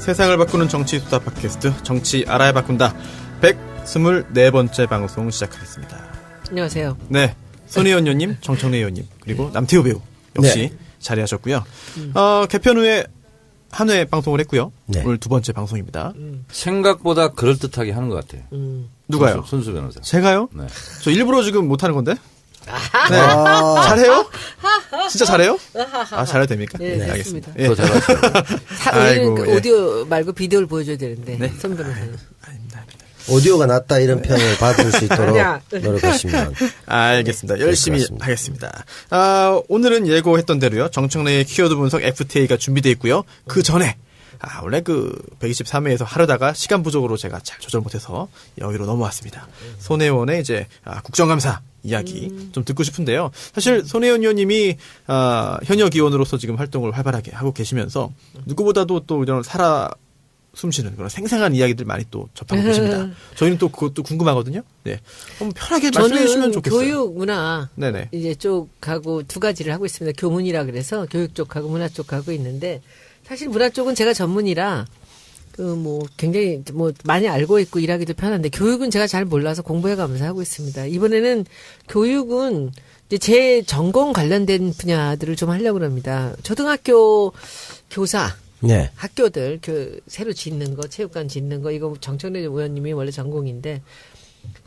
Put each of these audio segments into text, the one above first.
세상을 바꾸는 정치 수다 팟캐스트 정치 알아야 바꾼다 124번째 방송 시작하겠습니다. 안녕하세요. 네, 손혜원 의원님, 정청래 의원님 그리고 남태호 배우 역시 자리하셨고요. 개편 후에 한 회 방송을 했고요. 오늘 두 번째 방송입니다. 생각보다 그럴듯하게 하는 것 같아요. 누가요? 손수 변호사. 제가요? 네. 저 일부러 지금 못하는 건데? 네. 잘해요? 진짜 잘해요? 잘해도 됩니까? 네, 알겠습니다. 네. 더 잘하시죠. 우리는 그 오디오 말고 비디오를 보여줘야 되는데. 네. 손 변호사는. 오디오가 낫다 이런 평을 받을 수 있도록 노력하시면. 알겠습니다. 열심히 하겠습니다. 오늘은 예고했던 대로요. 정청래의 키워드 분석 FTA가 준비되어 있고요. 그 전에 원래 그 123회에서 하려다가 시간 부족으로 제가 잘 조절 못해서 여기로 넘어왔습니다. 손혜원의 이제 국정감사 이야기 좀 듣고 싶은데요. 사실 손혜원 의원님이 현역 의원으로서 지금 활동을 활발하게 하고 계시면서 누구보다도 또 이런 숨쉬는 그런 생생한 이야기들 많이 또 접하고 계십니다. 저희는 또 그것도 궁금하거든요. 네, 한번 편하게 말씀해 주시면 좋겠어요. 교육 문화 네네. 이제 쪽하고 두 가지를 하고 있습니다. 교문이라 그래서 교육 쪽하고 문화 쪽하고 있는데 사실 문화 쪽은 제가 전문이라 굉장히 많이 알고 있고 일하기도 편한데 교육은 제가 잘 몰라서 공부해가면서 하고 있습니다. 이번에는 교육은 이제 제 전공 관련된 분야들을 좀 하려고 합니다. 초등학교 교사. 네. 학교들 새로 짓는 거, 체육관 짓는 거 이거 정청래 의원님이 원래 전공인데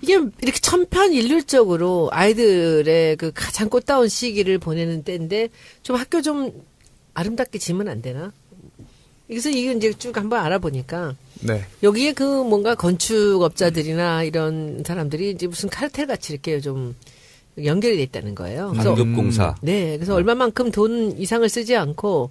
이게 이렇게 천편일률적으로 아이들의 그 가장 꽃다운 시기를 보내는 때인데 좀 학교 좀 아름답게 지으면 안 되나? 그래서 이거 이제 쭉 한번 알아보니까 네. 여기에 그 뭔가 건축업자들이나 이런 사람들이 이제 무슨 카르텔 같이 이렇게 좀 연결이 돼 있다는 거예요. 상급공사. 네, 그래서 얼마만큼 돈 이상을 쓰지 않고.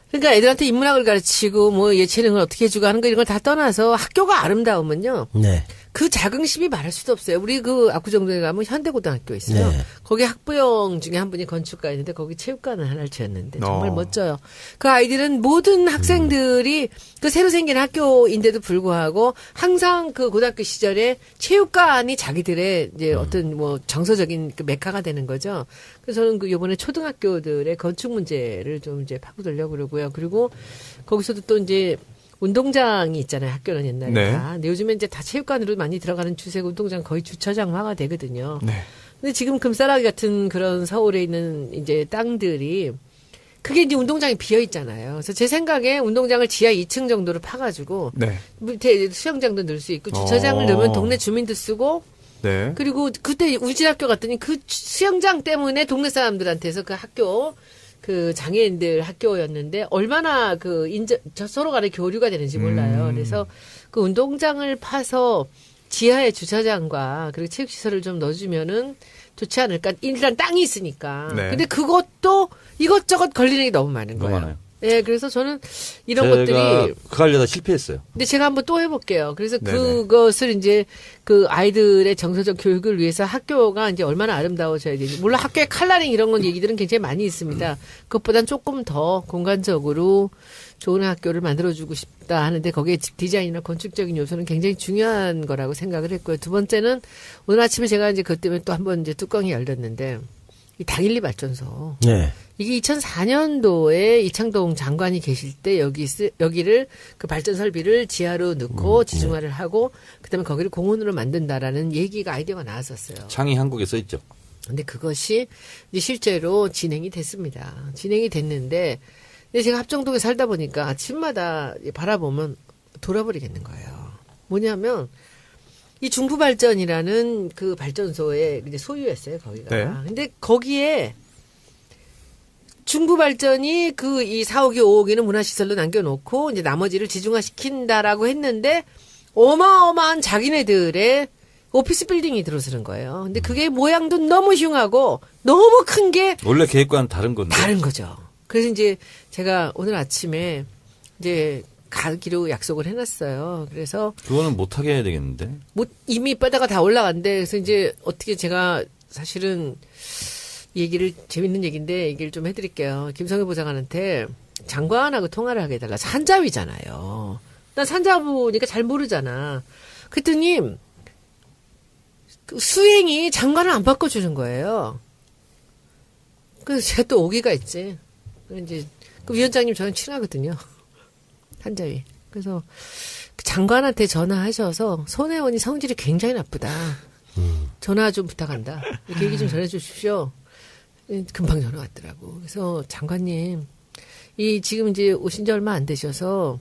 그러니까 애들한테 인문학을 가르치고 예체능을 어떻게 해주고 하는 거 이런 걸 다 떠나서 학교가 아름다우면요. 네. 그 자긍심이 말할 수도 없어요. 우리 그 압구정동에 가면 현대고등학교 있어요. 네. 거기 학부형 중에 한 분이 건축가였는데 거기 체육관을 하나를 지었는데 정말 멋져요. 그 아이들은 모든 학생들이 그 새로 생긴 학교인데도 불구하고 항상 그 고등학교 시절에 체육관이 자기들의 이제 어떤 정서적인 그 메카가 되는 거죠. 그래서 저는 그 요번에 초등학교들의 건축 문제를 좀 이제 파고들려고 그러고요. 그리고 거기서도 또 이제 운동장이 있잖아요. 학교는 옛날에 네. 다. 근데 요즘에 이제 다 체육관으로 많이 들어가는 추세고 운동장 거의 주차장화가 되거든요. 네. 근데 지금 금싸라기 같은 그런 서울에 있는 이제 땅들이 그게 이제 운동장이 비어 있잖아요. 그래서 제 생각에 운동장을 지하 2층 정도로 파가지고 네. 밑에 수영장도 넣을 수 있고 주차장을 넣으면 동네 주민도 쓰고 네. 그리고 그때 우진학교 갔더니 그 수영장 때문에 동네 사람들한테서 그 학교 그 장애인들 학교였는데 얼마나 서로 간에 교류가 되는지 몰라요. 그래서 그 운동장을 파서 지하에 주차장과 그리고 체육시설을 좀 넣어주면은 좋지 않을까. 일단 땅이 있으니까. 네. 근데 그것도 이것저것 걸리는 게 너무 많은 거예요. 너무 많아요. 네, 그래서 저는 이런 제가 것들이 그거 하려다 실패했어요. 근데 제가 한번 또 해볼게요. 그래서 네네. 그것을 이제 그 아이들의 정서적 교육을 위해서 학교가 이제 얼마나 아름다워져야 되지. 물론 학교의 컬러링 이런 건 얘기들은 굉장히 많이 있습니다. 그것보단 조금 더 공간적으로 좋은 학교를 만들어주고 싶다 하는데 거기에 디자인이나 건축적인 요소는 굉장히 중요한 거라고 생각을 했고요. 두 번째는 오늘 아침에 제가 이제 그것 때문에 또 한번 이제 뚜껑이 열렸는데 이 당일리 발전소. 네. 이게 2004년도에 이창동 장관이 계실 때 여기를 그 발전 설비를 지하로 넣고 지중화를 하고 그다음에 거기를 공원으로 만든다라는 얘기가 아이디어가 나왔었어요. 창이 한국에 써 있죠. 근데 그것이 이제 실제로 진행이 됐습니다. 진행이 됐는데 근데 제가 합정동에 살다 보니까 아침마다 바라보면 돌아버리겠는 거예요. 뭐냐면 이 중부발전이라는 그 발전소의 이제 소유였어요, 거기가. 네. 근데 거기에 중부발전이 이 4억이 5억이는 문화시설로 남겨놓고 이제 나머지를 지중화시킨다라고 했는데 어마어마한 자기네들의 오피스 빌딩이 들어서는 거예요. 근데 그게 모양도 너무 흉하고 너무 큰 게 원래 계획과는 다른 건데. 다른 거죠. 그래서 이제 제가 오늘 아침에 이제 가기로 약속을 해놨어요. 그래서 그거는 못하게 해야 되겠는데. 이미 뼈다가 다 올라간대. 그래서 이제 어떻게 제가 사실은 재밌는 얘기인데 얘기를 좀 해드릴게요. 김성애 부장관한테 장관하고 통화를 하게 해달라. 산자위잖아요. 난 산자부니까 잘 모르잖아. 그랬더니 수행이 장관을 안 바꿔주는 거예요. 그래서 제가 또 오기가 있지. 이제 그 위원장님 저는 친하거든요. 한자위. 그래서 장관한테 전화하셔서 손혜원이 성질이 굉장히 나쁘다. 전화 좀 부탁한다. 이렇게 얘기 좀 전해주십시오. 금방 전화 왔더라고. 그래서 장관님, 지금 이제 오신 지 얼마 안 되셔서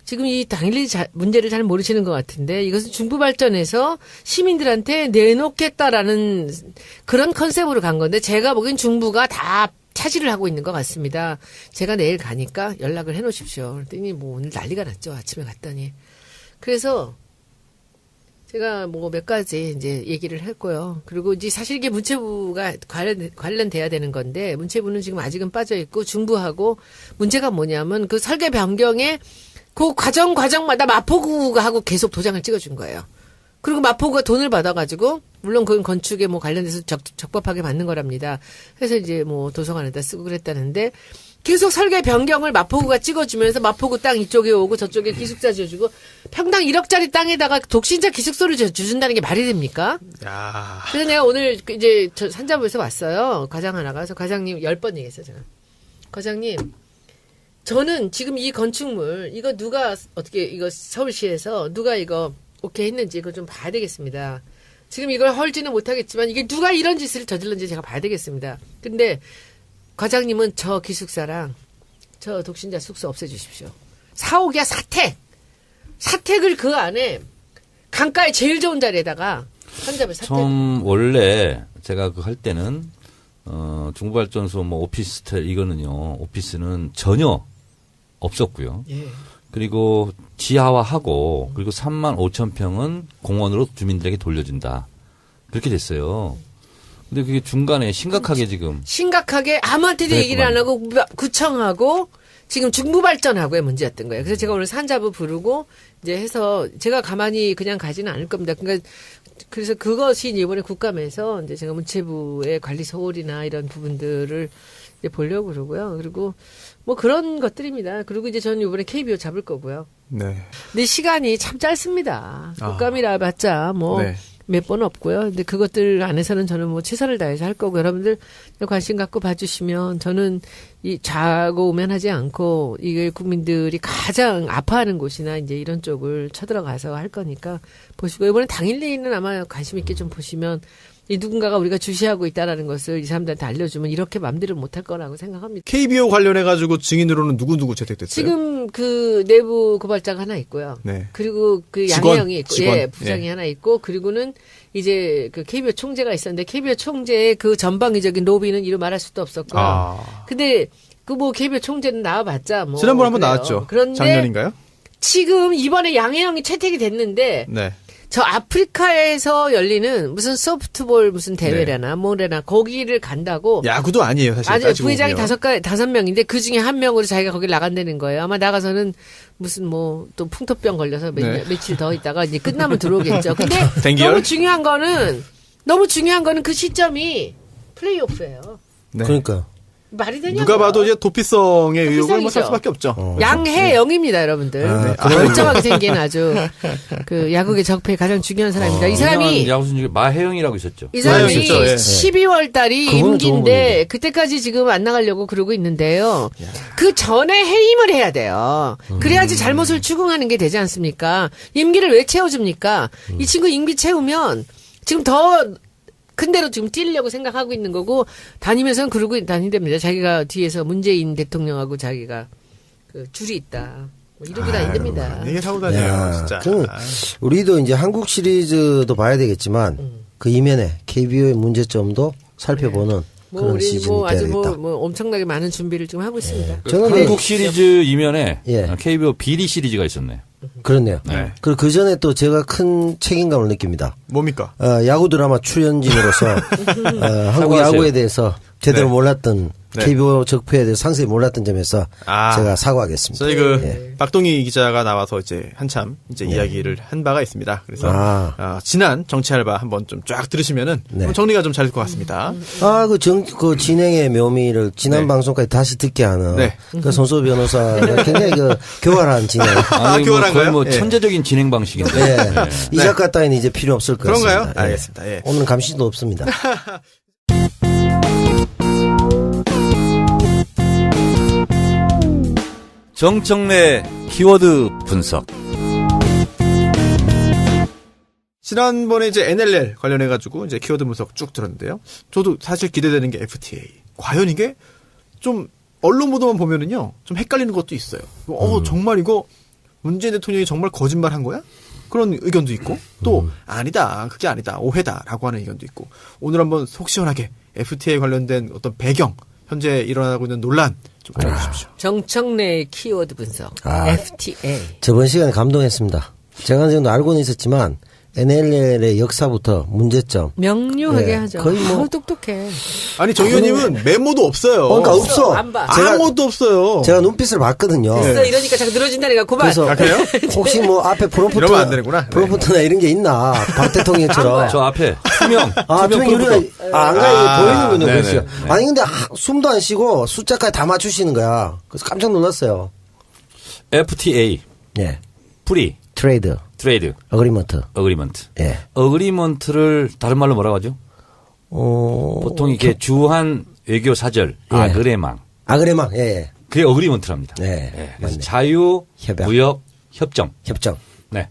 지금 이 당일리 문제를 잘 모르시는 것 같은데 이것은 중부발전에서 시민들한테 내놓겠다라는 그런 컨셉으로 간 건데 제가 보기엔 중부가 다 차지를 하고 있는 것 같습니다. 제가 내일 가니까 연락을 해놓으십시오. 그랬더니 뭐 오늘 난리가 났죠. 아침에 갔더니. 그래서 제가 뭐 몇 가지 이제 얘기를 했고요. 그리고 이제 사실 이게 문체부가 관련돼야 되는 건데 문체부는 지금 아직은 빠져 있고 중부하고 문제가 뭐냐면 그 설계 변경에 그 과정마다 마포구가 하고 계속 도장을 찍어준 거예요. 그리고 마포구가 돈을 받아가지고 물론 그건 건축에 뭐 관련돼서 적법하게 받는 거랍니다. 그래서 이제 뭐 도서관에다 쓰고 그랬다는데 계속 설계 변경을 마포구가 찍어주면서 마포구 땅 이쪽에 오고 저쪽에 기숙사 지어주고 평당 1억짜리 땅에다가 독신자 기숙소를 지어준다는 게 말이 됩니까? 야. 그래서 내가 오늘 이제 저 산자부에서 왔어요. 과장 하나가. 그래서 과장님 10번 얘기했어요. 제가. 과장님. 저는 지금 이 건축물 이거 누가 어떻게 이거 서울시에서 누가 이거 오케이 했는지 이거 좀 봐야 되겠습니다. 지금 이걸 헐지는 못하겠지만 이게 누가 이런 짓을 저질렀는지 제가 봐야 되겠습니다. 근데 과장님은 저 기숙사랑 저 독신자 숙소 없애주십시오. 사옥이야 사택. 사택을 그 안에 강가에 제일 좋은 자리에다가 산자부 사택. 처음 원래 제가 그 할 때는 중부발전소 뭐 오피스텔 이거는요. 오피스는 전혀 없었고요. 예. 그리고 지하화하고 그리고 3만 5천 평은 공원으로 주민들에게 돌려준다. 그렇게 됐어요. 근데 그게 중간에 심각하게 지금. 심각하게 아무한테도 얘기를 안 하고 구청하고 지금 중부발전하고의 문제였던 거예요. 그래서 제가 오늘 산자부 부르고 이제 해서 제가 가만히 그냥 가지는 않을 겁니다. 그러니까 그래서 그것이 이번에 국감에서 이제 제가 문체부의 관리 소홀이나 이런 부분들을 이제 보려고 그러고요. 그리고 뭐 그런 것들입니다. 그리고 이제 저는 이번에 KBO 잡을 거고요. 네. 근데 시간이 참 짧습니다. 국감이라 봤자 뭐 네. 몇 번 없고요. 근데 그것들 안에서는 저는 뭐 최선을 다해서 할 거고 여러분들 관심 갖고 봐주시면 저는 이 좌고우면하지 않고 이게 국민들이 가장 아파하는 곳이나 이제 이런 쪽을 쳐들어가서 할 거니까 보시고 이번에 당일리는 아마 관심 있게 좀 보시면 이 누군가가 우리가 주시하고 있다라는 것을 이 사람들한테 알려주면 이렇게 맘대로 못할 거라고 생각합니다. KBO 관련해가지고 증인으로는 누구 채택됐어요? 지금 그 내부 고발자가 하나 있고요. 네. 그리고 그 직원, 양혜영이 있고, 직원. 예, 부장이 하나 있고, 그리고는 이제 그 KBO 총재가 있었는데 KBO 총재의 그 전방위적인 로비는 이루 말할 수도 없었고요. 근데 그 뭐 KBO 총재는 나와봤자 뭐 지난번 한번 그래요. 나왔죠. 그런데 작년인가요? 지금 이번에 양혜영이 채택이 됐는데 네. 저 아프리카에서 열리는 무슨 소프트볼 무슨 대회라나 뭐래나 거기를 간다고. 야구도 아니에요, 사실. 아주 따지고 부회장이 보면. 5명인데 그 중에 한 명으로 자기가 거길 나간다는 거예요. 아마 나가서는 무슨 뭐 또 풍토병 걸려서 며칠 더 있다가 이제 끝나면 들어오겠죠. 근데 댕기열? 너무 중요한 거는 그 시점이 플레이오프예요. 네. 그러니까. 말이 되냐고. 누가 봐도 이제 도피성의 의혹을 뭐 살 도피성이죠. 수밖에 없죠. 양혜영입니다, 여러분들. 네. 멀쩡하게 생긴 아주 그 야구계 적폐의 가장 중요한 사람입니다. 이 사람이 야구선 중에 마혜영이라고 있었죠. 이 사람이 있었죠, 예. 12월 달이 그분은 좋은 임기인데 분인데. 그때까지 지금 안 나가려고 그러고 있는데요. 그 전에 해임을 해야 돼요. 그래야지 잘못을 추궁하는 게 되지 않습니까? 임기를 왜 채워줍니까? 이 친구 임기 채우면 지금 더 큰 데로 지금 뛰려고 생각하고 있는 거고 다니면서는 그러고 다닌답니다. 자기가 뒤에서 문재인 대통령하고 자기가 그 줄이 있다. 뭐 이러고 다닌답니다. 이게 사고 다녀요, 야, 진짜. 그럼 우리도 이제 한국 시리즈도 봐야 되겠지만 그 이면에 KBO의 문제점도 살펴보는 뭐 그런 우리 시즌이 뭐 아주 돼야겠다. 뭐 엄청나게 많은 준비를 지금 하고 있습니다. 저는 한국 시리즈 이면에 예. KBO 비리 시리즈가 있었네. 그렇네요. 네. 그리고 그 전에 또 제가 큰 책임감을 느낍니다. 뭡니까? 야구 드라마 출연진으로서 한국 사과하세요. 야구에 대해서 제대로 네. 몰랐던 네. KBO 적폐에 대해서 상세히 몰랐던 점에서 아. 제가 사과하겠습니다. 저희 그 예. 박동희 기자가 나와서 이제 한참 이제 이야기를 한 바가 있습니다. 그래서 아. 지난 정치알바 한번 좀 쫙 들으시면은 네. 좀 정리가 좀 잘 될 것 같습니다. 그 진행의 묘미를 지난 네. 방송까지 다시 듣게 하는 네. 그 손소 변호사가 굉장히 그 교활한 진행. 아니, 교활한가요? 거의 뭐 예. 천재적인 진행 방식인데. 예. 이 작가 따위는 이제 필요 없을 것 그런가요? 같습니다. 예. 알겠습니다. 예. 오늘은 감시도 없습니다. 정청래 키워드 분석. 지난번에 이제 NLL 관련해가지고 이제 키워드 분석 쭉 들었는데요. 저도 사실 기대되는 게 FTA. 과연 이게 좀 언론 보도만 보면은요, 좀 헷갈리는 것도 있어요. 정말 이거 문재인 대통령이 정말 거짓말 한 거야? 그런 의견도 있고, 또 아니다, 그게 아니다, 오해다라고 하는 의견도 있고. 오늘 한번 속 시원하게 FTA 관련된 어떤 배경, 현재 일어나고 있는 논란 좀 알려주십시오. 정청래 키워드 분석. FTA. 저번 시간에 감동했습니다. 제가 어느 정도 알고는 있었지만 NLL의 역사부터 문제점. 명료하게 하죠. 거의 뭐 똑똑해. 아니 정 의원님은 메모도 없어요. 그러니까 없어. 안 봐. 아무것도 없어요. 제가 눈빛을 봤거든요. 있어 이러니까 자꾸 늘어진다니까 고발. 그래서 그래요? 혹시 뭐 앞에 이러면 안 되는구나. 프로포트나 이런 게 있나? 박 대통령처럼. 저 앞에 투명. 투명 유리가 안 보이는군요. 네네. 글씨가. 아니 근데 숨도 안 쉬고 숫자까지 다 맞추시는 거야. 그래서 깜짝 놀랐어요. FTA. 예. 프리 트레이드. 트레이드 어그리먼트. 어그리먼트. 예. 어그리먼트를 다른 말로 뭐라고 하죠? 보통 이게 주한 외교 사절 예. 아그레망. 아그레망. 예. 그게 어그리먼트랍니다. 네. 예, 그래서 맞네. 자유 협약. 무역 협정. 협정. 네.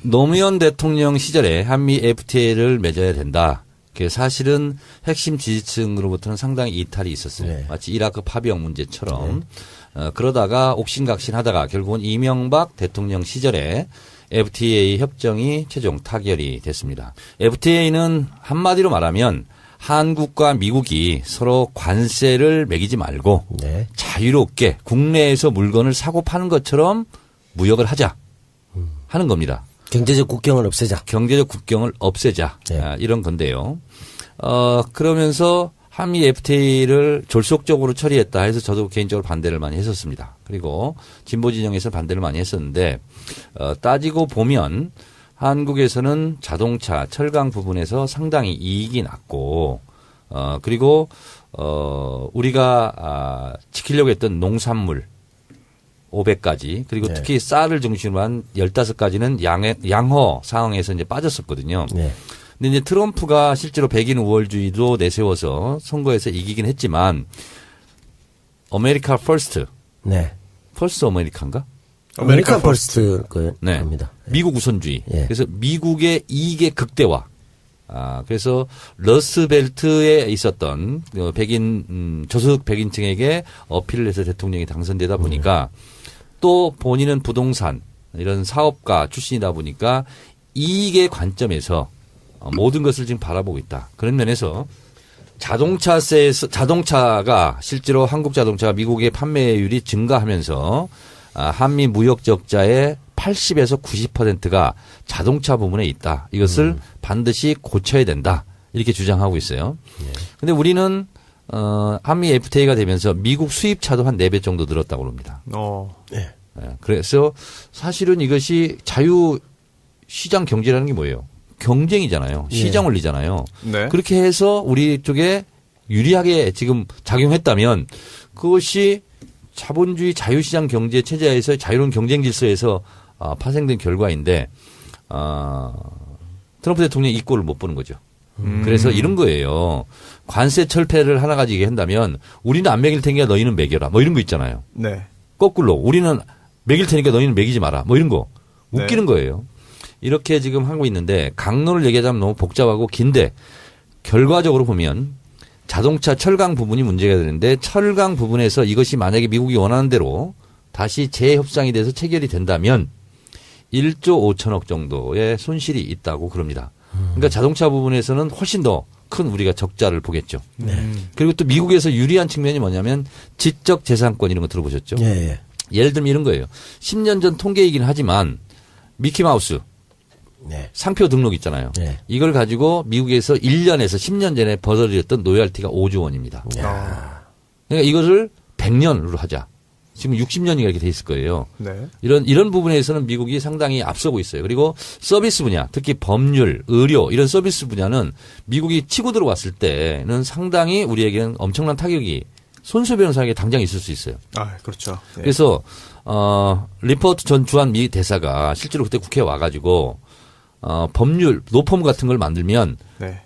노무현 대통령 시절에 한미 FTA를 맺어야 된다. 그 사실은 핵심 지지층으로부터는 상당히 이탈이 있었어요. 네. 마치 이라크 파병 문제처럼. 그러다가 옥신각신하다가 결국은 이명박 대통령 시절에 FTA 협정이 최종 타결이 됐습니다. FTA는 한마디로 말하면 한국과 미국이 서로 관세를 매기지 말고 네. 자유롭게 국내에서 물건을 사고 파는 것처럼 무역을 하자 하는 겁니다. 경제적 국경을 없애자. 경제적 국경을 없애자. 네. 이런 건데요. 그러면서 한미 FTA를 졸속적으로 처리했다 해서 저도 개인적으로 반대를 많이 했었습니다. 그리고 진보 진영에서 반대를 많이 했었는데 따지고 보면 한국에서는 자동차, 철강 부분에서 상당히 이익이 났고 그리고 우리가 지키려고 했던 농산물 500가지 그리고 네. 특히 쌀을 중심으로 한 15가지는 양호 상황에서 이제 빠졌었거든요. 네. 근데 이제 트럼프가 실제로 백인 우월주의도 내세워서 선거에서 이기긴 했지만 아메리카 퍼스트. 네. 퍼스트 아메리카인가? 아메리칸 퍼스트 네. 겁니다. 미국 우선주의. 예. 그래서 미국의 이익의 극대화. 그래서 러스벨트에 있었던 백인 저소득 백인층에게 어필을 해서 대통령이 당선되다 보니까 또 본인은 부동산 이런 사업가 출신이다 보니까 이익의 관점에서 모든 것을 지금 바라보고 있다. 그런 면에서 자동차가 실제로 한국 자동차가 미국의 판매율이 증가하면서 한미 무역 적자의 80에서 90%가 자동차 부분에 있다. 이것을 반드시 고쳐야 된다. 이렇게 주장하고 있어요. 그런데 우리는 한미 FTA가 되면서 미국 수입차도 한 4배 정도 늘었다고 합니다. 네. 그래서 사실은 이것이 자유시장 경제라는 게 뭐예요? 경쟁이잖아요. 시장 원리잖아요. 네. 그렇게 해서 우리 쪽에 유리하게 지금 작용했다면 그것이 자본주의 자유시장 경제 체제에서 자유로운 경쟁 질서에서 파생된 결과인데 트럼프 대통령이 이 꼴을 못 보는 거죠. 그래서 이런 거예요. 관세 철폐를 하나 가지게 한다면 우리는 안 먹일 테니까 너희는 먹여라. 뭐 이런 거 있잖아요. 네. 거꾸로 우리는 먹일 테니까 너희는 먹이지 마라. 뭐 이런 거. 웃기는 거예요. 이렇게 지금 하고 있는데 강론을 얘기하자면 너무 복잡하고 긴데 결과적으로 보면 자동차 철강 부분이 문제가 되는데 철강 부분에서 이것이 만약에 미국이 원하는 대로 다시 재협상이 돼서 체결이 된다면 1조 5천억 정도의 손실이 있다고 그럽니다. 그러니까 자동차 부분에서는 훨씬 더 큰 우리가 적자를 보겠죠. 그리고 또 미국에서 유리한 측면이 뭐냐면 지적 재산권 이런 거 들어보셨죠? 예. 예를 들면 이런 거예요. 10년 전 통계이긴 하지만 미키마우스 네. 상표 등록 있잖아요. 네. 이걸 가지고 미국에서 1년에서 10년 전에 벌어들였던 로열티가 5조 원입니다. 그러니까 이것을 100년으로 하자. 지금 60년이 이렇게 돼 있을 거예요. 네. 이런 부분에서는 미국이 상당히 앞서고 있어요. 그리고 서비스 분야, 특히 법률, 의료 이런 서비스 분야는 미국이 치고 들어왔을 때는 상당히 우리에게는 엄청난 타격이 손수 변호사에게 당장 있을 수 있어요. 그렇죠. 네. 그래서 리포트 전 주한 미 대사가 실제로 그때 국회에 와가지고 법률 노펌 같은 걸 만들면 네.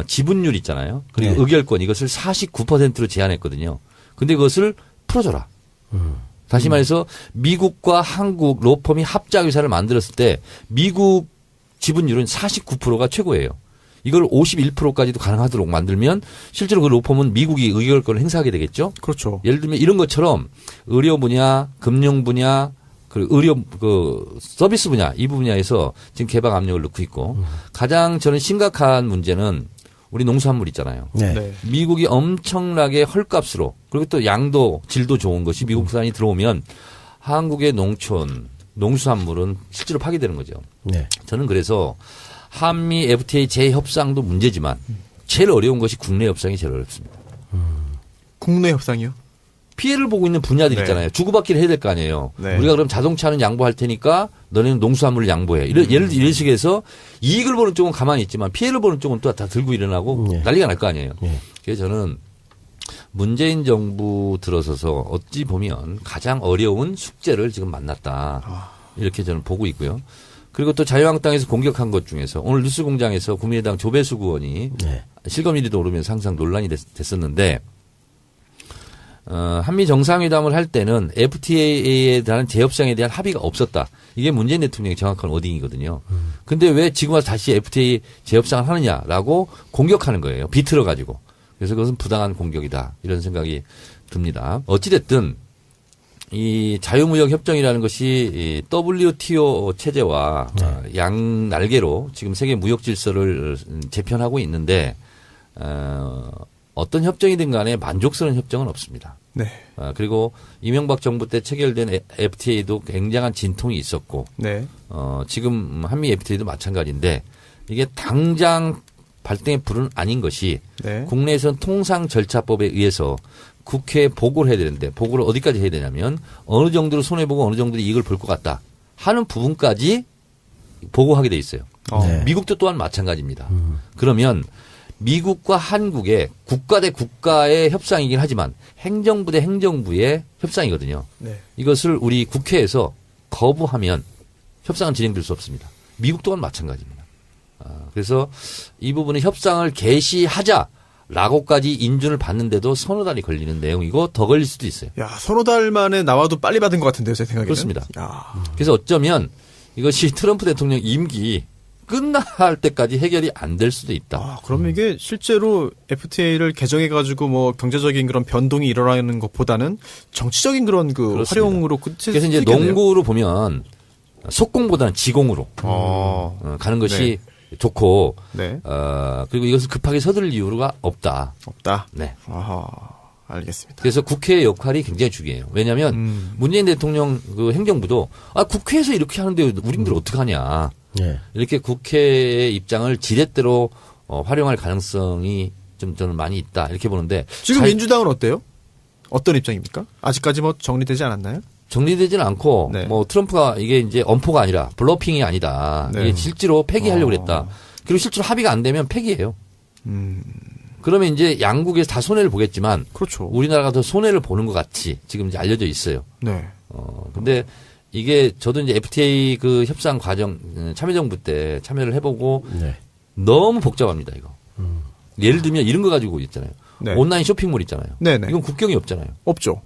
지분율 있잖아요. 그리고 네. 의결권 이것을 49%로 제한했거든요. 근데 그것을 풀어줘라. 다시 말해서 미국과 한국 로펌이 합작회사를 만들었을 때 미국 지분율은 49%가 최고예요. 이걸 51%까지도 가능하도록 만들면 실제로 그 로펌은 미국이 의결권을 행사하게 되겠죠. 그렇죠. 예를 들면 이런 것처럼 의료 분야, 금융 분야, 의료 서비스 분야 이 분야에서 지금 개방 압력을 넣고 있고 가장 저는 심각한 문제는 우리 농수산물 있잖아요. 네. 네. 미국이 엄청나게 헐값으로 그리고 또 양도 질도 좋은 것이 미국산이 들어오면 한국의 농촌 농수산물은 실제로 파괴되는 거죠. 네. 저는 그래서 한미 FTA 재협상도 문제지만 제일 어려운 것이 국내 협상이 제일 어렵습니다. 국내 협상이요? 피해를 보고 있는 분야들 네. 있잖아요. 주고받기를 해야 될 거 아니에요. 네. 우리가 그럼 자동차는 양보할 테니까 너네는 농수산물을 양보해. 예를 들어 이런 식에서 이익을 보는 쪽은 가만히 있지만 피해를 보는 쪽은 또 다 들고 일어나고 네. 난리가 날 거 아니에요. 네. 그래서 저는 문재인 정부 들어서서 어찌 보면 가장 어려운 숙제를 지금 만났다. 이렇게 저는 보고 있고요. 그리고 또 자유한국당에서 공격한 것 중에서 오늘 뉴스공장에서 국민의당 조배수 의원이 네. 실검 1위도 오르면서 항상 논란이 됐었는데 한미 정상회담을 할 때는 FTA에 대한 재협상에 대한 합의가 없었다. 이게 문재인 대통령의 정확한 워딩이거든요. 근데 왜 지금 와서 다시 FTA 재협상을 하느냐라고 공격하는 거예요. 비틀어 가지고. 그래서 그것은 부당한 공격이다. 이런 생각이 듭니다. 어찌됐든 이 자유무역 협정이라는 것이 이 WTO 체제와 양 날개로 지금 세계 무역 질서를 재편하고 있는데 어떤 협정이든 간에 만족스러운 협정은 없습니다. 네. 그리고 이명박 정부 때 체결된 FTA도 굉장한 진통이 있었고 네. 지금 한미 FTA도 마찬가지인데 이게 당장 발등의 불은 아닌 것이 네. 국내에서는 통상 절차법에 의해서 국회에 보고를 해야 되는데 보고를 어디까지 해야 되냐면 어느 정도로 손해보고 어느 정도로 이익을 볼 것 같다 하는 부분까지 보고하게 돼 있어요. 네. 미국도 또한 마찬가지입니다. 그러면 미국과 한국의 국가 대 국가의 협상이긴 하지만 행정부 대 행정부의 협상이거든요. 네. 이것을 우리 국회에서 거부하면 협상은 진행될 수 없습니다. 미국 또한 마찬가지입니다. 그래서 이 부분은 협상을 개시하자라고까지 인준을 받는데도 서너 달이 걸리는 내용이고 더 걸릴 수도 있어요. 야, 서너 달 만에 나와도 빨리 받은 것 같은데요, 제 생각에는. 그렇습니다. 야. 그래서 어쩌면 이것이 트럼프 대통령 임기 끝날 때까지 해결이 안 될 수도 있다. 그러면 이게 실제로 FTA를 개정해가지고 뭐 경제적인 그런 변동이 일어나는 것보다는 정치적인 그런 그 그렇습니다. 활용으로 끝일 그래서 이제 수 있겠네요. 농구로 보면 속공보다는 지공으로 가는 것이 좋고 네. 그리고 이것을 급하게 서두를 이유가 없다. 없다. 네. 아하. 알겠습니다. 그래서 국회의 역할이 굉장히 중요해요. 왜냐하면 문재인 대통령 그 행정부도 국회에서 이렇게 하는데 우리들 어떡하냐. 네. 이렇게 국회의 입장을 지렛대로 활용할 가능성이 좀 저는 많이 있다. 이렇게 보는데 지금 민주당은 어때요? 어떤 입장입니까? 아직까지 뭐 정리되지 않았나요? 정리되지는 않고 네. 뭐 트럼프가 이게 이제 엄포가 아니라 블러핑이 아니다. 네. 이게 실제로 폐기하려고 그랬다. 그리고 실제로 합의가 안 되면 폐기해요. 그러면 이제 양국에서 다 손해를 보겠지만 그렇죠. 우리나라가 더 손해를 보는 것 같이 지금 이제 알려져 있어요. 네. 근데 이게 저도 이제 FTA 그 협상 과정 참여정부 때 참여를 해보고 네. 너무 복잡합니다 이거. 예를 들면 이런 거 가지고 있잖아요. 네. 온라인 쇼핑몰 있잖아요. 네네. 이건 국경이 없잖아요. 없죠.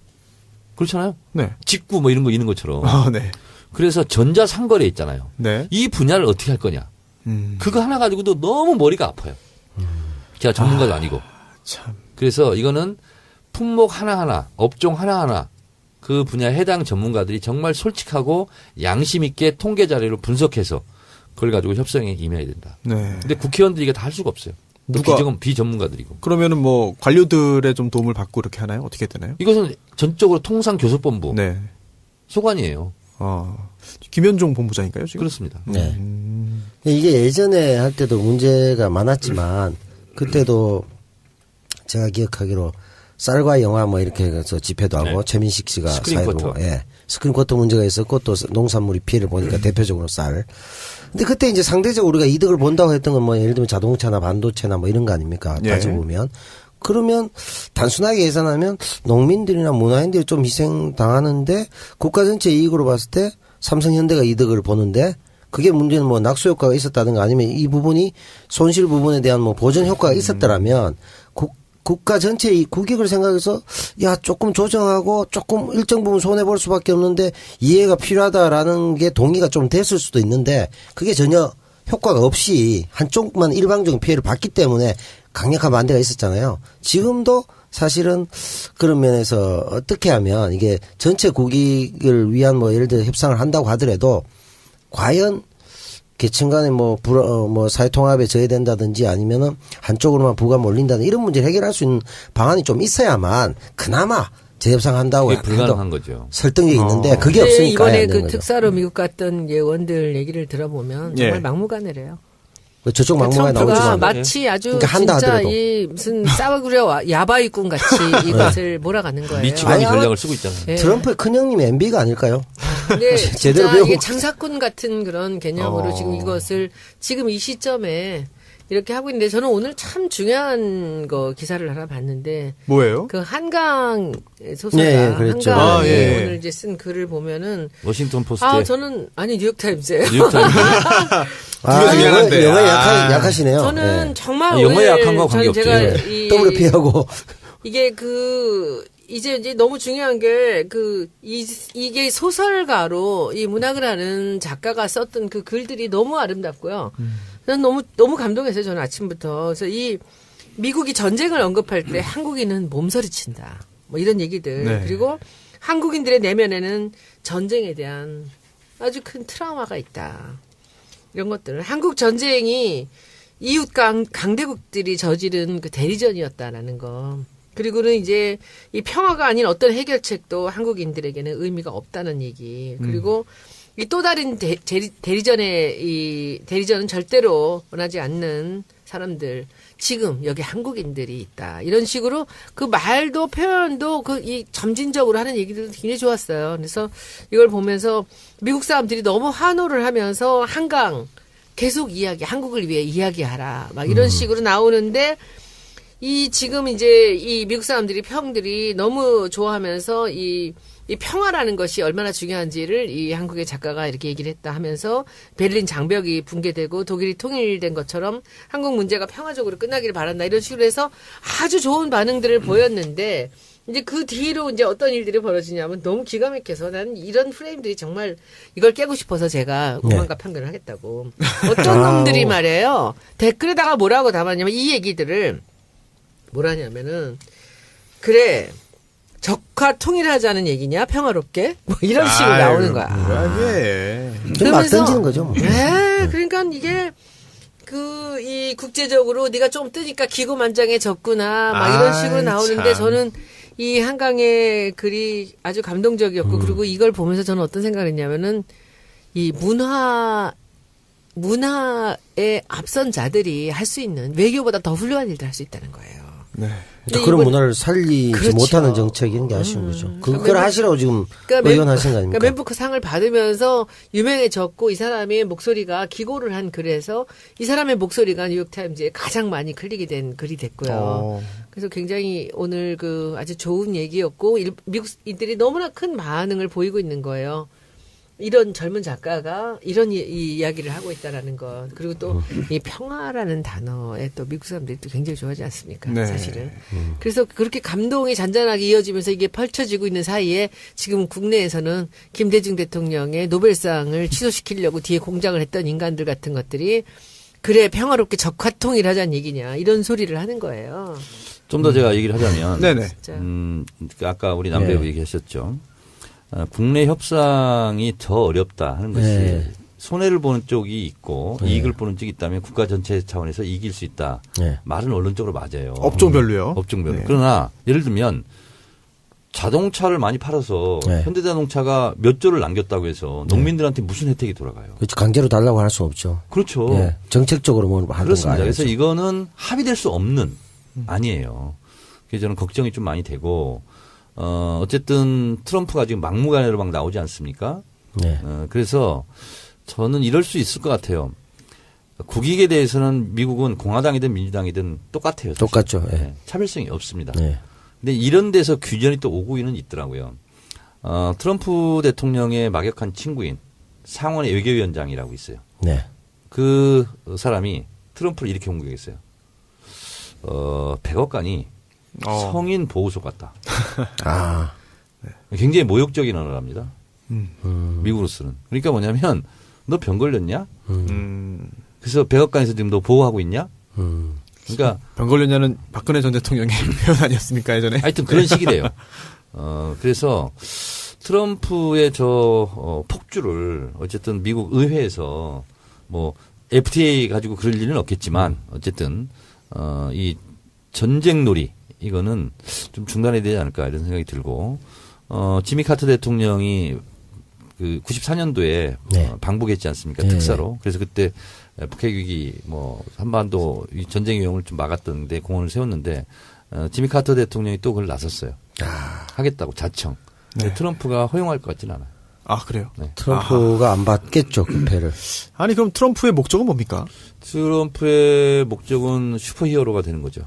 그렇잖아요. 네. 직구 뭐 이런 거 있는 것처럼. 아, 네. 그래서 전자상거래 있잖아요. 네. 이 분야를 어떻게 할 거냐. 그거 하나 가지고도 너무 머리가 아파요. 제가 전문가도 아니고. 참. 그래서 이거는 품목 하나하나, 업종 하나하나 그 분야에 해당 전문가들이 정말 솔직하고 양심 있게 통계 자료를 분석해서 그걸 가지고 협상에 임해야 된다. 네. 근데 국회의원들이 이게 다 할 수가 없어요. 또 누가- 비전문가들이고. 그러면은 뭐 관료들의 좀 도움을 받고 이렇게 하나요? 어떻게 되나요? 이것은 전적으로 통상교섭본부 네. 소관이에요. 김현종 본부장인가요, 지금? 그렇습니다. 네. 이게 예전에 할 때도 문제가 많았지만 그때도 제가 기억하기로 쌀과 영화 뭐 이렇게 해서 집회도 하고 최민식 씨가 스크린 사회로 쿼터. 스크린 쿼터 문제가 있었고 또 농산물이 피해를 보니까 대표적으로 쌀. 근데 그때 이제 상대적으로 우리가 이득을 본다고 했던 건 뭐 예를 들면 자동차나 반도체나 뭐 이런 거 아닙니까? 예. 따져보면. 그러면 단순하게 계산하면 농민들이나 문화인들이 좀 희생당하는데 국가 전체 이익으로 봤을 때 삼성현대가 이득을 보는데 그게 문제는 뭐 낙수 효과가 있었다든가 아니면 이 부분이 손실 부분에 대한 뭐 보전 효과가 있었더라면 국가 전체의 국익을 생각해서 야 조금 조정하고 조금 일정 부분 손해 볼 수밖에 없는데 이해가 필요하다라는 게 동의가 좀 됐을 수도 있는데 그게 전혀 효과가 없이 한쪽만 일방적인 피해를 봤기 때문에 강력한 반대가 있었잖아요. 지금도 사실은 그런 면에서 어떻게 하면 이게 전체 국익을 위한 뭐 예를 들어 협상을 한다고 하더라도 과연 계층 간에 뭐 사회통합에 저해된다든지 아니면은 한쪽으로만 부가 몰린다든지 이런 문제를 해결할 수 있는 방안이 좀 있어야만 그나마 재협상한다고 그게 불가능한 거죠. 설득력이 있는데 그게 없으니까 이번에 그 특사로 미국 갔던 예원들 얘기를 들어보면 정말 막무가내래요. 저쪽 막무가내 나오지만 트럼프가 마치 아주 그러니까 한다 진짜 하더라도. 이 무슨 싸구려 야바이꾼 같이 이것을 몰아가는 거예요. 미치광이 전략을 쓰고 있잖아요. 네. 트럼프의 큰형님이 MB가 아닐까요? 근데 제대로 진짜 배우고 이게 장사꾼 같은 그런 개념으로 지금 이것을 지금 이 시점에 이렇게 하고 있는데 저는 오늘 참 중요한 거 기사를 하나 봤는데 뭐예요? 그 한강 소설가 네, 그랬죠. 한강이 예. 오늘 이제 쓴 글을 보면은 워싱턴 포스트에 저는 뉴욕타임즈예요. 뉴욕타임즈 중요한데. 영어에 약하시네요. 저는 네. 정말 영어에 오늘 약한 거 관계없지. 제가 WP하고 이게 이제 너무 중요한 게 이게 소설가로 이 문학을 하는 작가가 썼던 그 글들이 너무 아름답고요. 난 너무 감동했어요. 저는 아침부터. 그래서 이 미국이 전쟁을 언급할 때 한국인은 몸서리친다. 뭐 이런 얘기들. 네. 그리고 한국인들의 내면에는 전쟁에 대한 아주 큰 트라우마가 있다. 이런 것들. 한국 전쟁이 이웃 강대국들이 저지른 그 대리전이었다라는 거. 그리고는 이제 이 평화가 아닌 어떤 해결책도 한국인들에게는 의미가 없다는 얘기. 그리고 이 또 다른 대리전은 절대로 원하지 않는 사람들. 지금 여기 한국인들이 있다. 이런 식으로 그 말도 표현도 이 점진적으로 하는 얘기들도 굉장히 좋았어요. 그래서 이걸 보면서 미국 사람들이 너무 환호를 하면서 한강 계속 한국을 위해 이야기하라. 막 이런 식으로 나오는데 지금 이제 이 미국 사람들이 평들이 너무 좋아하면서 이 평화라는 것이 얼마나 중요한지를 이 한국의 작가가 이렇게 얘기를 했다 하면서 베를린 장벽이 붕괴되고 독일이 통일된 것처럼 한국 문제가 평화적으로 끝나기를 바란다 이런 식으로 해서 아주 좋은 반응들을 보였는데 이제 그 뒤로 이제 어떤 일들이 벌어지냐면 너무 기가 막혀서 나는 이런 프레임들이 정말 이걸 깨고 싶어서 제가 오만과 편견을 하겠다고. 어떤 놈들이 말이에요. 댓글에다가 뭐라고 담았냐면 이 얘기들을 뭐라냐면은 그래. 적화 통일하자는 얘기냐 평화롭게 뭐 이런 식으로 나오는 거야. 뭐야 이게. 막 던지는 거죠. 뭐. 네, 그러니까 이게 이 국제적으로 네가 좀 뜨니까 기고만장해졌구나 막 이런 식으로 나오는데 참. 저는 이 한강의 글이 아주 감동적이었고 그리고 이걸 보면서 저는 어떤 생각을 했냐면은 이 문화의 앞선 자들이 할 수 있는 외교보다 더 훌륭한 일들 할 수 있다는 거예요. 네. 그러니까 그런 문화를 살리지 그렇죠. 못하는 정책 이런 게 아쉬운 거죠. 그걸 하시라고 지금 의논하신 거 아닙니까? 그러니까 맨부크 상을 받으면서 유명해졌고 이 사람의 목소리가 기고를 한 글에서 이 사람의 목소리가 뉴욕타임즈에 가장 많이 클릭이 된 글이 됐고요. 그래서 굉장히 오늘 아주 좋은 얘기였고 미국인들이 너무나 큰 반응을 보이고 있는 거예요. 이런 젊은 작가가 이런 이야기를 하고 있다라는 것. 그리고 또 이 평화라는 단어에 또 미국 사람들이 또 굉장히 좋아하지 않습니까? 네. 사실은. 그래서 그렇게 감동이 잔잔하게 이어지면서 이게 펼쳐지고 있는 사이에 지금 국내에서는 김대중 대통령의 노벨상을 취소시키려고 뒤에 공작을 했던 인간들 같은 것들이 그래 평화롭게 적화통일하자는 얘기냐 이런 소리를 하는 거예요. 좀 더 제가 얘기를 하자면 네네. 아까 우리 남배우 얘기하셨죠. 국내 협상이 더 어렵다 하는 것이 네. 손해를 보는 쪽이 있고 이익을 보는 쪽이 있다면 국가 전체 차원에서 이길 수 있다. 네. 말은 언론적으로 맞아요. 업종별로요. 업종별로. 네. 그러나 예를 들면 자동차를 많이 팔아서 네. 현대자동차가 몇 조를 남겼다고 해서 농민들한테 무슨 혜택이 돌아가요? 그렇죠. 강제로 달라고 할 수는 없죠. 그렇죠. 예. 정책적으로 뭐 하든가. 그렇습니다. 그래서 아니죠. 이거는 합의될 수 없는 아니에요. 그래서 저는 걱정이 좀 많이 되고 어쨌든 트럼프가 지금 막무가내로 막 나오지 않습니까? 네. 그래서 저는 이럴 수 있을 것 같아요. 국익에 대해서는 미국은 공화당이든 민주당이든 똑같아요. 사실. 똑같죠. 예. 네, 차별성이 없습니다. 네. 근데 이런 데서 규전이 또 오고는 있더라고요. 트럼프 대통령의 막역한 친구인 상원의 외교위원장이라고 있어요. 네. 그 사람이 트럼프를 이렇게 공격했어요. 백악관이 성인 보호소 같다. 아. 굉장히 모욕적인 언어랍니다. 미국으로서는. 그러니까 뭐냐면 너 병 걸렸냐? 그래서 백악관에서 지금 너 보호하고 있냐? 그러니까 병 걸렸냐는 박근혜 전 대통령의 표현 아니었습니까 예전에? 하여튼 그런 식이래요. 그래서 트럼프의 폭주를 어쨌든 미국 의회에서 뭐 FTA 가지고 그럴 일은 없겠지만 어쨌든 이 전쟁놀이 이거는 좀 중단해야 되지 않을까 이런 생각이 들고 지미 카터 대통령이 그 94년도에 네. 방북했지 않습니까? 네. 특사로. 그래서 그때 북핵 위기 뭐 한반도 이 전쟁 위험을 좀 막았던데 공헌을 세웠는데 지미 카터 대통령이 또 그걸 나섰어요. 하겠다고 자청. 근데 트럼프가 허용할 것 같지는 않아요. 아 그래요? 네. 트럼프가 안 받겠죠, 그 패를. 아니 그럼 트럼프의 목적은 뭡니까? 트럼프의 목적은 슈퍼히어로가 되는 거죠.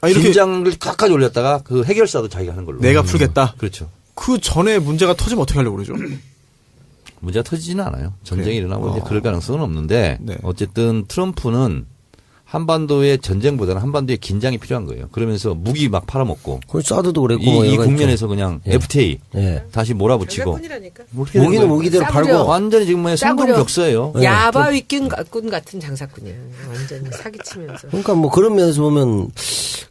아, 이렇게 긴장을 끝까지 올렸다가 그 해결사도 자기가 하는 걸로. 내가 풀겠다. 그렇죠. 그 전에 문제가 터지면 어떻게 하려고 그러죠? 문제가 터지지는 않아요. 전쟁이 그래요? 일어나고 이제 그럴 가능성은 없는데 네. 어쨌든 트럼프는 한반도의 전쟁보다는 한반도의 긴장이 필요한 거예요. 그러면서 무기 막 팔아먹고 그걸 사드도 그랬고. 이 여러 가지 국면에서 그냥 예. FTA 예. 다시 몰아붙이고 장사꾼이라니까. 그렇게 되는 모기는 거예요. 모기대로 싸구려. 팔고. 완전히 지금 뭐 싸구려. 성공격서예요. 네. 야바 위꾼 같은 장사꾼이야. 완전 사기치면서. 그러니까 뭐 그런 면에서 보면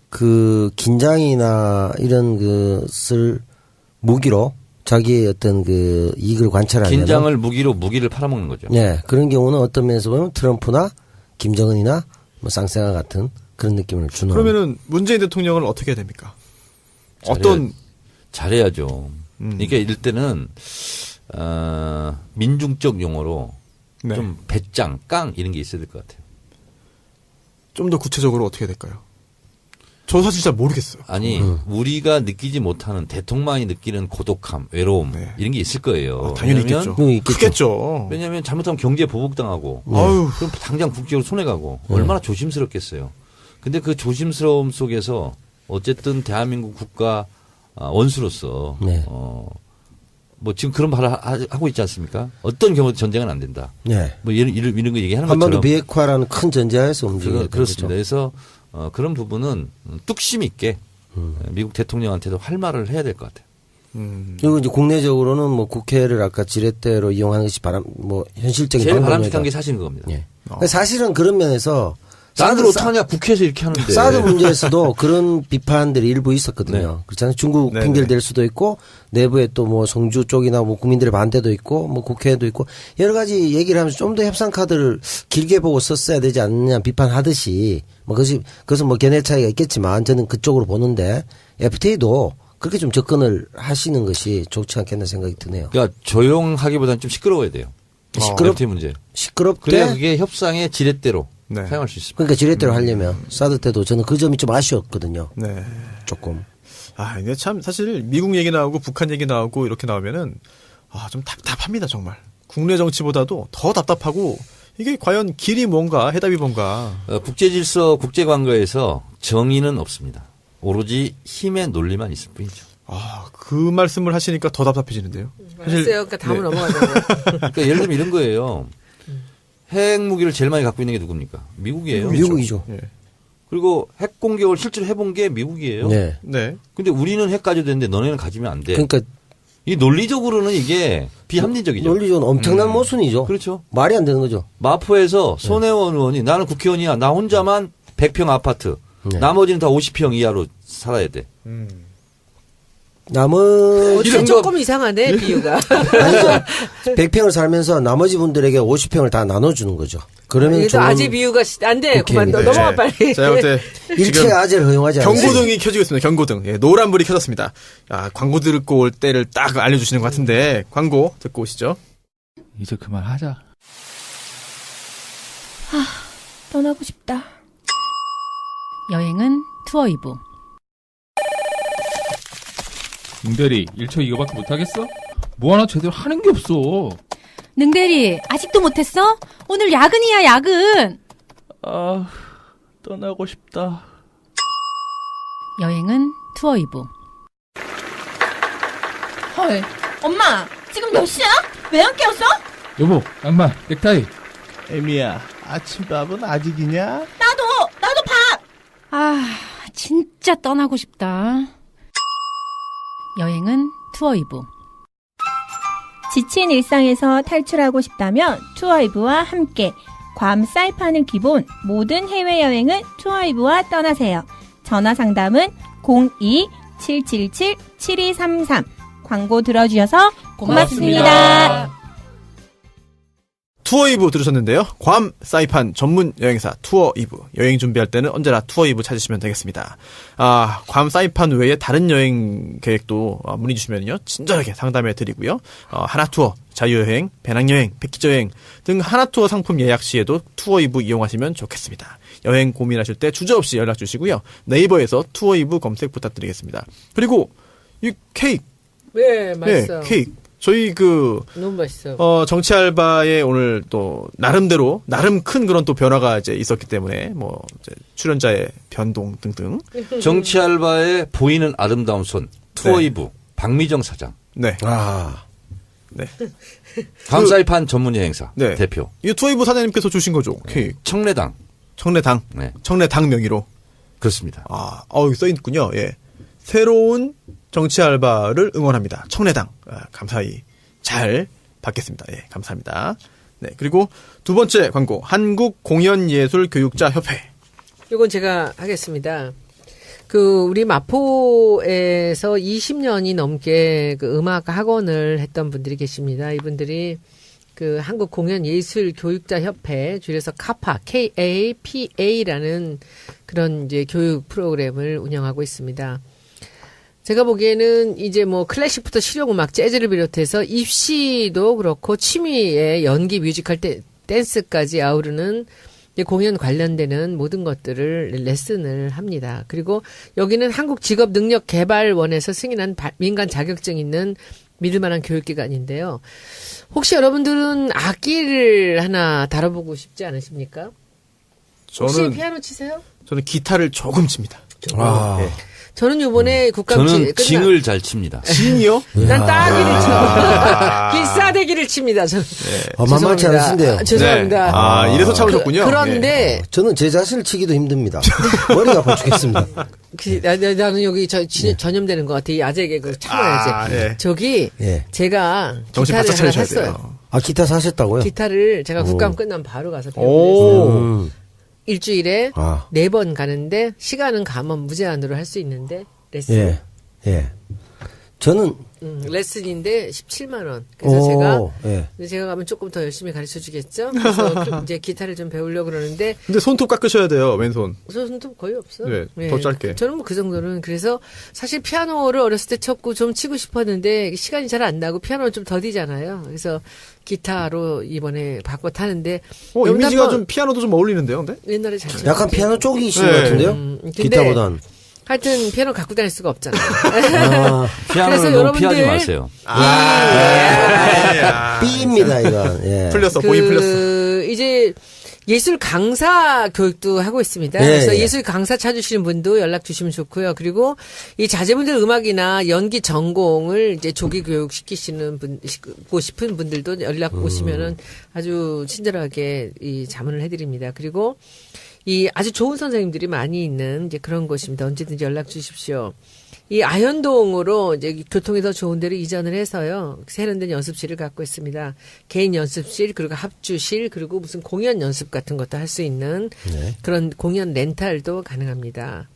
그 긴장이나 이런 것을 무기로 자기의 어떤 그 이익을 관찰하는. 긴장을 무기로 무기를 팔아먹는 거죠. 네. 그런 경우는 어떤 면에서 보면 트럼프나 김정은이나 뭐 쌍쌍아 같은 그런 느낌을 주는. 그러면은 문재인 대통령은 어떻게 해야 됩니까? 어떤 잘해야죠. 그러니까 이럴 때는 민중적 용어로 네. 좀 배짱, 깡 이런 게 있어야 될 것 같아요. 좀 더 구체적으로 어떻게 해야 될까요? 저 사실 잘 모르겠어요. 아니 우리가 느끼지 못하는 대통령이 느끼는 고독함, 외로움 네. 이런 게 있을 거예요. 당연히 왜냐면, 있겠죠. 그거 있겠죠. 크겠죠. 왜냐하면 잘못하면 경제 보복당하고 아유. 그럼 당장 국제적으로 손해가고 얼마나 조심스럽겠어요. 근데 그 조심스러움 속에서 어쨌든 대한민국 국가 원수로서 네. 뭐 지금 그런 말을 하고 있지 않습니까? 어떤 경우도 전쟁은 안 된다. 네. 뭐 이런 거 얘기하는 한반도 것처럼 비핵화라는 큰 전제하에서 움직이는 그렇습니다. 그래서 그런 부분은 뚝심 있게 미국 대통령한테도 할 말을 해야 될 것 같아요. 그리고 이제 국내적으로는 뭐 국회를 아까 지렛대로 이용하는 것이 현실적인 제일 방법이다. 바람직한 게 사실인 겁니다. 예. 사실은 그런 면에서 사드를 어떡하냐 국회에서 이렇게 하는데. 사드 문제에서도 그런 비판들이 일부 있었거든요. 네. 그렇잖아요. 중국 네네. 핑계를 댈 수도 있고 내부에 또 뭐 성주 쪽이나 뭐 국민들의 반대도 있고 뭐 국회에도 있고 여러 가지 얘기를 하면서 좀 더 협상 카드를 길게 보고 썼어야 되지 않느냐 비판하듯이 뭐 그것은 뭐 견해 차이가 있겠지만 저는 그쪽으로 보는데 FTA도 그렇게 좀 접근을 하시는 것이 좋지 않겠나 생각이 드네요. 그러니까 조용하기보다는 좀 시끄러워야 돼요. FTA 문제. 시끄럽게 그래야 그게 협상의 지렛대로 네. 사용할 수 있습니다. 그러니까 지렛대로 하려면 사드 때도 저는 그 점이 좀 아쉬웠거든요. 네. 조금. 아, 근데 참 사실 미국 얘기 나오고 북한 얘기 나오고 이렇게 나오면은 좀 답답합니다, 정말. 국내 정치보다도 더 답답하고 이게 과연 길이 뭔가 해답이 뭔가. 국제 질서, 국제 관계에서 정의는 없습니다. 오로지 힘의 논리만 있을 뿐이죠. 그 말씀을 하시니까 더 답답해지는데요. 알았어요. 그러니까 다음은 넘어가자고요. 그러니까 예를 들면 이런 거예요. 핵 무기를 제일 많이 갖고 있는 게 누굽니까? 미국이에요. 미국이죠. 예. 그리고 핵 공격을 실제로 해본 게 미국이에요. 네. 네. 근데 우리는 핵 가져도 되는데 너네는 가지면 안 돼. 그러니까 이 논리적으로는 이게 비합리적이죠. 논리적으로 엄청난 모순이죠. 그렇죠. 말이 안 되는 거죠. 마포에서 손혜원 의원이 나는 국회의원이야. 나 혼자만 100평 아파트. 네. 나머지는 다 50평 이하로 살아야 돼. 나머지 어째 조금 이상하네 비유가. 아니죠. 100평을 살면서 나머지 분들에게 50평을 다 나눠주는 거죠. 그러면 이게 또 아재 비유가 안 돼. 그만 국회의원이. 넘어가 빨리. 자, 아무튼 일체 아재를 허용하지 않아요. 경고등이 켜지고 있습니다. 경고등. 예, 노란불이 켜졌습니다. 광고 듣고 올 때를 딱 알려주시는 것 같은데 광고 듣고 오시죠. 이제 그만하자. 떠나고 싶다. 여행은 투어이브. 응대리 1초 이거밖에 못하겠어? 뭐 하나 제대로 하는 게 없어. 능대리 아직도 못했어? 오늘 야근이야 야근. 떠나고 싶다. 여행은 투어이브. 헐, 엄마, 지금 몇 시야? 왜 안 깨웠어? 여보, 양말, 넥타이. 애미야, 아침밥은 아직이냐? 나도 밥! 진짜 떠나고 싶다. 여행은 투어이브. 지친 일상에서 탈출하고 싶다면 투어이브와 함께 괌 사이판을 기본 모든 해외여행은 투어이브와 떠나세요. 전화상담은 02-777-7233. 광고 들어주셔서 고맙습니다. 투어이브 들으셨는데요. 괌 사이판 전문 여행사 투어이브. 여행 준비할 때는 언제나 투어이브 찾으시면 되겠습니다. 괌 사이판 외에 다른 여행 계획도 문의 주시면요. 친절하게 상담해 드리고요. 하나투어, 자유여행, 배낭여행, 패키지여행 등 하나투어 상품 예약 시에도 투어이브 이용하시면 좋겠습니다. 여행 고민하실 때 주저없이 연락 주시고요. 네이버에서 투어이브 검색 부탁드리겠습니다. 그리고 이 케이크. 네, 맛있어요. 네, 케이크. 저희 너무 맛있어요. 정치 알바에 오늘 또 나름 큰 그런 또 변화가 이제 있었기 때문에 뭐 이제 출연자의 변동 등등. 정치 알바의 보이는 아름다운 손 투어이브 네. 박미정 사장. 네. 네. 괌 사이판 전문 여행사 네. 대표. 이 투어이브 사장님께서 주신 거죠. 케이크. 청래당. 네. 청래당 명의로. 그렇습니다. 여기 써 있군요. 예. 새로운 정치 알바를 응원합니다. 청래당. 감사히 잘 받겠습니다. 예, 감사합니다. 네, 그리고 두 번째 광고. 한국공연예술교육자협회. 이건 제가 하겠습니다. 우리 마포에서 20년이 넘게 음악 학원을 했던 분들이 계십니다. 이분들이 한국공연예술교육자협회, 줄여서 카파, KAPA라는 그런 이제 교육 프로그램을 운영하고 있습니다. 제가 보기에는 이제 클래식부터 실용음악, 재즈를 비롯해서 입시도 그렇고 취미의 연기, 뮤지컬, 댄스까지 아우르는 공연 관련되는 모든 것들을 레슨을 합니다. 그리고 여기는 한국직업능력개발원에서 승인한 민간 자격증 있는 믿을만한 교육기관인데요. 혹시 여러분들은 악기를 하나 다뤄보고 싶지 않으십니까? 혹시 피아노 치세요? 저는 기타를 조금 칩니다. 네. 저는 요번에 저는 징을 잘 칩니다. 징이요? 난 따기를 쳐. 길사대기를 칩니다. 저는. 만만치 않으신데요. 죄송합니다. 이래서 참으셨군요. 그런데 저는 제 자신을 치기도 힘듭니다. 머리가 아파 죽겠습니다. 나는 여기 전염되는 것 같아. 이 아재 개그 참아야지. 저기 제가 기타를 하나 샀어요. 기타 사셨다고요? 기타를 제가 국감 끝나면 바로 가서 배우고 일주일에 4번 가는데 시간은 가면 무제한으로 할 수 있는데 레슨. 예. 저는 레슨인데 17만 원. 그래서 제가 가면 조금 더 열심히 가르쳐 주겠죠. 그래서 이제 기타를 좀 배우려고 그러는데. 근데 손톱 깎으셔야 돼요. 왼손. 손톱 거의 없어. 네, 더 짧게. 저는 그 정도는. 그래서 사실 피아노를 어렸을 때 쳤고 좀 치고 싶었는데 시간이 잘 안 나고 피아노는 좀 더디잖아요. 그래서 기타로 이번에 바꿔 타는데. 이미지가 좀 피아노도 좀 어울리는데요, 근데? 옛날에 잘 쳤어요. 약간 피아노 쪽이신 것 같은데요? 기타보단. 하여튼 피아노 갖고 다닐 수가 없잖아요. 피아노를 너무 피하지 마세요. B입니다, 이건. 풀렸어, 보이 풀렸어. 이제 예술 강사 교육도 하고 있습니다. 그래서 예술 강사 찾으시는 분도 연락 주시면 좋고요. 그리고 이 자제분들 음악이나 연기 전공을 이제 조기 교육 시키고 싶은 분들도 연락 오시면은 아주 친절하게 자문을 해드립니다. 그리고 이 아주 좋은 선생님들이 많이 있는 이제 그런 곳입니다. 언제든지 연락 주십시오. 이 아현동으로 이제 교통이 더 좋은 데로 이전을 해서요. 세련된 연습실을 갖고 있습니다. 개인 연습실, 그리고 합주실, 그리고 무슨 공연 연습 같은 것도 할 수 있는 그런 공연 렌탈도 가능합니다.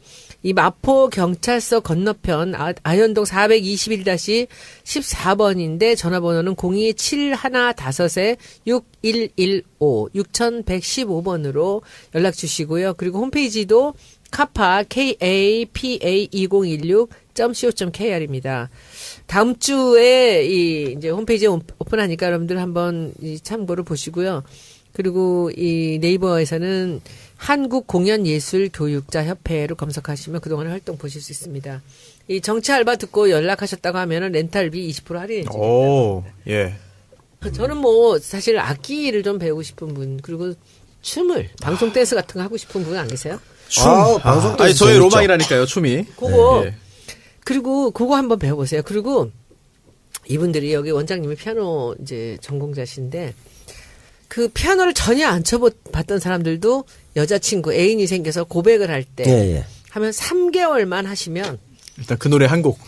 이 마포 경찰서 건너편 아현동 421-14번인데 전화번호는 02-7115-6115 6115번으로 연락 주시고요. 그리고 홈페이지도 카파 KAPA2016.co.kr입니다. 다음 주에 이제 홈페이지 오픈하니까 여러분들 한번 참고를 보시고요. 그리고 이 네이버에서는 한국공연예술교육자협회로 검색하시면 그동안의 활동 보실 수 있습니다. 이 정치 알바 듣고 연락하셨다고 하면은 렌탈비 20% 할인해 줍니다. 오, 예. 저는 사실 악기를 좀 배우고 싶은 분, 그리고 춤을, 방송 댄스 같은 거 하고 싶은 분 안 계세요? 방송 댄스. 저의 로망이라니까요, 춤이. 그거. 그리고 그거 한번 배워보세요. 그리고 이분들이 여기 원장님이 피아노 이제 전공자신데 그 피아노를 전혀 안 쳐봤던 사람들도 여자친구, 애인이 생겨서 고백을 할 때 하면 3개월만 하시면 일단 그 노래 한 곡.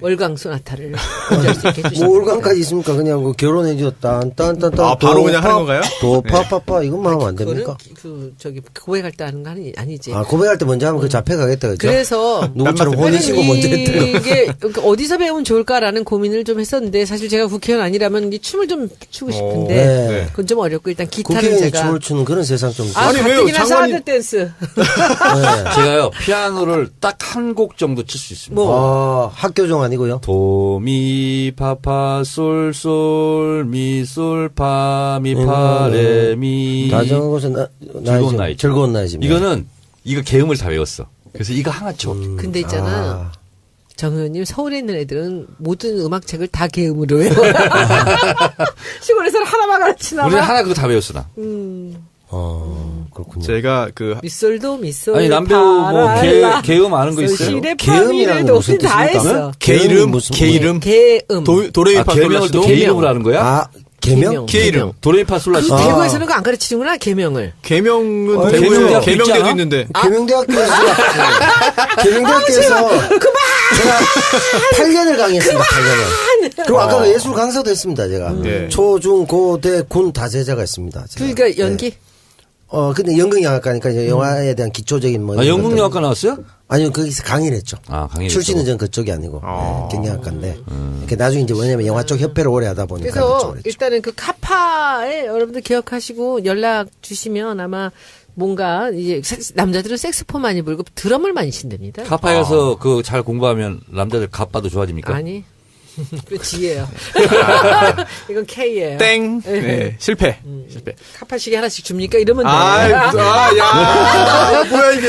월광 소나타를 연주할 수 있게 해주셨습니다. 뭐 올강까지 있습니까? 그냥 그 결혼해줘 딴딴딴딴. 아, 바로 그냥 하는 건가요? 도 파파파 이것만 하면 안 됩니까? 그거는 고백할 때 하는 거 아니지. 아 고백할 때 먼저 하면 그 잡혀가겠다 그죠? 그래서 누구처럼 혼이시고 먼저 했던 거. 이게 그러니까 어디서 배우면 좋을까라는 고민을 좀 했었는데 사실 제가 국회의원 아니라면 이 춤을 좀 추고 싶은데 네. 그건 좀 어렵고 일단 기타는 국회의원이 제가 춤을 추는 그런 세상 좀. 아 아니, 왜요? 가뜩이나 장관이- 사드 댄스 네. 제가요 피아노를 딱 한 곡 정도 칠 수 있습니다. 뭐 학교종 아니고요. 도미파파솔솔미솔파미파레미 다정한 곳은 즐거운 나이죠. 즐거운 나이지만. 이거 개음을 다 외웠어. 그래서 이거 하나 쳐. 근데 있잖아 정 의원님 서울에 있는 애들은 모든 음악책을 다 개음으로 외워 시골에서는 하나만 가르치나 우리는 봐 하나 그거 다 외웠어 나. 그렇군요. 제가 그 미솔도 미솔 아니 남배우 뭐 개음 아는 거 있어요? 개음이라는 게 무슨 다 뜻입니까? 했어 개이름, 무슨 개이름, 개음 도레미파 개명을 또 솔라시도 개이름으로 하는 거야? 아 개명? 개이름. 도레미파솔라시. 그 대구에서는 그거 안 가르치는구나 개명을 개명은 아, 대구에 개명대학교 개명대도 있잖아? 있는데 개명대학교에서 개명대학교에서 제가 8년을 강의했습니다. 8년을. 그리고 아까 그 예술 강사도 했습니다. 제가 네. 초, 중, 고, 대, 군 다제자가 있습니다. 제가. 그러니까 연기 근데 연극영화과니까 이제 영화에 대한 기초적인 뭐. 아, 이런 연극영화과 나왔어요? 아니요, 거기서 강의를 했죠. 아, 강의를 출신은 했다고? 전 그쪽이 아니고 경영학과인데. 이렇게 나중에 이제 왜냐면 영화 쪽 협회를 오래 하다 보니까 그래서 그쪽으로 했죠. 일단은 그 카파에 여러분들 기억하시고 연락 주시면 아마 뭔가 이제 남자들은 색소폰 많이 불고 드럼을 많이 친답니다. 카파에 가서 그 잘 공부하면 남자들 갑바도 좋아집니까? 아니. 그 G예요. 이건 K예요. 땡. 네, 실패. 실패. 카파시계 하나씩 줍니까? 이러면 돼. 야, 뭐야 이게?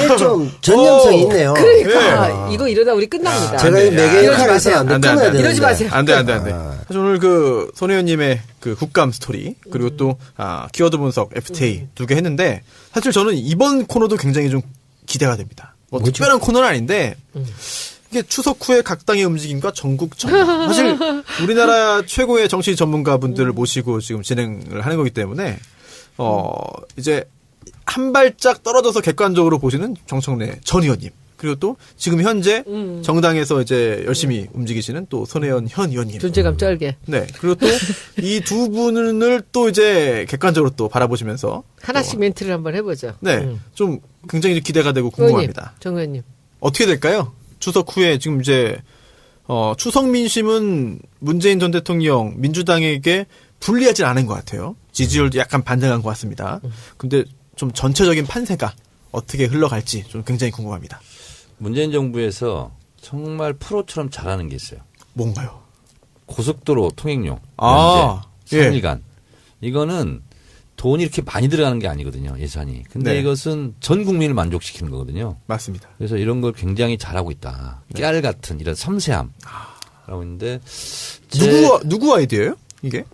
이게 좀 전념성이 있네요. 그러니까 이거 이러다 우리 끝납니다. 제가 이 매개 이러지 역할을 마세요. 해서는 안 돼. 안 돼, 안 끊어야 돼. 되는데. 이러지 마세요. 안 돼. 사실 오늘 그 손 의원님의 그 국감 스토리 그리고 또 키워드 분석 FTA 두 개 했는데 사실 저는 이번 코너도 굉장히 좀 기대가 됩니다. 뭐 특별한 코너는 아닌데 이게 추석 후에 각 당의 움직임과 전국 전망. 사실 우리나라 최고의 정치 전문가분들을 모시고 지금 진행을 하는 거기 때문에 이제 한 발짝 떨어져서 객관적으로 보시는 정청래 전 의원님. 그리고 또 지금 현재 정당에서 이제 열심히 움직이시는 또 손혜원 현 의원님. 존재감 쩔게. 네. 그리고 또 이 두 분을 또 이제 객관적으로 또 바라보시면서 하나씩 멘트를 한번 해보죠. 네. 좀 굉장히 기대가 되고 궁금합니다. 정 의원님. 어떻게 될까요? 추석 후에 지금 이제 추석 민심은 문재인 전 대통령 민주당에게 불리하진 않은 것 같아요. 지지율도 약간 반등한 것 같습니다. 근데 좀 전체적인 판세가 어떻게 흘러갈지 좀 굉장히 궁금합니다. 문재인 정부에서 정말 프로처럼 잘하는 게 있어요. 뭔가요? 고속도로 통행료, 아, 면제, 예. 3일간. 이거는 돈이 이렇게 많이 들어가는 게 아니거든요, 예산이. 근데 네. 이것은 전 국민을 만족시키는 거거든요. 맞습니다. 그래서 이런 걸 굉장히 잘하고 있다. 깨알 같은 이런 섬세함. 라고 있는데. 누구 아이디어예요? 이게?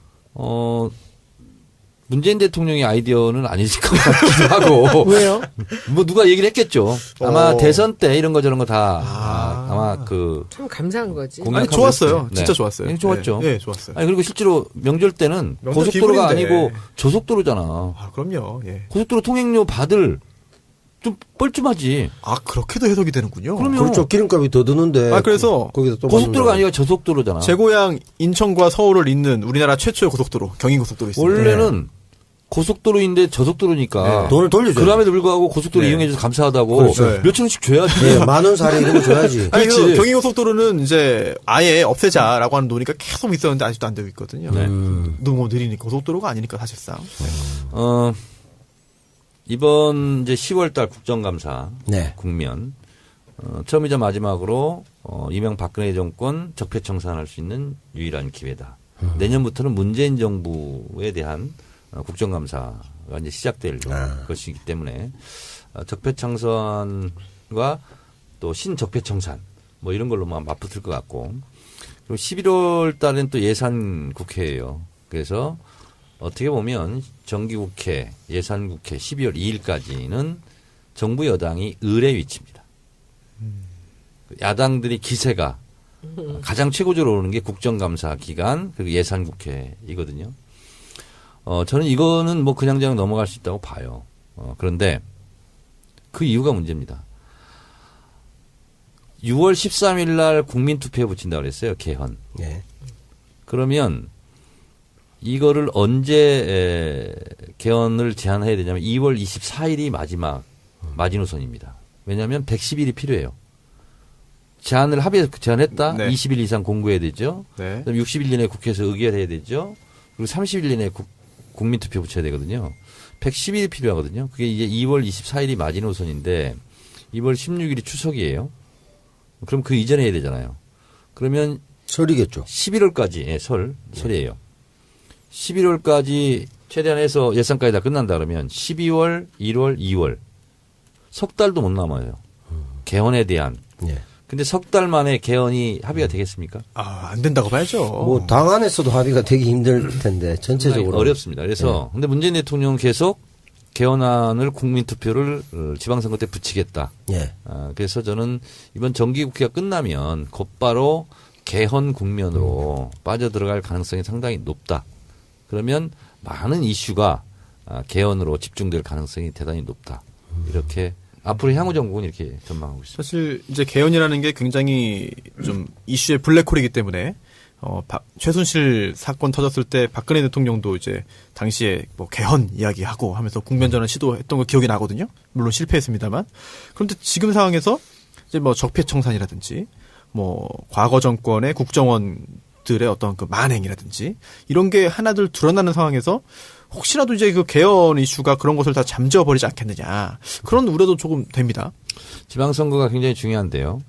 문재인 대통령의 아이디어는 아니실 것 같기도 하고. 왜요? 뭐 누가 얘기를 했겠죠. 아마 어. 대선 때 이런 거 저런 거 다 아마 그 참 감사한 거지. 아니, 공약하고 좋았어요. 했을 때. 진짜 네. 좋았어요. 네, 좋았죠. 네, 좋았어요. 아니 그리고 실제로 명절 때는 명절 고속도로가 기분인데. 아니고 저속도로잖아. 아, 그럼요. 예. 고속도로 통행료 받을 좀 뻘쭘하지. 아, 그렇게도 해석이 되는군요. 그럼요. 그렇죠. 기름값이 더 드는데. 그래서 거기다 또 고속도로가 받는다. 아니라 저속도로잖아. 제 고향 인천과 서울을 잇는 우리나라 최초의 고속도로, 경인고속도로 있습니다. 원래는 고속도로인데 저속도로니까 네. 돈을 돌려줘요. 그럼에도 불구하고 고속도로 네. 이용해줘서 감사하다고 그렇죠. 몇천 원씩 줘야지. 네, 만원 사례 이런 거 줘야지. 아니, 그 그렇지. 경인고속도로는 이제 아예 없애자라고 하는 논의가 계속 있었는데 아직도 안 되고 있거든요. 네. 너무 느리니까 고속도로가 아니니까 사실상. 이번 이제 10월달 국정감사 네. 국면 처음이자 마지막으로 이명박근혜 정권 적폐청산할 수 있는 유일한 기회다. 내년부터는 문재인 정부에 대한 국정감사가 이제 시작될 것이기 때문에 적폐청산과 또 신적폐청산 뭐 이런 걸로만 맞붙을 것 같고 그리고 11월 달엔 또 예산 국회예요. 그래서 어떻게 보면 정기국회, 예산국회 12월 2일까지는 정부 여당이 을의 위치입니다. 야당들이 기세가 가장 최고적으로 오는 게 국정감사 기간 그리고 예산국회이거든요. 저는 이거는 뭐 그냥 넘어갈 수 있다고 봐요. 그런데 그 이유가 문제입니다. 6월 13일 날 국민투표에 붙인다고 그랬어요. 개헌. 예. 그러면 이거를 언제 개헌을 제안해야 되냐면 2월 24일이 마지노선입니다. 왜냐하면 110일이 필요해요. 합의해서 제안했다. 네. 20일 이상 공고해야 되죠. 네. 그다음에 60일 이내에 국회에서 의결해야 되죠. 그리고 30일 이내에 국민투표 붙여야 되거든요. 110일이 필요하거든요. 그게 이제 2월 24일이 마지노선인데 2월 16일이 추석이에요. 그럼 그 이전에 해야 되잖아요. 그러면 설이겠죠. 11월까지 설이에요. 11월까지 최대한 해서 예산까지 다 끝난다 그러면 12월, 1월, 2월 석 달도 못 남아요. 개헌에 대한. 예. 근데 석 달 만에 개헌이 합의가 되겠습니까? 안 된다고 봐야죠. 뭐 당 안에서도 합의가 되기 힘들 텐데 전체적으로 어렵습니다. 그래서 근데 문재인 대통령은 계속 개헌안을 국민투표를 지방선거 때 붙이겠다. 예. 그래서 저는 이번 정기국회가 끝나면 곧바로 개헌 국면으로 빠져들어갈 가능성이 상당히 높다. 그러면 많은 이슈가 개헌으로 집중될 가능성이 대단히 높다. 이렇게 앞으로 향후 정국은 이렇게 전망하고 있습니다. 사실 이제 개헌이라는 게 굉장히 좀 이슈의 블랙홀이기 때문에 최순실 사건 터졌을 때 박근혜 대통령도 이제 당시에 뭐 개헌 이야기하고 하면서 국면전을 시도했던 거 기억이 나거든요. 물론 실패했습니다만. 그런데 지금 상황에서 이제 뭐 적폐청산이라든지 뭐 과거 정권의 국정원들의 어떤 그 만행이라든지 이런 게 하나둘 드러나는 상황에서 혹시라도 이제 그 개헌 이슈가 그런 것을 다 잠재워버리지 않겠느냐. 그런 우려도 조금 됩니다. 지방선거가 굉장히 중요한데요.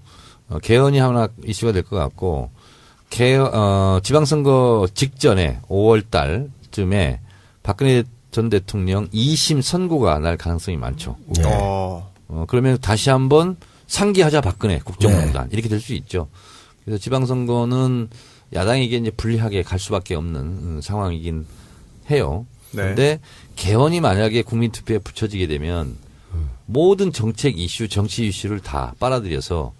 개헌이 하나 이슈가 될 것 같고, 지방선거 직전에 5월 달쯤에 박근혜 전 대통령 2심 선고가 날 가능성이 많죠. 네. 그러면 다시 한번 상기하자 박근혜 국정농단 이렇게 될 수 있죠. 그래서 지방선거는 야당에게 이제 불리하게 갈 수밖에 없는 상황이긴 해요. 그런데 개헌이 만약에 국민투표에 붙여지게 되면 모든 정책 이슈, 정치 이슈를 다 빨아들여서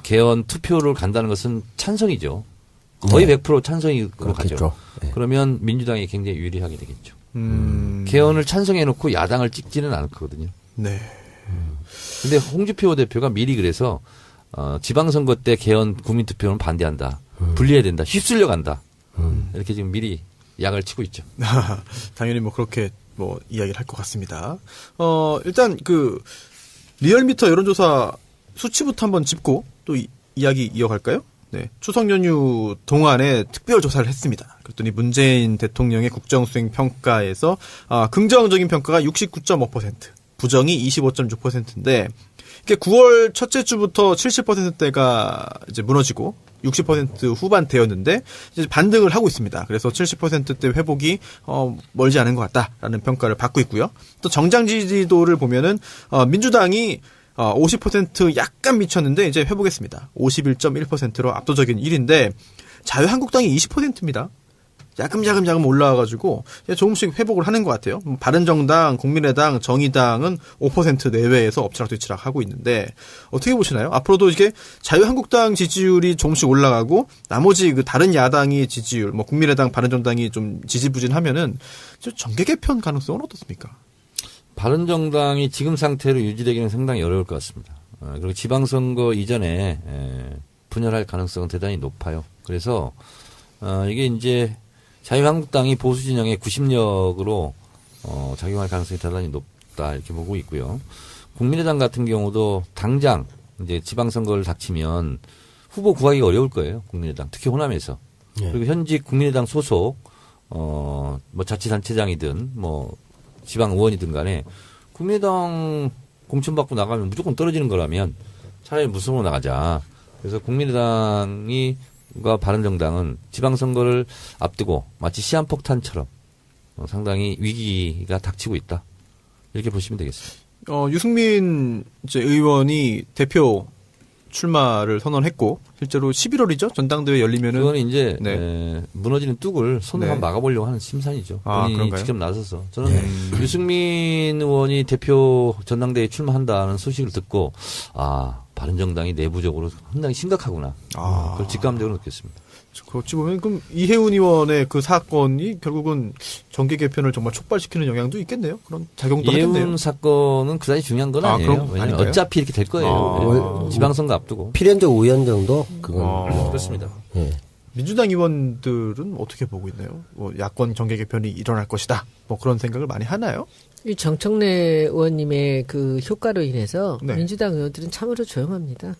개헌 투표를 간다는 것은 찬성이죠. 거의 100% 찬성이 가죠. 네. 그러면 민주당이 굉장히 유리하게 되겠죠. 개헌을 찬성해놓고 야당을 찍지는 않거든요. 네. 근데 홍준표 대표가 미리 그래서 지방선거 때 개헌 국민투표는 반대한다. 분리해야 된다. 휩쓸려 간다. 이렇게 지금 미리 약을 치고 있죠. 당연히 뭐 그렇게 뭐 이야기를 할 것 같습니다. 일단 그 리얼미터 여론조사 수치부터 한번 짚고 또 이야기 이어갈까요? 네. 추석 연휴 동안에 특별 조사를 했습니다. 그랬더니 문재인 대통령의 국정수행 평가에서 긍정적인 평가가 69.5%, 부정이 25.6%인데 이게 9월 첫째 주부터 70%대가 이제 무너지고 60% 후반대였는데 이제 반등을 하고 있습니다. 그래서 70%대 회복이 멀지 않은 것 같다라는 평가를 받고 있고요. 또 정장 지지도를 보면은 민주당이 50% 약간 미쳤는데 이제 회복했습니다. 51.1%로 압도적인 1위인데 자유한국당이 20%입니다. 야금야금 올라와가지고 조금씩 회복을 하는 것 같아요. 바른정당, 국민의당, 정의당은 5% 내외에서 엎치락뒤치락 하고 있는데 어떻게 보시나요? 앞으로도 이게 자유한국당 지지율이 조금씩 올라가고 나머지 그 다른 야당의 지지율, 뭐 국민의당, 바른정당이 좀 지지부진하면은 정계 개편 가능성은 어떻습니까? 바른정당이 지금 상태로 유지되기는 상당히 어려울 것 같습니다. 그리고 지방선거 이전에 분열할 가능성은 대단히 높아요. 그래서 이게 이제 자유한국당이 보수 진영의 구심력으로 작용할 가능성이 대단히 높다 이렇게 보고 있고요. 국민의당 같은 경우도 당장 이제 지방선거를 닥치면 후보 구하기가 어려울 거예요. 국민의당 특히 호남에서. 그리고 현직 국민의당 소속 뭐 자치단체장이든 뭐 지방 의원이든 간에 국민의당 공천받고 나가면 무조건 떨어지는 거라면 차라리 무소속으로 나가자. 그래서 국민의당과 바른정당은 지방선거를 앞두고 마치 시한폭탄처럼 상당히 위기가 닥치고 있다. 이렇게 보시면 되겠습니다. 유승민 이제 의원이 대표 출마를 선언했고 실제로 11월이죠. 전당대회 열리면은 그거는 이제 무너지는 뚝을 손으로 한번 막아보려고 하는 심산이죠. 본인이 그런가요? 직접 나서서 저는 유승민 의원이 대표 전당대회에 출마한다는 소식을 듣고 바른정당이 내부적으로 상당히 심각하구나. 그걸 직감적으로 느꼈습니다. 그렇지 보면 그럼 이혜훈 의원의 그 사건이 결국은 정계 개편을 정말 촉발시키는 영향도 있겠네요. 그런 작용도 하겠네요. 이혜훈 사건은 그다지 중요한 건 아니에요. 그럼 왜냐하면 어차피 이렇게 될 거예요. 지방선거 앞두고. 필연적 우연 정도 그건 그렇습니다. 예. 민주당 의원들은 어떻게 보고 있나요? 뭐 야권 정계 개편이 일어날 것이다. 뭐 그런 생각을 많이 하나요? 이 정청래 의원님의 그 효과로 인해서 네. 민주당 의원들은 참으로 조용합니다.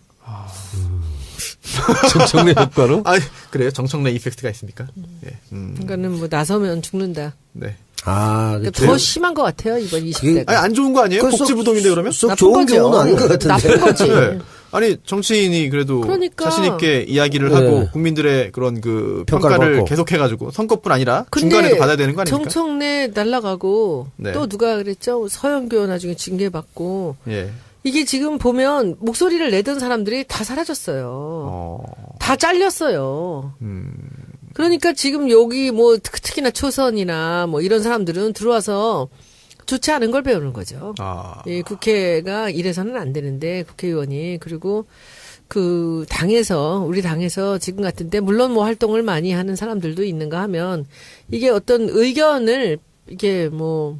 정청래 효과로? 아, 그래요? 정청래 이펙트가 있습니까? 예. 그러니까는 뭐 나서면 죽는다. 네. 그러니까 더 심한 것 같아요 이번 20대가. 아니, 안 좋은 거 아니에요? 복지부동인데 그러면? 쏙 나쁜 좋은 거죠. 경우는 아닌 것 같은데. 나쁜 거지. 네. 아니 정치인이 그래도 그러니까. 자신 있게 이야기를 네. 하고 국민들의 그런 그 평가를 평가를 받고. 계속해가지고 선거뿐 아니라 근데 중간에도 받아야 되는 거 아닙니까? 정청래 날라가고 네. 또 누가 그랬죠? 서영교 나중에 징계받고 예. 이게 지금 보면 목소리를 내던 사람들이 다 사라졌어요. 다 잘렸어요. 그러니까 지금 여기 뭐 특히나 초선이나 뭐 이런 사람들은 들어와서 좋지 않은 걸 배우는 거죠. 예, 국회가 이래서는 안 되는데 국회의원이 그리고 그 당에서 우리 당에서 지금 같은데 물론 뭐 활동을 많이 하는 사람들도 있는가 하면 이게 어떤 의견을 이게 뭐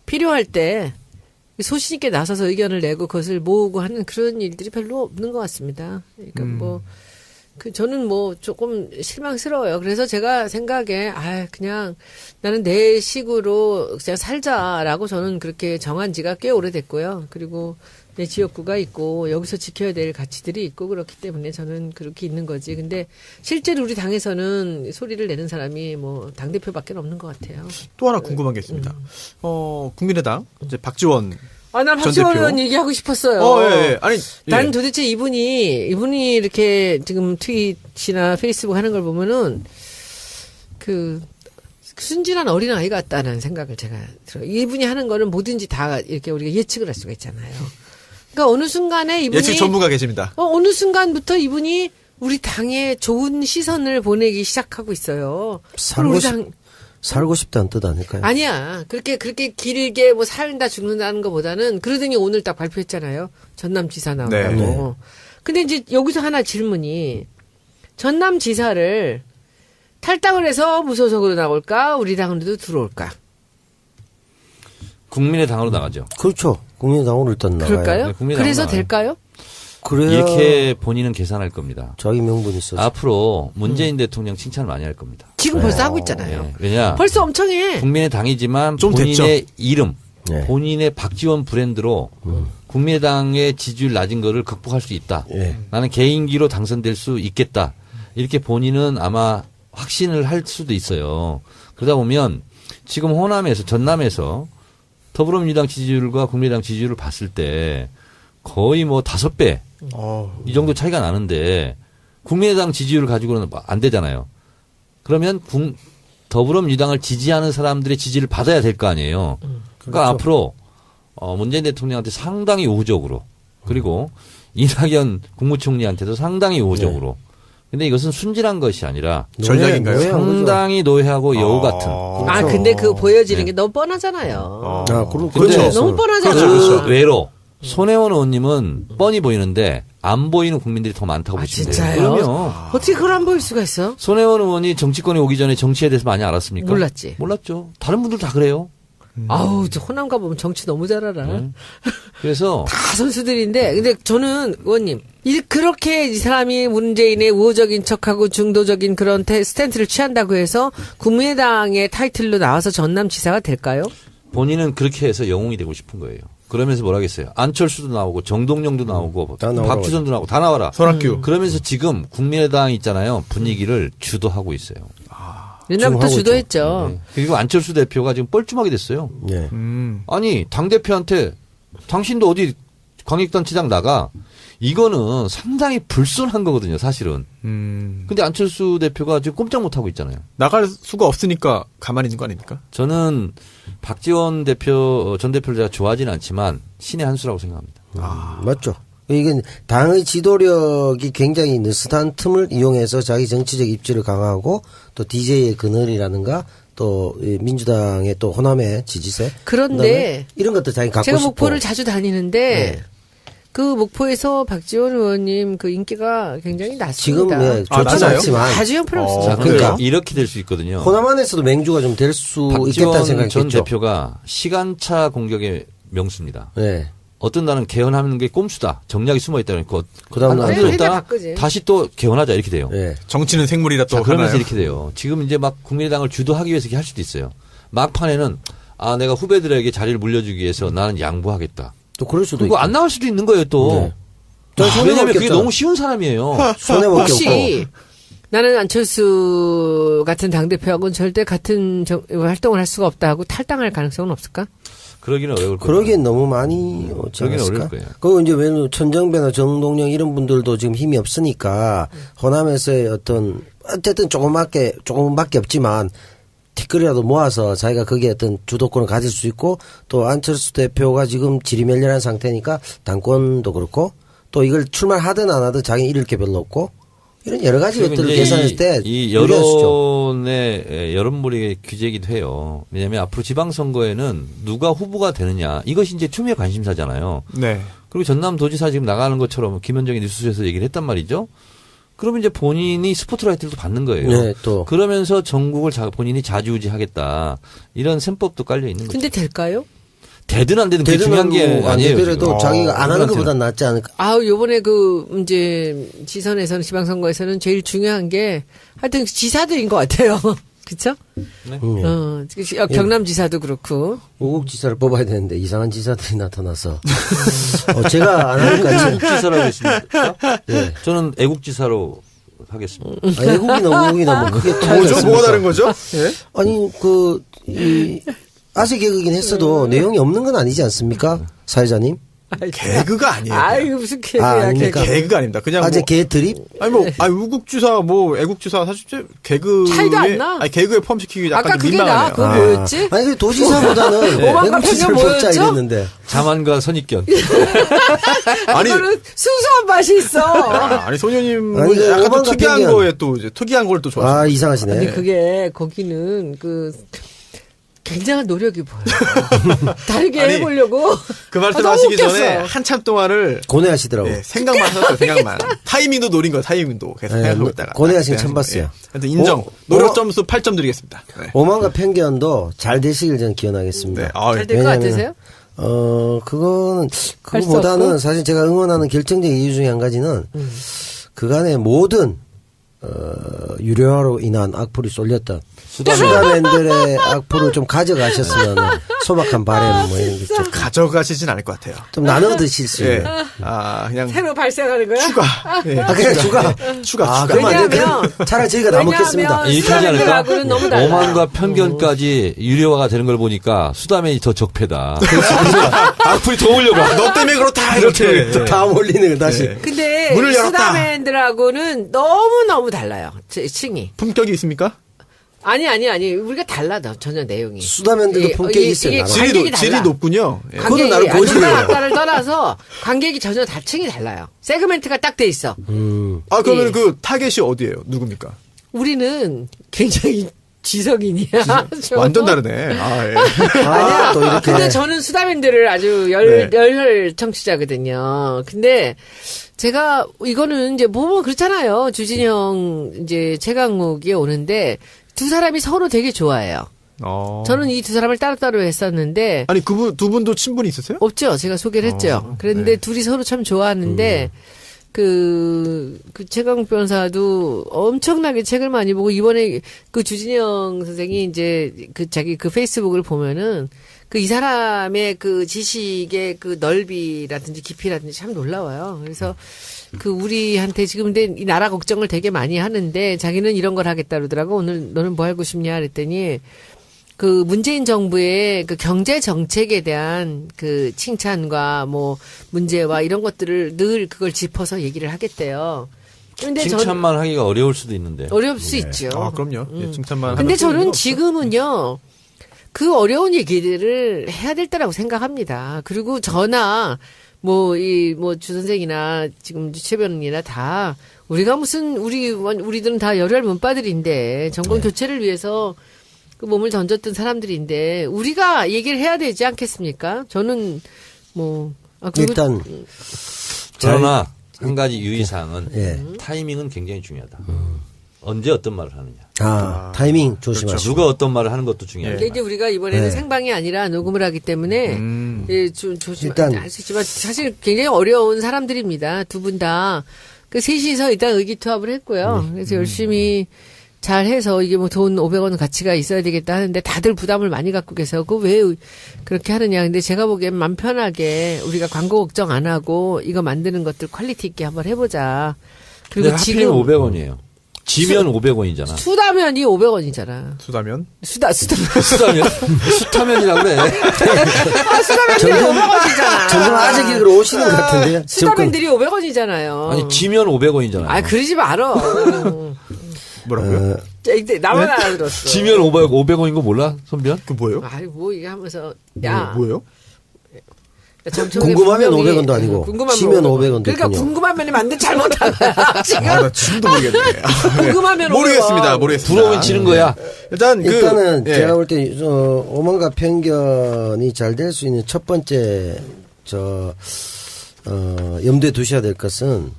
필요할 때 소신 있게 나서서 의견을 내고 그것을 모으고 하는 그런 일들이 별로 없는 것 같습니다. 그러니까 뭐 저는 뭐 조금 실망스러워요. 그래서 제가 생각에 그냥 나는 내 식으로 그냥 살자라고 저는 그렇게 정한 지가 꽤 오래됐고요. 그리고 내 지역구가 있고 여기서 지켜야 될 가치들이 있고 그렇기 때문에 저는 그렇게 있는 거지. 근데 실제로 우리 당에서는 소리를 내는 사람이 뭐 당대표밖에 없는 것 같아요. 또 하나 궁금한 게 있습니다. 국민의당 이제 박지원 난 전 박지원 대표. 의원 얘기하고 싶었어요. 예. 아니, 난 도대체 이분이 이렇게 지금 트윗이나 페이스북 하는 걸 보면은 그 순진한 어린 아이 같다는 생각을 제가 들어요. 이분이 하는 거는 뭐든지 다 이렇게 우리가 예측을 할 수가 있잖아요. 그러니까 어느 순간에 이분이 예측 전문가 계십니다. 어느 순간부터 이분이 우리 당에 좋은 시선을 보내기 시작하고 있어요. 살고 싶다는 뜻 아닐까요? 아니야. 그렇게 길게 뭐 살다 죽는다는 것보다는 그러더니 오늘 딱 발표했잖아요. 전남지사 나온다고. 네. 근데 이제 여기서 하나 질문이 전남지사를 탈당을 해서 무소속으로 나올까? 우리 당으로도 들어올까? 국민의당으로 나가죠. 그렇죠. 국민의당으로 일단 나가요. 그럴까요? 네, 국민의당으로 그래서 나가요. 될까요? 그래야 이렇게 본인은 계산할 겁니다. 자기 명분이 있어서. 앞으로 문재인 대통령 칭찬을 많이 할 겁니다. 지금 벌써 하고 있잖아요. 네. 왜냐? 벌써 엄청 해. 국민의당이지만 좀 본인의 이름, 네. 본인의 박지원 브랜드로 국민의당의 지지율 낮은 거를 극복할 수 있다. 예. 나는 개인기로 당선될 수 있겠다. 이렇게 본인은 아마 확신을 할 수도 있어요. 그러다 보면 지금 호남에서 전남에서 더불어민주당 지지율과 국민의당 지지율을 봤을 때 거의 뭐 5배 이 정도 차이가 나는데 국민의당 지지율을 가지고는 안 되잖아요. 그러면 더불어민주당을 지지하는 사람들의 지지를 받아야 될 거 아니에요. 그러니까 그렇죠. 앞으로 문재인 대통령한테 상당히 우호적으로 그리고 이낙연 국무총리한테도 상당히 우호적으로. 근데 이것은 순진한 것이 아니라 전략인가요? 상당히 노예하고 여우 같은. 근데 그 보여지는 게 너무 뻔하잖아요. 그럼 근데 너무 뻔하잖아. 그렇죠. 그 외로 손혜원 의원님은 뻔히 보이는데 안 보이는 국민들이 더 많다고 보시면 돼요. 진짜요? 그럼요. 어떻게 그걸 안 보일 수가 있어? 손혜원 의원이 정치권에 오기 전에 정치에 대해서 많이 알았습니까? 몰랐지. 몰랐죠. 다른 분들 다 그래요. 아우, 저 호남 가보면 정치 너무 잘 알아. 그래서 다 선수들인데, 근데 저는, 의원님, 그렇게 이 사람이 문재인의 우호적인 척하고 중도적인 그런 스탠스를 취한다고 해서 국민의당의 타이틀로 나와서 전남지사가 될까요? 본인은 그렇게 해서 영웅이 되고 싶은 거예요. 그러면서 뭐라겠어요. 안철수도 나오고 정동영도 나오고 다 나오라고 박주선도 나오고 다 나와라. 손학규. 그러면서 지금 국민의당 있잖아요. 분위기를 주도하고 있어요. 옛날부터 하고 주도했죠. 네. 그리고 안철수 대표가 지금 뻘쭘하게 됐어요. 예. 아니 당대표한테 당신도 어디 광역단체장 나가. 이거는 상당히 불손한 거거든요. 사실은. 근데 안철수 대표가 지금 꼼짝 못하고 있잖아요. 나갈 수가 없으니까 가만히 있는 거 아닙니까? 저는 박지원 대표 전 대표를 제가 좋아하지는 않지만 신의 한 수라고 생각합니다. 맞죠. 이게 당의 지도력이 굉장히 느슨한 틈을 이용해서 자기 정치적 입지를 강화하고 또 DJ의 그늘이라든가 또 민주당의 또 호남의 지지세. 그런데 이런 것도 자기 갖고 제가 싶고. 목포를 자주 다니는데 그 목포에서 박지원 의원님 그 인기가 굉장히 낮습니다. 지금 예, 아, 좋지는 낮아요? 않지만 아주 형편없습니다. 자, 그러니까. 그러니까 이렇게 될 수 있거든요. 호남 안에서도 맹주가 좀 될 수 있겠다는 박지원 생각이 전 있겠죠. 대표가 시간차 공격의 명수입니다. 네. 어떤 날은 개헌하는 게 꼼수다. 정략이 숨어 있다. 그러니까 그다음 한 날은 달 또- 있다가 바꾸지. 다시 또 개헌하자 이렇게 돼요. 예. 정치는 생물이라 또 자, 그러면서 하나요? 이렇게 돼요. 지금 이제 막 국민의당을 주도하기 위해서 이렇게 할 수도 있어요. 막판에는 아 내가 후배들에게 자리를 물려주기 위해서 나는 양보하겠다. 또 그럴 수도 그리고 있고. 안 나올 수도 있는 거예요 또. 네. 전 손해볼 왜냐하면 게 그게 없잖아. 너무 쉬운 사람이에요. 손해볼 게 혹시 없고. 나는 안철수 같은 당대표하고는 절대 같은 활동을 할 수가 없다 하고 탈당할 가능성은 없을까? 그러기는 어려울 거예요. 그러기엔 너무 많이 오지 그러기는 않았을까? 어려울 거예요. 그리고 이제 왜냐면 천정배나 정동영 이런 분들도 지금 힘이 없으니까 호남에서의 어쨌든 조금밖에 없지만 티끌이라도 모아서 자기가 거기에 어떤 주도권을 가질 수 있고 또 안철수 대표가 지금 지리멸렬한 상태니까 당권도 그렇고 또 이걸 출마하든 안 하든 자기는 잃을 게 별로 없고 이런 여러 가지 그리고 것들을 이제 계산했을 때 이 유리할 수 있죠. 여론몰이의 규제이기도 해요. 왜냐하면 앞으로 지방선거에는 누가 후보가 되느냐 이것이 이제 추미애 관심사잖아요. 네. 그리고 전남도지사 지금 나가는 것처럼 김현정이 뉴스에서 얘기를 했단 말이죠. 그러면 이제 본인이 스포트라이트를 또 받는 거예요. 네, 또. 그러면서 전국을 본인이 좌지우지하겠다 이런 셈법도 깔려 있는 거죠. 근데 될까요? 되든 안 되든 그게 중요한 게 안 아니에요. 되더라도 지금. 자기가 안 하는 그분한테는. 것보단 낫지 않을까. 아우, 요번에 이제, 지선에서는, 지방선거에서는 제일 중요한 게, 하여튼 지사들인 것 같아요. 그쵸? 네. 경남지사도 그렇고. 우국지사를 뽑아야 되는데 이상한 지사들이 나타나서 제가 안 하니까 애국지사라고 했습니까? 예. 저는 애국지사로 하겠습니다. 애국이나 우국이나 뭐 그게 차이가 뭐죠? 있습니까? 뭐가 다른 거죠? 예? 아니 아재 개그긴 했어도 내용이 없는 건 아니지 않습니까? 사회자님? 개그가 아니에요. 아이고, 무슨 개그야, 아닙니까? 개그. 개그가 아닙니다. 그냥 아재 뭐 개 드립? 아니 우국지사 애국지사 사실 개그 차이도 안 나. 아니 개그에 포함시키기 약간 아까 좀 그게 나, 민망하네요. 그거 뭐였지? 아니 그 도지사보다는 오만과 애국지사를 편견 뽑자 뭐였죠? 이랬는데 자만과 선입견. 아니 그거는 순수한 맛이 있어. 아니 소녀님 아니, 그 약간 또 오만과 특이한 편견. 거에 또 이제 특이한 걸 또 좋아하시네. 아 이상하시네. 근데 그게, 거기는 굉장한 노력이 보여요. 다르게 아니, 해보려고. 그 말씀 너무 하시기 웃겼어. 전에 한참 동안을 고뇌하시더라고. 예, 생각만 하셨어요. 생각만. 타이밍도 노린 거예요. 타이밍도 계속 네, 생각하고 뭐, 있다가. 고뇌하신 딱 처음 봤어요. 예. 하여튼 인정. 노력 점수 8점 드리겠습니다. 네. 오만과 편견도 잘 되시길 저는 기원하겠습니다. 네. 아, 잘 될 것 왜냐면- 같으세요? 그거보다는 없고? 사실 제가 응원하는 결정적인 이유 중에 한 가지는 그간의 모든 유료화로 인한 악플이 쏠렸던 수다맨들의 악플을 좀 가져가셨으면 소박한 바람 뭐 이런 게 좀 가져가시진 않을 것 같아요. 나눠 드실 수 예. 있는. 그냥 새로 발생하는 거야? 추가. 예. 아, 그냥 추가. 추가. 그러면 안 돼. 왜냐하면- 그럼 차라리 저희가 다 먹겠습니다. 이렇게 하지 않을까? 수다맨들하고는 너무 달라요. 오만과 편견까지 유료화가 되는 걸 보니까 수다맨이 더 적폐다. 악플이 더 올려가. 너 때문에 그렇다. 이렇게. 다 몰리는 거 다시. 예. 근데 문을 열었다. 수다맨들하고는 너무너무 달라요. 층이. 품격이 있습니까? 아니. 우리가 달라, 전혀 내용이. 수다맨들도 품격이 있어요, 나름. 관객이 질이 달라. 높군요. 예. 그거는 나름 고집이에요. 아까를 떠나서 관객이 전혀 다 층이 달라요. 세그멘트가 딱 돼 있어. 그러면 예. 그 타겟이 어디예요? 누굽니까? 우리는 굉장히 지성인이야. 완전 다르네. 아, 예. 아니야. 또 이렇게. 근데 저는 수다맨들을 아주 네. 열혈 청취자거든요. 근데 제가 이거는 이제 뭐 그렇잖아요. 주진영 이제 최강욱이 오는데 두 사람이 서로 되게 좋아해요. 저는 이 두 사람을 따로따로 했었는데 아니 두 분도 친분이 있으세요? 없죠. 제가 소개를 했죠. 그런데 네. 둘이 서로 참 좋아하는데 그 최강욱 변호사도 엄청나게 책을 많이 보고 이번에 그 주진영 선생이 이제 자기 페이스북을 보면은 이 사람의 지식의 넓이라든지 깊이라든지 참 놀라워요. 그래서 우리한테 지금 근데 이 나라 걱정을 되게 많이 하는데 자기는 이런 걸 하겠다 그러더라고. 오늘 너는 뭐 하고 싶냐 그랬더니 문재인 정부의 경제 정책에 대한 칭찬과 문제와 이런 것들을 늘 그걸 짚어서 얘기를 하겠대요. 근데 칭찬만 하기가 어려울 수도 있는데. 어려울 수 있죠. 그럼요. 예, 칭찬만. 근데 하는 저는 소리는 지금은요, 어려운 얘기들을 해야 될 때라고 생각합니다. 그리고 저나, 주 선생이나 지금 최 변호사나 다, 우리가 우리들은 다 열혈 문바들인데, 정권 교체를 위해서 몸을 던졌던 사람들인데, 우리가 얘기를 해야 되지 않겠습니까? 저는, 일단 그러나 한 가지 유의사항은 예. 타이밍은 굉장히 중요하다. 언제 어떤 말을 하느냐. 타이밍 조심하시고. 누가 어떤 말을 하는 것도 중요하다. 근데 이제 우리가 이번에는 네. 생방이 아니라 녹음을 하기 때문에 예, 좀 일단- 할 수 있지만 사실 굉장히 어려운 사람들입니다. 두 분 다. 그 셋이서 일단 의기투합을 했고요. 그래서 열심히 잘 해서 이게 뭐 돈 500원 가치가 있어야 되겠다 하는데 다들 부담을 많이 갖고 계세요. 그 왜 그렇게 하느냐. 근데 제가 보기엔 맘 편하게 우리가 광고 걱정 안 하고 이거 만드는 것들 퀄리티 있게 한번 해보자. 근데 그리고 하필이면 지금 500원이에요. 지면 500원이잖아. 수다면이 500원이잖아. 수다면? 수다면? 수타면이라고 그래. 수다면들이 500원이잖아. 점점 아재 길로 오시는 것 같은데요. 수다면들이 500원이잖아요. 아니 지면 500원이잖아요. 아, 그러지 말어. 뭐라고요? 이제 나만 알아들었어. 지면 500원인 거 몰라? 손변? 그 뭐예요? 아이, 뭐, 이게 하면서, 야. 뭐예요? 정청래 궁금하면 분명히- 500원도 아니고 궁금하면 지면 500원. 500원도 그러니까 있군요. 궁금하면이 만든 잘못한 거야. 지금. 나 지금도 모르겠네. 궁금하면 모르겠습니다. 500원. 모르겠습니다. 부러우면 치는 거야. 일단 그 일단은 예. 제가 볼 때 오만과 편견이 잘 될 수 있는 첫 번째 염두에 두셔야 될 것은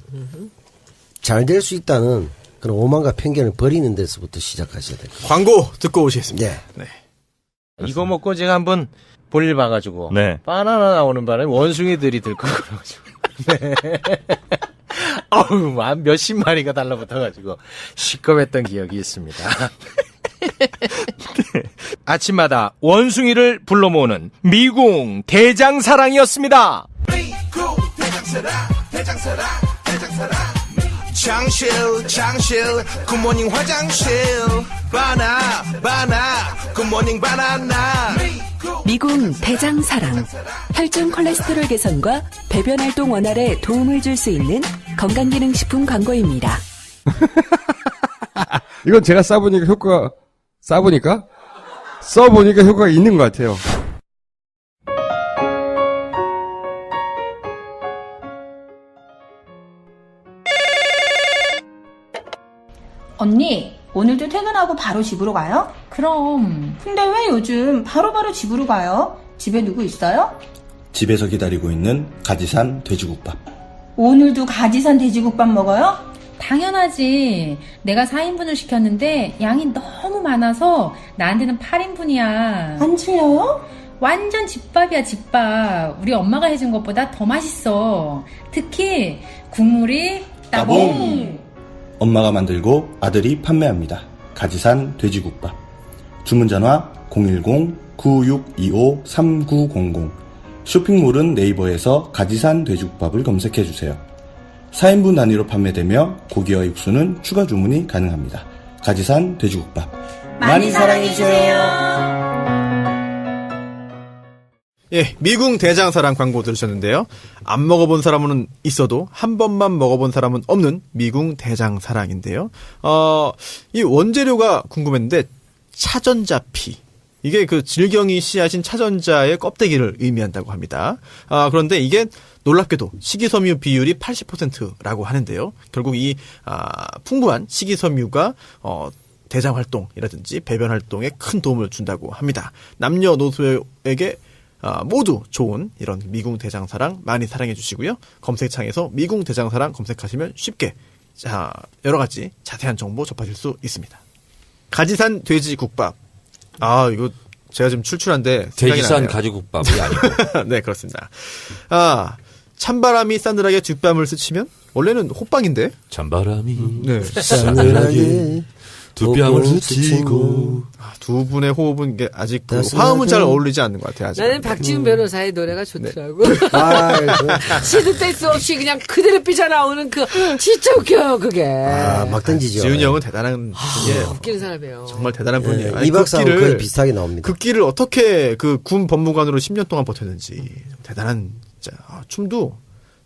잘 될 수 있다는 그런 오만과 편견을 버리는 데서부터 시작하셔야 돼요. 광고 듣고 오시겠습니다. 네. 네. 이거 먹고 제가 한번 볼일 봐가지고 네. 바나나 나오는 바람에 원숭이들이 들고 그래가지고 네. 어우 한 몇십 마리가 달라붙어가지고 시끄럽했던 기억이 있습니다. 아침마다 원숭이를 불러 모으는 미궁 대장사랑이었습니다. 장실 굿모닝 화장실 바나 굿모닝 바나나 미궁 대장사랑 혈중 콜레스테롤 개선과 배변 활동 원활에 도움을 줄 수 있는 건강기능식품 광고입니다. 이건 제가 써보니까 효과가 있는 것 같아요. 언니, 오늘도 퇴근하고 바로 집으로 가요? 그럼 근데 왜 요즘 바로바로 집으로 가요? 집에 누구 있어요? 집에서 기다리고 있는 가지산 돼지국밥. 오늘도 가지산 돼지국밥 먹어요? 당연하지. 내가 4인분을 시켰는데 양이 너무 많아서 나한테는 8인분이야. 안 질려요? 완전 집밥이야, 집밥. 우리 엄마가 해준 것보다 더 맛있어. 특히 국물이 따봉. 엄마가 만들고 아들이 판매합니다. 가지산 돼지국밥. 주문 전화 010-9625-3900. 쇼핑몰은 네이버에서 가지산 돼지국밥을 검색해주세요. 4인분 단위로 판매되며 고기와 육수는 추가 주문이 가능합니다. 가지산 돼지국밥. 많이 사랑해주세요. 예, 미궁 대장사랑 광고 들으셨는데요. 안 먹어본 사람은 있어도 한 번만 먹어본 사람은 없는 미궁 대장사랑인데요. 이 원재료가 궁금했는데 차전자피. 이게 그 질경이 씨앗인 차전자의 껍데기를 의미한다고 합니다. 그런데 이게 놀랍게도 식이섬유 비율이 80%라고 하는데요. 결국 이 풍부한 식이섬유가 대장 활동이라든지 배변 활동에 큰 도움을 준다고 합니다. 남녀노소에게 모두 좋은 이런 미궁 대장사랑 많이 사랑해 주시고요. 검색창에서 미궁 대장사랑 검색하시면 쉽게 여러 가지 자세한 정보 접하실 수 있습니다. 가지산 돼지국밥. 이거 제가 좀 출출한데 돼지산 가지국밥이 아니고. 네, 그렇습니다. 찬바람이 싸늘하게 뒷밤을 스치면 원래는 호빵인데. 찬바람이 싸늘하게 뒷밤을 스치고. 두 분의 호흡은 이게 아직 화음은 잘 어울리지 않는 것 같아요. 아직. 나는 박지훈 변호사의 노래가 좋더라고. 네. 시도 뗄 수 없이 그냥 그대로 삐져나오는 그 진짜 웃겨요 그게. 막 던지죠. 지훈이 형은 대단한 웃기는 사람이에요. 정말 대단한 분이에요. 이 박사하고 거의 비슷하게 나옵니다. 그 길을 어떻게 그 군 법무관으로 10년 동안 버텼는지 대단한 진짜 춤도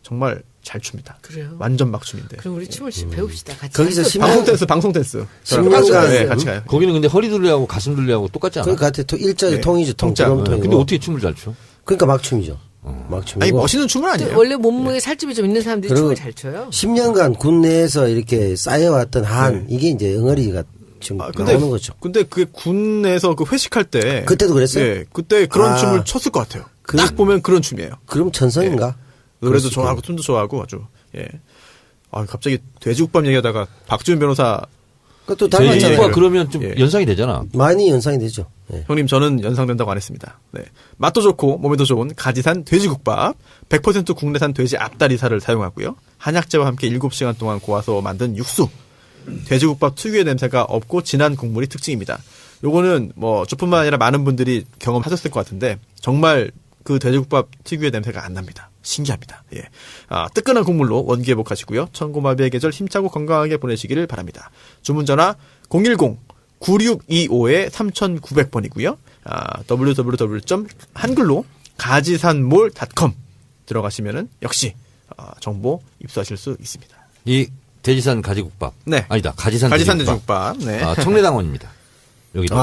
정말 잘 춥니다. 그래요? 완전 막춤인데. 그럼 우리 춤을 배웁시다. 같이. 거기서 방송 댄스. 10년간 네, 같이 가요. 거기는 근데 허리 둘레하고 가슴 둘레하고 똑같지 않아? 그러니까 일자리 네. 통이죠. 통짜. 근데 어떻게 춤을 잘 춰? 그러니까 막춤이죠. 막춤이고. 아니 멋있는 춤은 아니에요. 원래 몸무게 살집이 좀 있는 사람들이 그리고 춤을 잘 춰요. 10년간 군내에서 이렇게 쌓여왔던 한 이게 이제 응어리가 지금 나오는 거죠. 근데 그 군에서 그 회식할 때 그때도 그랬어요? 네, 그때 그런 춤을 췄을 것 같아요. 딱 보면 그런 춤이에요. 그럼 천성인가? 노래도 좋아하고 춤도 좋아하고 아주 예. 아 갑자기 돼지국밥 얘기하다가 박지훈 변호사 그것도 닮았잖아요. 그러면 좀 연상이 되잖아. 많이 연상이 되죠. 예. 형님 저는 연상된다고 안 했습니다. 네. 맛도 좋고 몸에도 좋은 가지산 돼지국밥 100% 국내산 돼지 앞다리살을 사용하고요. 한약재와 함께 7시간 동안 고아서 만든 육수. 돼지국밥 특유의 냄새가 없고 진한 국물이 특징입니다. 요거는 뭐 저뿐만 아니라 많은 분들이 경험하셨을 것 같은데 정말 그 돼지국밥 특유의 냄새가 안 납니다. 신기합니다. 예. 뜨끈한 국물로 원기회복하시고요. 천고마비의 계절 힘차고 건강하게 보내시기를 바랍니다. 주문 전화 010-9625-3900번이고요. www.한글로 가지산몰.com 들어가시면은 역시 정보 입수하실 수 있습니다. 이 돼지산 가지국밥. 네. 아니다. 가지산 돼지국밥. 네. 청래당원입니다. 여기도.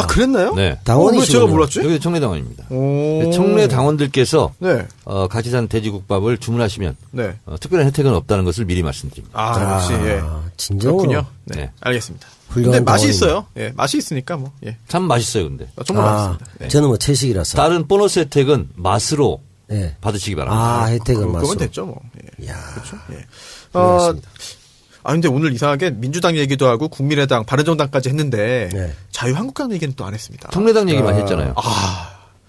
그랬나요? 네. 당원이 왜 제가 몰랐지? 여기도 청래당원입니다. 청래당원들께서 네. 가지산 돼지국밥을 주문하시면 네. 특별한 혜택은 없다는 것을 미리 말씀드립니다. 역시 예. 진정군요. 네. 알겠습니다. 훌륭한 근데 맛이 당원입니다. 있어요. 예. 맛이 있으니까 뭐. 예. 참 맛있어요, 근데. 정말 맛있습니다. 네. 저는 뭐 채식이라서. 다른 보너스 혜택은 맛으로 받으시기 바랍니다. 혜택은 맛으로. 그건 됐죠, 뭐. 예. 야. 그렇죠. 예. 훌륭하십니다. 근데 오늘 이상하게 민주당 얘기도 하고 국민의당, 바른정당까지 했는데 자유한국당 얘기는 또 안 했습니다. 통례당 얘기만 했잖아요.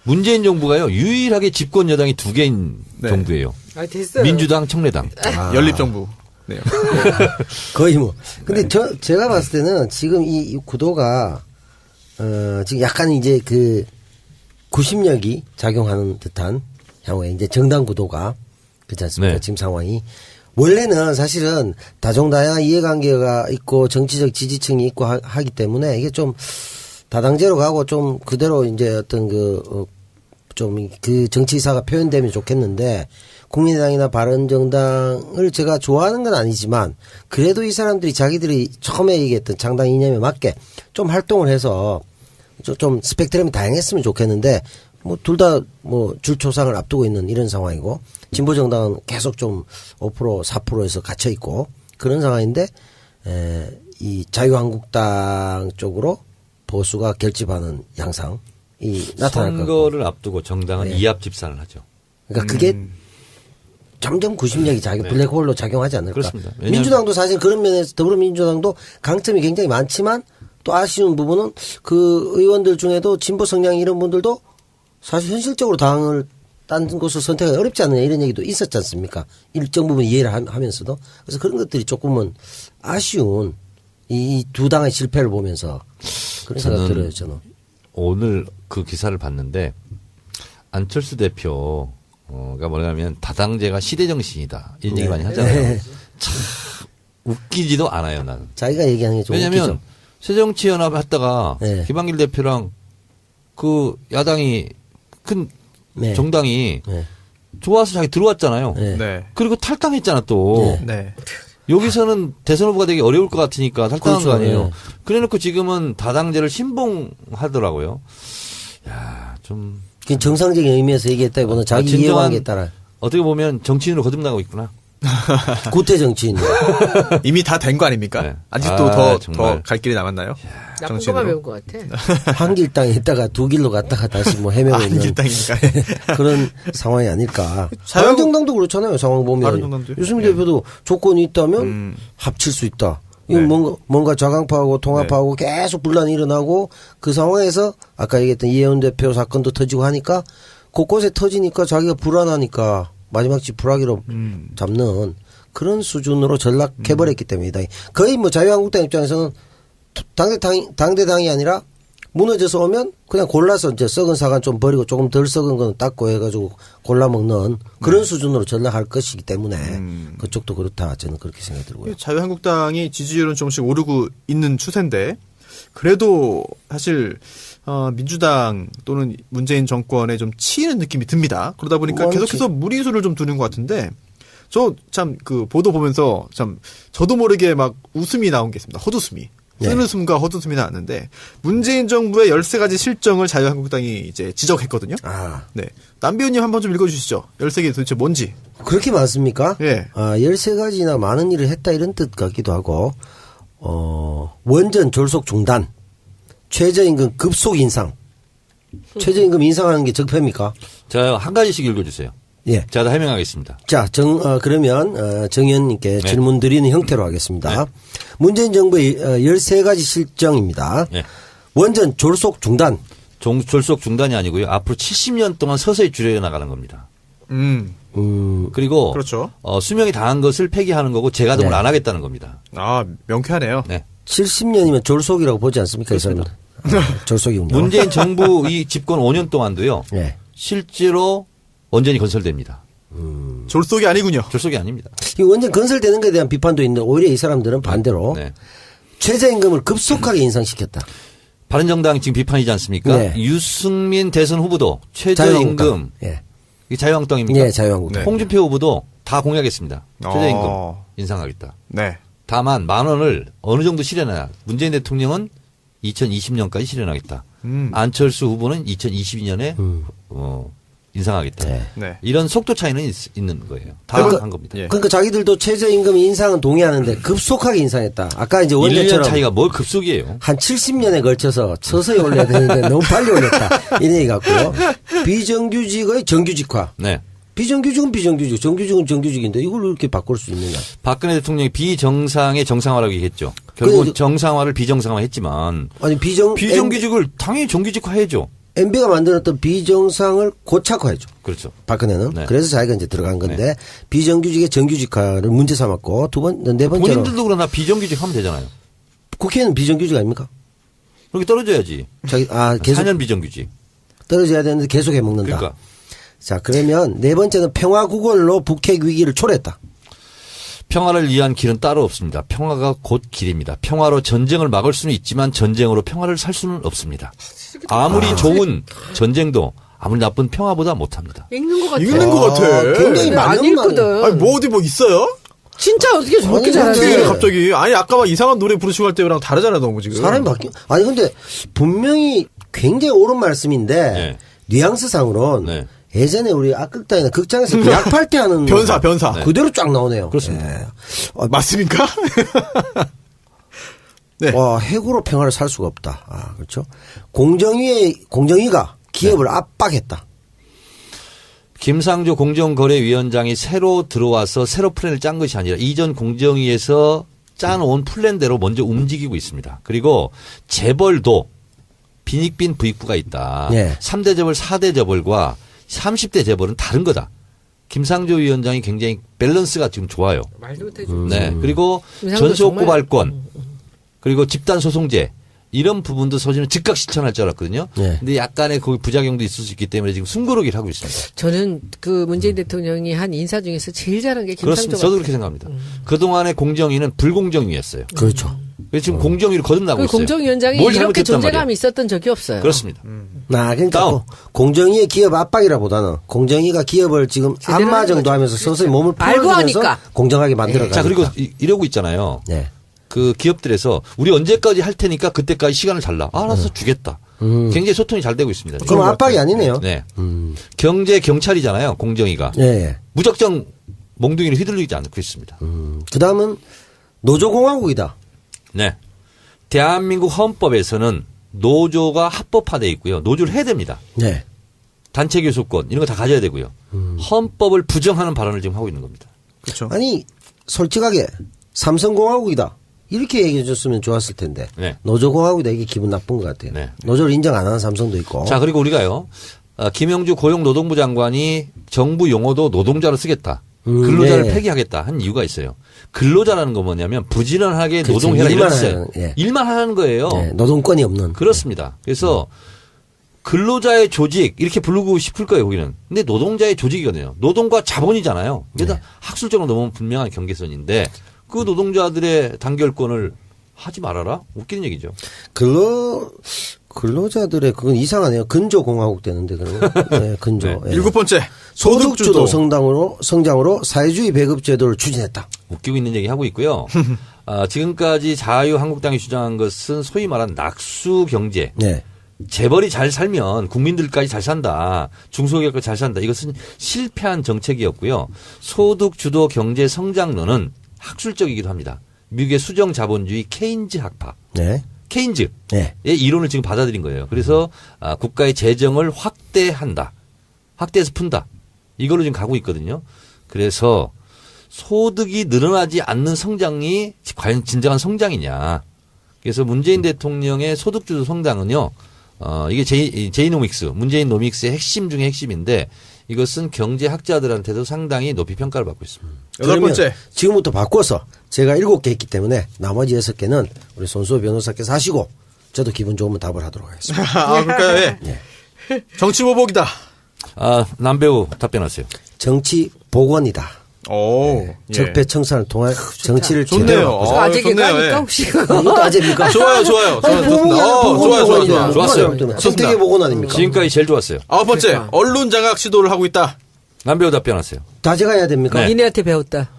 문재인 정부가요 유일하게 집권 여당이 2개인 정부예요. 됐어요. 민주당, 청래당. 연립정부. 네. 거의 뭐. 근데 제가 봤을 때는 지금 이 구도가 지금 약간 이제 그 구심력이 작용하는 듯한 향후에 이제 정당 구도가 그렇지 않습니까? 네. 지금 상황이. 원래는 사실은 다종다양한 이해관계가 있고 정치적 지지층이 있고 하기 때문에 이게 좀 다당제로 가고 좀 그대로 이제 어떤 좀 그 정치 의사가 표현되면 좋겠는데 국민의당이나 바른정당을 제가 좋아하는 건 아니지만 그래도 이 사람들이 자기들이 처음에 얘기했던 창당 이념에 맞게 좀 활동을 해서 좀 스펙트럼이 다양했으면 좋겠는데 뭐 둘 다 뭐 줄초상을 앞두고 있는 이런 상황이고 진보정당은 계속 좀 5% 4%에서 갇혀 있고 그런 상황인데 이 자유한국당 쪽으로 보수가 결집하는 양상이 나타날 거고 선거를 앞두고 정당은 이합 집산을 하죠. 그러니까 그게 점점 구심력이 블랙홀로 작용하지 않을까. 그렇습니다. 민주당도 사실 그런 면에서 더불어민주당도 강점이 굉장히 많지만 또 아쉬운 부분은 그 의원들 중에도 진보 성향 이런 분들도 사실 현실적으로 당을 딴 곳을 선택하기 어렵지 않느냐 이런 얘기도 있었지 않습니까? 일정 부분 이해를 하면서도. 그래서 그런 것들이 조금은 아쉬운 이 두 당의 실패를 보면서 그런 생각 들어요, 저는. 오늘 그 기사를 봤는데 안철수 대표가 뭐냐면 다당제가 시대정신이다. 이런 얘기 많이 하잖아요. 참 웃기지도 않아요, 나는. 자기가 얘기하는 게 좀 웃기죠. 왜냐면 새정치연합 했다가 김한길 대표랑 그 야당이 큰 정당이 좋아서 자기 들어왔잖아요. 그리고 탈당했잖아 또. 여기서는 대선 후보가 되기 어려울 것 같으니까 탈당한 거 아니에요. 그래놓고 지금은 다당제를 신봉하더라고요. 야, 좀 정상적인 의미에서 얘기했다기보다는 자기 이해관계에 따라. 어떻게 보면 정치인으로 거듭나고 있구나. 구태 정치인. 이미 다 된 거 아닙니까? 네. 아직도 더 갈 길이 남았나요? 나쁜 것만 배운 것 같아. 한 길 땅에 있다가 두 길로 갔다가 다시 뭐 헤매고 있는. 한 길 땅이니까. 그런 상황이 아닐까. 바른정당도 그렇잖아요. 상황 보면. 유승민 대표도 조건이 있다면 합칠 수 있다. 이건 뭔가 좌강파하고 통합하고 계속 분란이 일어나고 그 상황에서 아까 얘기했던 이혜원 대표 사건도 터지고 하니까 곳곳에 터지니까 자기가 불안하니까 마지막 집 불화기로 잡는 그런 수준으로 전락해버렸기 때문이다. 거의 뭐 자유한국당 입장에서는 당대당이 아니라 무너져서 오면 그냥 골라서 이제 썩은 사과 좀 버리고 조금 덜 썩은 건 닦고 해가지고 골라 먹는 그런 수준으로 전락할 것이기 때문에 그쪽도 그렇다. 저는 그렇게 생각이 들고요. 자유한국당이 지지율은 조금씩 오르고 있는 추세인데 그래도 사실 민주당 또는 문재인 정권에 좀 치이는 느낌이 듭니다. 그러다 보니까 계속해서 무리수를 좀 두는 것 같은데 저 참 그 보도 보면서 참 저도 모르게 막 웃음이 나온 게 있습니다. 헛웃음이. 쓴웃음과 헛웃음이 나왔는데 문재인 정부의 13가지 실정을 자유한국당이 이제 지적했거든요. 네. 남비원님 한번 좀 읽어주시죠. 13개 도대체 뭔지. 그렇게 많습니까? 예. 13가지나 많은 일을 했다 이런 뜻 같기도 하고 원전 졸속 중단, 최저임금 급속 인상. 최저임금 인상하는 게 적폐입니까? 자, 한 가지씩 읽어주세요. 예. 제가 다 해명하겠습니다. 자, 그러면 정 의원님께 네. 질문 드리는 형태로 하겠습니다. 문재인 정부의 13가지 실정입니다. 네. 원전 졸속 중단. 졸속 중단이 아니고요. 앞으로 70년 동안 서서히 줄여나가는 겁니다. 그리고 그렇죠. 수명이 다한 것을 폐기하는 거고 재가동을 네. 안 하겠다는 겁니다. 아, 명쾌하네요. 네. 70년이면 졸속이라고 보지 않습니까? 이 사람은. 졸속이군요. 문재인 정부 이 집권 5년 동안도요. 네. 실제로 원전이 건설됩니다. 졸속이 아니군요. 졸속이 아닙니다. 이 원전 건설되는 것에 대한 비판도 있는데 오히려 이 사람들은 반대로 네. 최저임금을 급속하게 인상시켰다. 바른정당 지금 비판이지 않습니까? 네. 유승민 대선 후보도 최저임금. 예. 이게 자유한국당입니까? 네, 자유한국당. 홍준표 후보도 다 공약했습니다. 최저임금 인상하겠다. 네. 다만 10,000원을 어느 정도 실현해야. 문재인 대통령은 2020년까지 실현하겠다. 안철수 후보는 2022년에 인상하겠다. 네. 이런 속도 차이는 있는 거예요. 다 한 겁니다. 그러니까 자기들도 최저임금 인상은 동의하는데 급속하게 인상했다. 아까 이제 1년 원전처럼 차이가 뭘 급속이에요. 한 70년에 걸쳐서 서서히 올려야 되는데 너무 빨리 올렸다. 이런 얘기 같고요. 비정규직의 정규직화. 네. 비정규직은 비정규직, 정규직은 정규직인데 이걸 이렇게 바꿀 수 있느냐. 박근혜 대통령이 비정상의 정상화라고 얘기했죠. 결국 정상화를 비정상화했지만 아니 비정규직을 당연히 정규직화해야죠. MB가 만들었던 비정상을 고착화해줘. 그렇죠. 박근혜는. 네. 그래서 자기가 이제 들어간 건데 네. 비정규직의 정규직화를 문제 삼았고 네 번째로 본인들도 그러나 비정규직 하면 되잖아요. 국회는 비정규직 아닙니까? 그렇게 떨어져야지. 계속 4년 비정규직. 떨어져야 되는데 계속 해먹는다. 그러니까. 자, 그러면 네 번째는 평화구걸로 북핵 위기를 초래했다. 평화를 위한 길은 따로 없습니다. 평화가 곧 길입니다. 평화로 전쟁을 막을 수는 있지만 전쟁으로 평화를 살 수는 없습니다. 아무리 좋은 전쟁도 아무리 나쁜 평화보다 못합니다. 읽는 것 같아. 읽는 것 같아. 굉장히 안 많은 읽거든. 아니, 뭐 어디 뭐 있어요? 진짜 어떻게 저렇게 어떻게 잘하지? 갑자기. 아니, 아까 막 이상한 노래 부르시고 할 때랑 다르잖아, 너무 지금. 사람이 바뀌 아니, 근데 분명히 굉장히 옳은 말씀인데 네. 뉘앙스상으로는 네. 예전에 우리 악극단이나 극장에서 그 약팔 때 하는 변사. 그대로 쫙 나오네요. 그렇습니다. 예. 맞습니까? 네. 와, 핵으로 평화를 살 수가 없다. 그렇죠. 공정위가 기업을 압박했다. 김상조 공정거래위원장이 새로 들어와서 새로 플랜을 짠 것이 아니라 이전 공정위에서 짜놓은 플랜대로 먼저 움직이고 있습니다. 그리고 재벌도 빈익빈 부익부가 있다. 네. 3대 재벌, 4대 재벌과 30대 재벌은 다른 거다. 김상조 위원장이 굉장히 밸런스가 지금 좋아요. 말도 못해줘. 네. 그리고 김상조 전수고발권 그리고 집단소송제 이런 부분도 서지는 즉각 실천할 줄 알았거든요. 네. 근데 약간의 거기 부작용도 있을 수 있기 때문에 지금 숨고르기를 하고 있습니다. 저는 그 문재인 대통령이 한 인사 중에서 제일 잘한 게 김상조 그렇습니다. 저도 그렇게 생각합니다. 그동안의 공정위는 불공정위였어요. 그렇죠. 그래서 지금 공정위로 거듭나고 있어요. 공정위원장이 뭘 이렇게 잘못했단 존재감이 말이에요. 있었던 적이 없어요. 그렇습니다. 그러니까 공정위의 기업 압박이라보다는 공정위가 기업을 지금 안마 정도 하면서 서서히 몸을 알고 풀어주면서 하니까. 공정하게 만들어가니까. 자, 그리고 이러고 있잖아요. 네. 그 기업들에서 우리 언제까지 할 테니까 그때까지 시간을 잘라. 알아서 주겠다. 굉장히 소통이 잘 되고 있습니다. 그럼 압박이 아니네요. 네. 경제 경찰이잖아요. 공정위가. 네. 무작정 몽둥이를 휘둘리지 않고 있습니다. 그다음은 노조공화국이다. 네. 대한민국 헌법에서는 노조가 합법화되어 있고요. 노조를 해야 됩니다. 네. 단체 교섭권 이런 거 다 가져야 되고요. 헌법을 부정하는 발언을 지금 하고 있는 겁니다. 그렇죠. 아니 솔직하게 삼성공화국이다. 이렇게 얘기해 줬으면 좋았을 텐데. 네. 노조공화국이다. 이게 기분 나쁜 것 같아요. 네. 노조를 인정 안 하는 삼성도 있고. 자, 그리고 우리가요. 김영주 고용노동부 장관이 정부 용어도 노동자로 쓰겠다. 근로자를 네. 폐기하겠다 한 이유가 있어요. 근로자라는 건 뭐냐면 부지런하게 그렇죠. 노동해라 일만 이런 하는, 예. 일만 하는 거예요. 네, 노동권이 없는. 그렇습니다. 그래서 근로자의 조직 이렇게 부르고 싶을 거예요. 거기는. 근데 노동자의 조직이거든요. 노동과 자본이잖아요. 그래서 학술적으로 너무 분명한 경계선인데 그 노동자들의 단결권을 하지 말아라? 웃기는 얘기죠. 근로자들의 그건 이상하네요. 근조공화국 되는데 그러면. 네, 근조. 네. 예. 일곱 번째. 소득주도 성장으로 사회주의 배급제도를 추진했다. 웃기고 있는 얘기 하고 있고요. 지금까지 자유한국당이 주장한 것은 소위 말하는 낙수 경제. 네. 재벌이 잘 살면 국민들까지 잘 산다. 중소기업까지 잘 산다. 이것은 실패한 정책이었고요. 소득주도 경제 성장론은 학술적이기도 합니다. 미국의 수정자본주의 케인즈 학파. 네. 케인즈의 네. 이론을 지금 받아들인 거예요. 그래서 국가의 재정을 확대한다. 확대해서 푼다. 이걸로 지금 가고 있거든요. 그래서 소득이 늘어나지 않는 성장이 과연 진정한 성장이냐. 그래서 문재인 대통령의 소득주도 성장은요. 이게 제이노믹스, 문재인 노믹스의 핵심 중에 핵심인데 이것은 경제학자들한테도 상당히 높이 평가를 받고 있습니다. 8번째. 지금부터 바꿔서 제가 7개 했기 때문에 나머지 6개는 우리 손수호 변호사께서 하시고 저도 기분 좋으면 답을 하도록 하겠습니다. 그럴까요? 예. 정치 보복이다. 남배우 답변하세요. 정치 복원이다. 오, 적폐청산을 통한 정치를 좋네요. 제대로 바꾸자. 아재개가 혹시 이것도 아재입니까? 좋아요. 좋았어요. 선택의 복원 아닙니까? 지금까지 제일 좋았어요. 9번째. 언론 장악 시도를 하고 있다. 남배우 답변하세요. 다져가야 됩니까? 네. 니네한테 배웠다.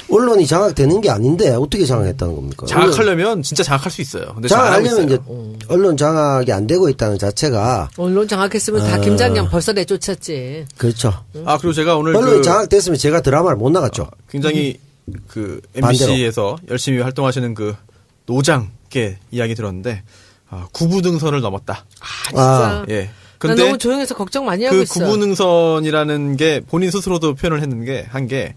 언론이 장악되는 게 아닌데 어떻게 장악했다는 겁니까? 장악하려면 진짜 장악할 수 있어요. 근데 장악하려면 이제 언론 장악이 안 되고 있다는 자체가 언론 장악했으면 다 김장겸 벌써 내쫓았지. 그렇죠. 그리고 제가 오늘 언론이 장악됐으면 제가 드라마를 못 나갔죠. 굉장히 그 MBC에서 열심히 활동하시는 그 노장께 이야기 들었는데 구부등선을 넘었다. 진짜. 예. 난 근데 너무 조용해서 걱정 많이 하고 있어. 그 구부능선이라는 게 본인 스스로도 표현을 했는 게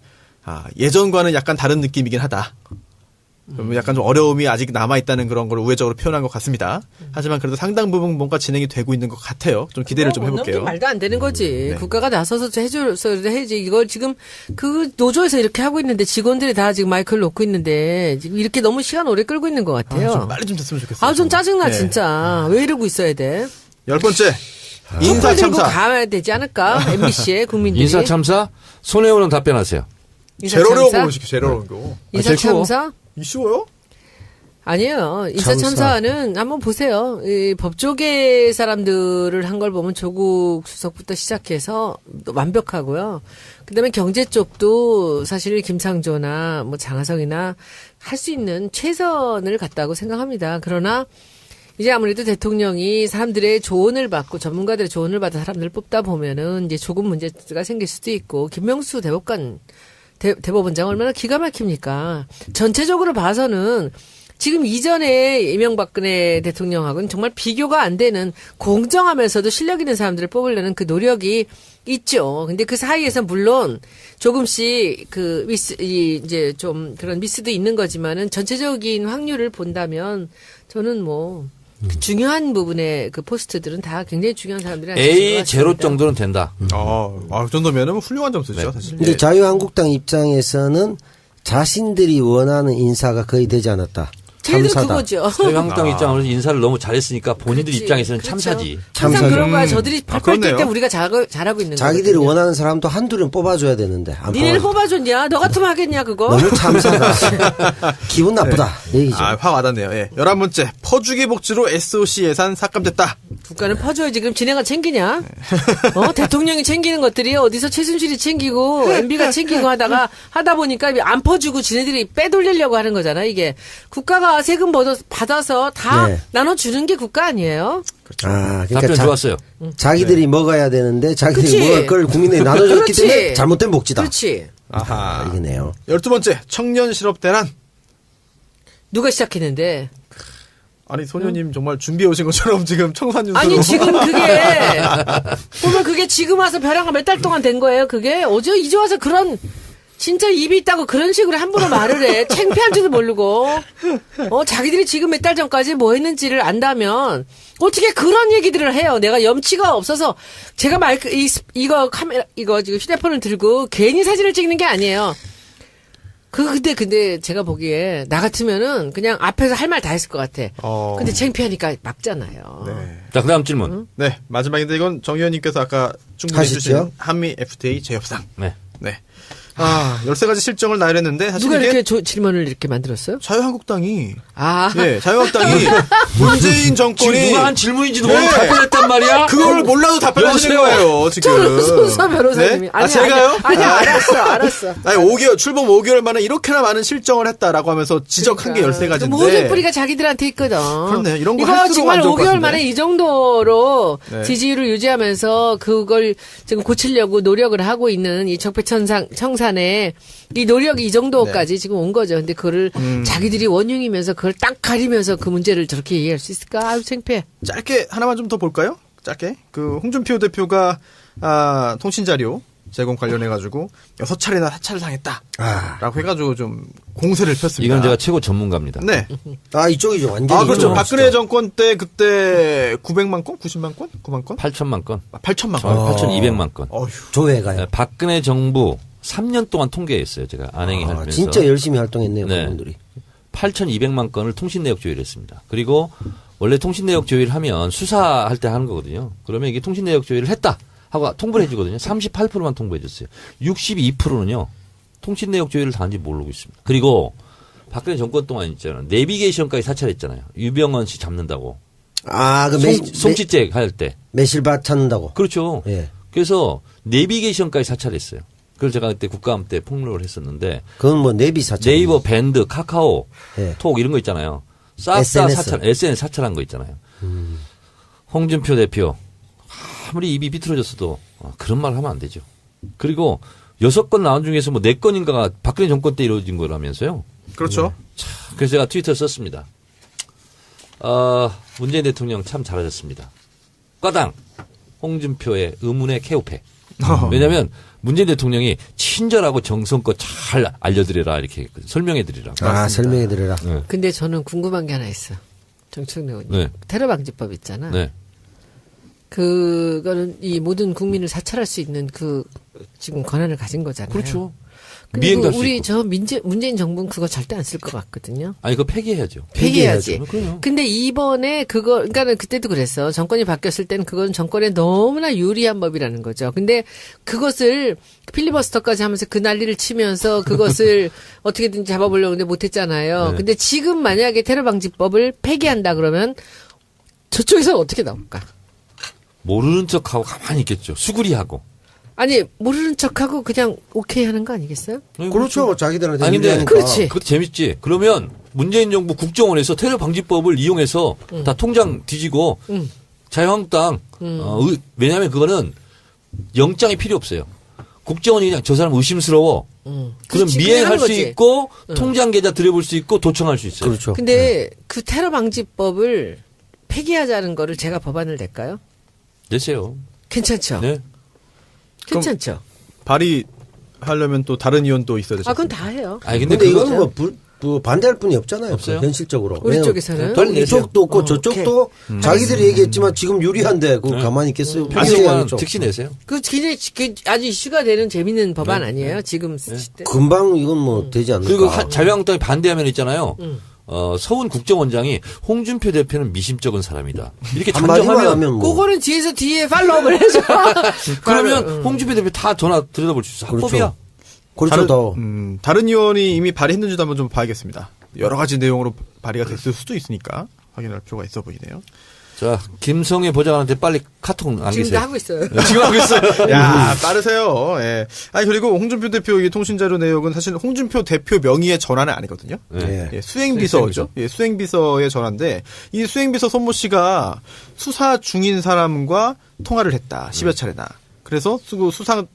예전과는 약간 다른 느낌이긴 하다. 약간 좀 어려움이 아직 남아있다는 그런 걸 우회적으로 표현한 것 같습니다. 하지만 그래도 상당 부분 뭔가 진행이 되고 있는 것 같아요. 좀 기대를 좀 해볼게요. 말도 안 되는 거지. 국가가 나서서 해줘서 해야지. 이걸 지금 그 노조에서 이렇게 하고 있는데 직원들이 다 지금 마이크를 놓고 있는데 지금 이렇게 너무 시간 오래 끌고 있는 것 같아요. 좀 빨리 좀 됐으면 좋겠어요. 좀 짜증나 진짜. 왜 이러고 있어야 돼? 10번째. 인사 참사. 가야 되지 않을까? MBC에 국민들이. 인사 참사? 손혜원은 답변하세요. 제일 어려운 거 시켜. 제일 어려운 거. 인사 참사? 쉬워요? 아니에요. 인사 참사는 한번 보세요. 이 법조계 사람들을 한 걸 보면 조국 수석부터 시작해서 완벽하고요. 그다음에 경제 쪽도 사실 김상조나 뭐 장하성이나 할 수 있는 최선을 갔다고 생각합니다. 그러나 이제 아무래도 대통령이 사람들의 조언을 받고 전문가들의 조언을 받아 사람들을 뽑다 보면은 이제 조금 문제가 생길 수도 있고 김명수 대법원장 얼마나 기가 막힙니까? 전체적으로 봐서는 지금 이전에 이명박근혜 대통령하고는 정말 비교가 안 되는 공정하면서도 실력 있는 사람들을 뽑으려는 그 노력이 있죠. 근데 그 사이에서 물론 조금씩 이제 좀 그런 미스도 있는 거지만은 전체적인 확률을 본다면 저는 그 중요한 부분의 그 포스트들은 다 굉장히 중요한 사람들이 A 제로 정도는 된다. 그 정도면은 훌륭한 점수죠, 사실. 근데 자유한국당 입장에서는 자신들이 원하는 인사가 거의 되지 않았다. 참사다. 그거죠. 자유한국당 입장으로 인사를 너무 잘했으니까 본인들 입장에서는 참사지. 항상 그런 거야. 저들이 팔팔 뛸 때 우리가 잘하고 있는 거야. 자기들이 원하는 사람도 한둘은 뽑아줘야 되는데. 니네를 뽑아줬냐? 너 같으면 하겠냐 그거? 너무 참사다. 기분 나쁘다. 얘기죠. 확 와닿네요. 11번째. 퍼주기 복지로 SOC 예산 삭감됐다. 국가는 퍼줘야지. 그럼 지네가 챙기냐? 대통령이 챙기는 것들이 어디서 최순실이 챙기고 MB가 챙기고 하다 보니까 안 퍼주고 지네들이 빼돌리려고 하는 거잖아. 이게 국가가 세금 받아서 다 나눠주는 게 국가 아니에요? 그렇죠. 그러니까 답변 좋았어요. 자기들이 먹어야 되는데 자기들이 먹을 걸 국민들이 나눠줬기 때문에 잘못된 복지다. 그렇지. 이거네요. 12번째. 청년 실업 대란. 누가 시작했는데? 아니 소녀님 정말 준비해 오신 것처럼 지금 청산유수. 아니 지금 그게 지금 와서 벼랑가 몇 달 동안 된 거예요. 그게 이제 와서 그런 진짜 입이 있다고 그런 식으로 함부로 말을 해. 창피할 줄도 모르고. 자기들이 지금 몇 달 전까지 뭐 했는지를 안다면 어떻게 그런 얘기들을 해요. 내가 염치가 없어서 제가 이거 지금 휴대폰을 들고 괜히 사진을 찍는 게 아니에요. 근데 제가 보기에 나 같으면은 그냥 앞에서 할 말 다 했을 것 같아. 근데 창피하니까 막잖아요. 네. 자, 그다음 질문. 네, 마지막인데 이건 정 의원님께서 아까 충분히 해주신 한미 FTA 재협상. 네. 13가지 실정을 나열했는데 사실 누가 이렇게 질문을 이렇게 만들었어요? 자유한국당이. 자유한국당이 문재인 정권이 누가 한 질문인지도 모르고 답변했단 말이야? 그걸 몰라도 답변하시는 거예요, 지금. 손수호 변호사님이. 네? 제가요? 아니야, 알았어. 아니, 출범 5개월 만에 이렇게나 많은 실정을 했다라고 하면서 지적한 게 13가지인데. 모든 뿌리가 자기들한테 있거든. 그렇네요. 이런 거 이거 할수록 정말 안 좋을 것 5개월 같은데. 만에 이 정도로 지지율을 유지하면서 그걸 지금 고치려고 노력을 하고 있는 이 적폐청산의 이 노력이 이 정도까지 지금 온 거죠. 근데 그거를 자기들이 원흉이면서 그걸 딱 가리면서 그 문제를 저렇게 이해할 수 있을까? 아유, 창피해. 짧게 하나만 좀 더 볼까요? 짧게 그 홍준표 대표가 통신자료 제공 관련해가지고 6차례나 사찰을 당했다라고 해가지고 좀 공세를 폈습니다. 이건 제가 최고 전문가입니다. 네. 이쪽이죠. 완전히. 그렇죠. 박근혜 정권 때 그때 900만 건? 90만 건? 9만 건? 8천만 건. 8천만 건. 8,200만 건. 조회가요. 박근혜 정부 3년 동안 통계했어요. 제가 안행이 하면서. 진짜 열심히 활동했네요. 네. 그분들이. 8,200만 건을 통신내역 조회를 했습니다. 그리고 원래 통신내역 조회를 하면 수사할 때 하는 거거든요. 그러면 이게 통신내역 조회를 했다 하고 통보를 해주거든요. 38%만 통보해줬어요. 62%는요. 통신내역 조회를 다 한지 모르고 있습니다. 그리고 박근혜 정권 동안 있잖아요. 내비게이션까지 사찰했잖아요. 유병헌 씨 잡는다고. 송치죄 할 때. 매실밭 찾는다고. 그렇죠. 예. 그래서 내비게이션까지 사찰했어요. 그래서 제가 그때 국감 때 폭로를 했었는데. 그건 뭐 내비 사찰. 네이버, 밴드, 카카오, 톡 이런 거 있잖아요. 싹 다 사찰, SNS 사찰한 거 있잖아요. 홍준표 대표 아무리 입이 비틀어졌어도 그런 말 하면 안 되죠. 그리고 6건 나온 중에서 뭐 4건인가가 박근혜 정권 때 이루어진 거라면서요. 그렇죠. 그래서 제가 트위터에 썼습니다. 문재인 대통령 참 잘하셨습니다. 과당 홍준표의 의문의 케오패. 왜냐하면 문재인 대통령이 친절하고 정성껏 잘 알려드리라 이렇게 설명해드리라. 설명해드리라. 네. 근데 저는 궁금한 게 하나 있어. 정청래 의원님. 네. 테러 방지법 있잖아. 네. 그거는 이 모든 국민을 사찰할 수 있는 그 지금 권한을 가진 거잖아요. 그렇죠. 미행도 할 수 있고. 문재인 정부는 그거 절대 안 쓸 것 같거든요. 아니, 그거 폐기해야죠. 폐기해야지. 근데 이번에 그러니까는 그때도 그랬어. 정권이 바뀌었을 때는 그건 정권에 너무나 유리한 법이라는 거죠. 근데 그것을 필리버스터까지 하면서 그 난리를 치면서 그것을 어떻게든 잡아보려고 했는데 못했잖아요. 네. 근데 지금 만약에 테러 방지법을 폐기한다 그러면 저쪽에서 어떻게 나올까? 모르는 척하고 가만히 있겠죠. 수구리하고. 아니 모르는 척하고 그냥 오케이 하는 거 아니겠어요? 그렇죠. 자기들한테 아니 근데 유리하니까. 그렇지. 그것도 재밌지. 그러면 문재인 정부 국정원에서 테러 방지법을 이용해서 다 통장 뒤지고 자유한국당 왜냐하면 그거는 영장이 필요 없어요. 국정원이 그냥 저 사람 의심스러워. 그럼 그렇지, 미행할 수 거지. 있고 통장 계좌 들여볼 수 있고 도청할 수 있어요. 그렇죠. 근데 그 테러 방지법을 폐기하자는 거를 제가 법안을 낼까요? 내세요. 괜찮죠? 네. 괜찮죠? 발의하려면 또 다른 의원도 있어야 되죠. 그건 다 해요. 아니 근데 이거는 뭐 반대할 분이 없잖아요. 없어요? 현실적으로. 우리 쪽에서는 이쪽도 없고 저쪽도 자기들이 얘기했지만 지금 유리한데 그거 가만히 있겠어요. 아직은 즉시 내세요. 그 굉장히 아주 이슈가 되는 재밌는 법안 아니에요? 지금 시대. 금방 이건 뭐 되지 않을까. 그리고 자유한국당이 반대하면 있잖아요. 서훈 국정원장이 홍준표 대표는 미심쩍은 사람이다. 이렇게 단정하면 그거는 뒤에 팔로우를 해줘. 그러면 홍준표 대표 다 전화 들여다볼 수 있어. 합법이야. 그렇죠. 다른 의원이 이미 발의했는지도 한번 좀 봐야겠습니다. 여러 가지 내용으로 발의가 됐을 수도 있으니까 확인할 필요가 있어 보이네요. 자, 김성애 보좌관한테 빨리 카톡 남기세요. 지금 하고 있어요. 지금 하고 있어요. 야, 빠르세요. 예. 아니, 그리고 홍준표 대표 이 통신자료 내역은 사실 홍준표 대표 명의의 전화는 아니거든요. 네. 예, 수행비서죠. 예, 수행비서의 전화인데 이 수행비서 손모 씨가 수사 중인 사람과 통화를 했다. 10여 차례나. 그래서 수상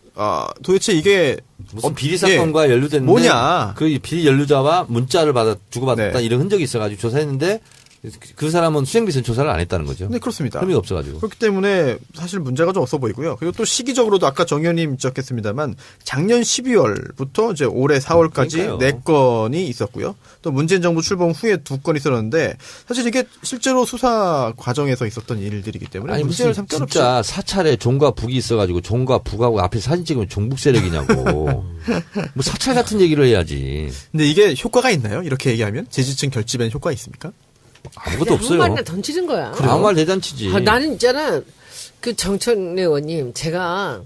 도대체 이게 무슨 비리 사건과 연루됐는데 뭐냐? 그 비리 연루자와 문자를 주고받았다 이런 흔적이 있어가지고 조사했는데 그 사람은 수행비서 조사를 안 했다는 거죠. 네, 그렇습니다. 혐의가 없어가지고. 그렇기 때문에 사실 문제가 좀 없어 보이고요. 그리고 또 시기적으로도 아까 정 의원님 지적했습니다만 작년 12월부터 이제 올해 4월까지 4건이 있었고요. 또 문재인 정부 출범 후에 2건이 있었는데 사실 이게 실제로 수사 과정에서 있었던 일들이기 때문에 아니 문제를 무슨 삼켜놓지. 진짜 사찰에 종과 북이 있어가지고 종과 북하고 앞에 사진 찍으면 종북 세력이냐고. 뭐 사찰 같은 얘기를 해야지. 근데 이게 효과가 있나요? 이렇게 얘기하면 지지층 결집에는 효과 있습니까? 아무것도 없어요. 아무 말이나 던지는 거야. 아무 말 대잔치지. 나는 있잖아. 그 정청래 의원님, 제가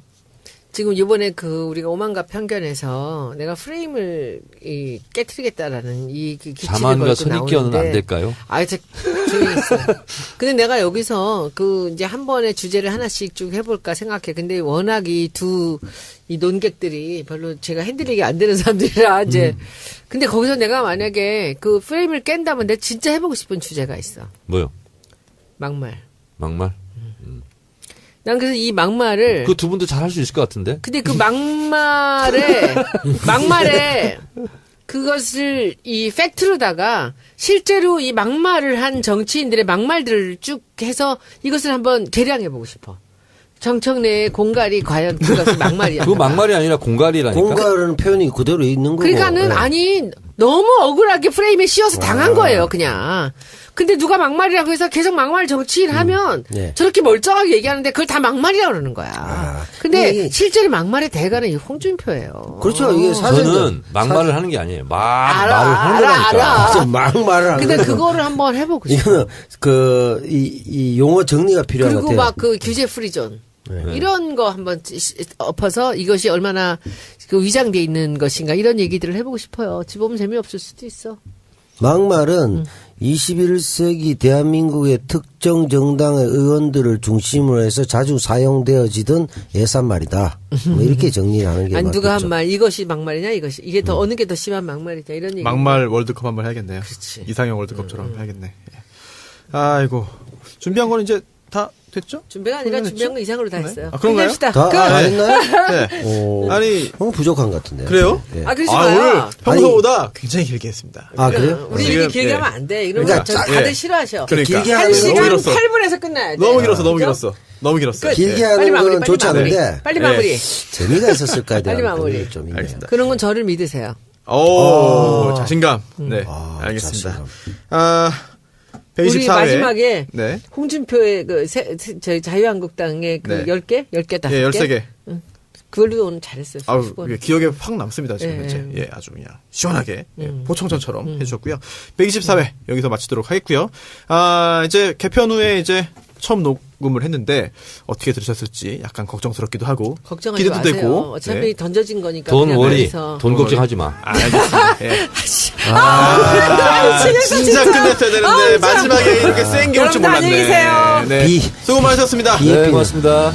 지금 이번에 그 우리가 오만과 편견에서 내가 프레임을 깨트리겠다라는 이 기치를 자만과 걸고 선입견은 나오는데 안 될까요? 조용히 있어요. 근데 내가 여기서 그 이제 한 번에 주제를 하나씩 쭉 해볼까 생각해. 근데 워낙 이 논객들이 별로 제가 핸들링이 안 되는 사람들이라 이제. 근데 거기서 내가 만약에 그 프레임을 깬다면 내가 진짜 해보고 싶은 주제가 있어. 뭐요? 막말. 막말? 난 그래서 이 막말을. 그 두 분도 잘 할 수 있을 것 같은데? 근데 그 막말에 그것을 이 팩트로다가 실제로 이 막말을 한 정치인들의 막말들을 쭉 해서 이것을 한번 계량해보고 싶어. 정청래의 공갈이 과연 그것이 막말이야. 그거 막말이 아니라 공갈이라니까. 공갈은 표현이 그대로 있는 거고. 그러니까는 네. 아니 너무 억울하게 프레임에 씌워서 당한 거예요, 그냥. 근데 누가 막말이라고 해서 계속 막말 정치를 하면 네. 저렇게 멀쩡하게 얘기하는데 그걸 다 막말이라고 그러는 거야. 근데 실제로 막말의 대가는 이 홍준표예요. 그렇죠. 이게 사실은 저는 막말을 하는 게 아니에요. 말을 하는 거라니까. 알아. 막말을 하는 근데 거예요. 그거를 한번 해보고 싶어요. 이거는 이 용어 정리가 필요한 것 그리고 같아요. 막 그 규제 프리존. 네. 이런 거 한번 엎어서 이것이 얼마나 그 위장돼 있는 것인가 이런 얘기들을 해보고 싶어요. 지보면 재미없을 수도 있어. 막말은 21세기 대한민국의 특정 정당의 의원들을 중심으로 해서 자주 사용되어지던 예산말이다. 뭐 이렇게 정리를 하는 게 아니 맞겠죠. 누가 한 말 이것이 막말이냐 이것이 이게 더 어느 게 더 심한 막말이냐 이런 얘기. 막말 월드컵 한번 해야겠네요. 그렇지. 이상형 월드컵처럼 해야겠네. 예. 아이고 준비한 건 이제 다 됐죠? 준비가 아니라 준비한 거 이상으로 다 했어요. 아, 그런가요? 끝냅시다. 다 했나요? 네. 오, 아니 너무 부족한 것 같은데. 그래요? 네. 아, 그러지 오늘 마요. 평소보다 굉장히 길게 했습니다. 아, 그래요? 우리 지금, 이렇게 길게 예. 하면 안 돼. 이러면 그러니까 다들 예. 싫어하셔. 그러니까. 길게 하는 건 1시간 너무 길었어. 8분에서 끝나야 돼. 너무 길었어, 너무 그죠? 길었어. 너무 길었어요. 길게 예. 하는 빨리 마무리, 건 빨리 좋지 마무리. 않은데 빨리 마무리. 재미가 있었을까에 대한 빨리 마무리. 고민이 좀 있네요. 알겠습니다. 그런 건 저를 믿으세요. 오, 자신감. 네, 알겠습니다. 자신감. 아, 우리 124회. 마지막에 네. 홍준표의 저희 자유한국당의 그 네. 10개? 10개, 5개? 예, 13개. 그걸로 오늘 잘했어요. 아우, 수고는. 이게 기억에 확 남습니다, 지금 예, 현재. 예, 아주 그냥 시원하게. 예, 보청천처럼 음. 해주셨고요. 124회 여기서 마치도록 하겠고요. 아, 이제 개편 후에 이제 처음 녹음을 했는데 어떻게 들으셨을지 약간 걱정스럽기도 하고 걱정하지 기대도 마세요. 되고. 어차피 네. 던져진 거니까. 돈 그냥 워리. 거기서. 돈 걱정하지 마. 아, 알겠습니다. 예. 미치겠어, 진짜 끝냈어야 되는데 마지막에 이렇게 센 게 올 줄 여러분들 안녕히 몰랐네. 계세요. 네. 비. 수고 많으셨습니다. 네, 고맙습니다.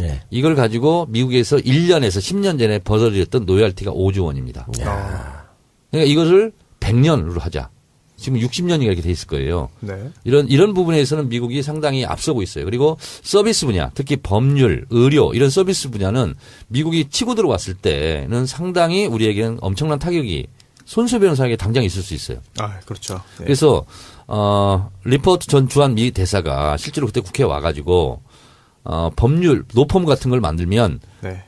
네. 이걸 가지고 미국에서 1년에서 10년 전에 벌어졌던 로열티가 5조 원입니다. 그러니까 이것을 100년으로 하자. 지금 60년이 이렇게 돼 있을 거예요. 네. 이런 부분에서는 미국이 상당히 앞서고 있어요. 그리고 서비스 분야, 특히 법률, 의료 이런 서비스 분야는 미국이 치고 들어왔을 때는 상당히 우리에게는 엄청난 타격이 손수 변호사에게 당장 있을 수 있어요. 아, 그렇죠. 네. 그래서 리포트 전 주한 미 대사가 실제로 그때 국회에 와가지고 법률 노펌 같은 걸 만들면 네.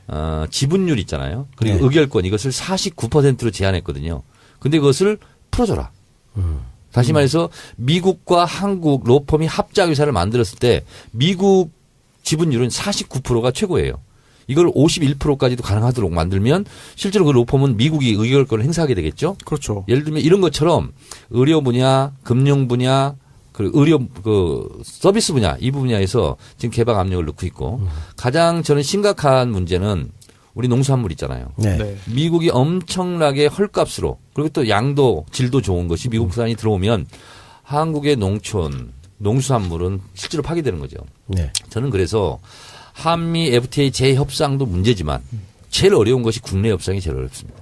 지분율 있잖아요. 그리고 네. 의결권 이것을 49%로 제한했거든요. 근데 그것을 풀어줘라. 다시 말해서 미국과 한국 로펌이 합작회사를 만들었을 때 미국 지분율은 49%가 최고예요. 이걸 51%까지도 가능하도록 만들면 실제로 그 로펌은 미국이 의결권을 행사하게 되겠죠. 그렇죠. 예를 들면 이런 것처럼 의료 분야, 금융 분야, 그리고 의료 서비스 분야 이 분야에서 지금 개방 압력을 넣고 있고 가장 저는 심각한 문제는 우리 농수산물 있잖아요. 네. 네. 미국이 엄청나게 헐값으로 그리고 또 양도 질도 좋은 것이 미국산이 들어오면 한국의 농촌 농수산물은 실제로 파괴되는 거죠. 네. 저는 그래서 한미 FTA 재협상도 문제지만 제일 어려운 것이 국내 협상이 제일 어렵습니다.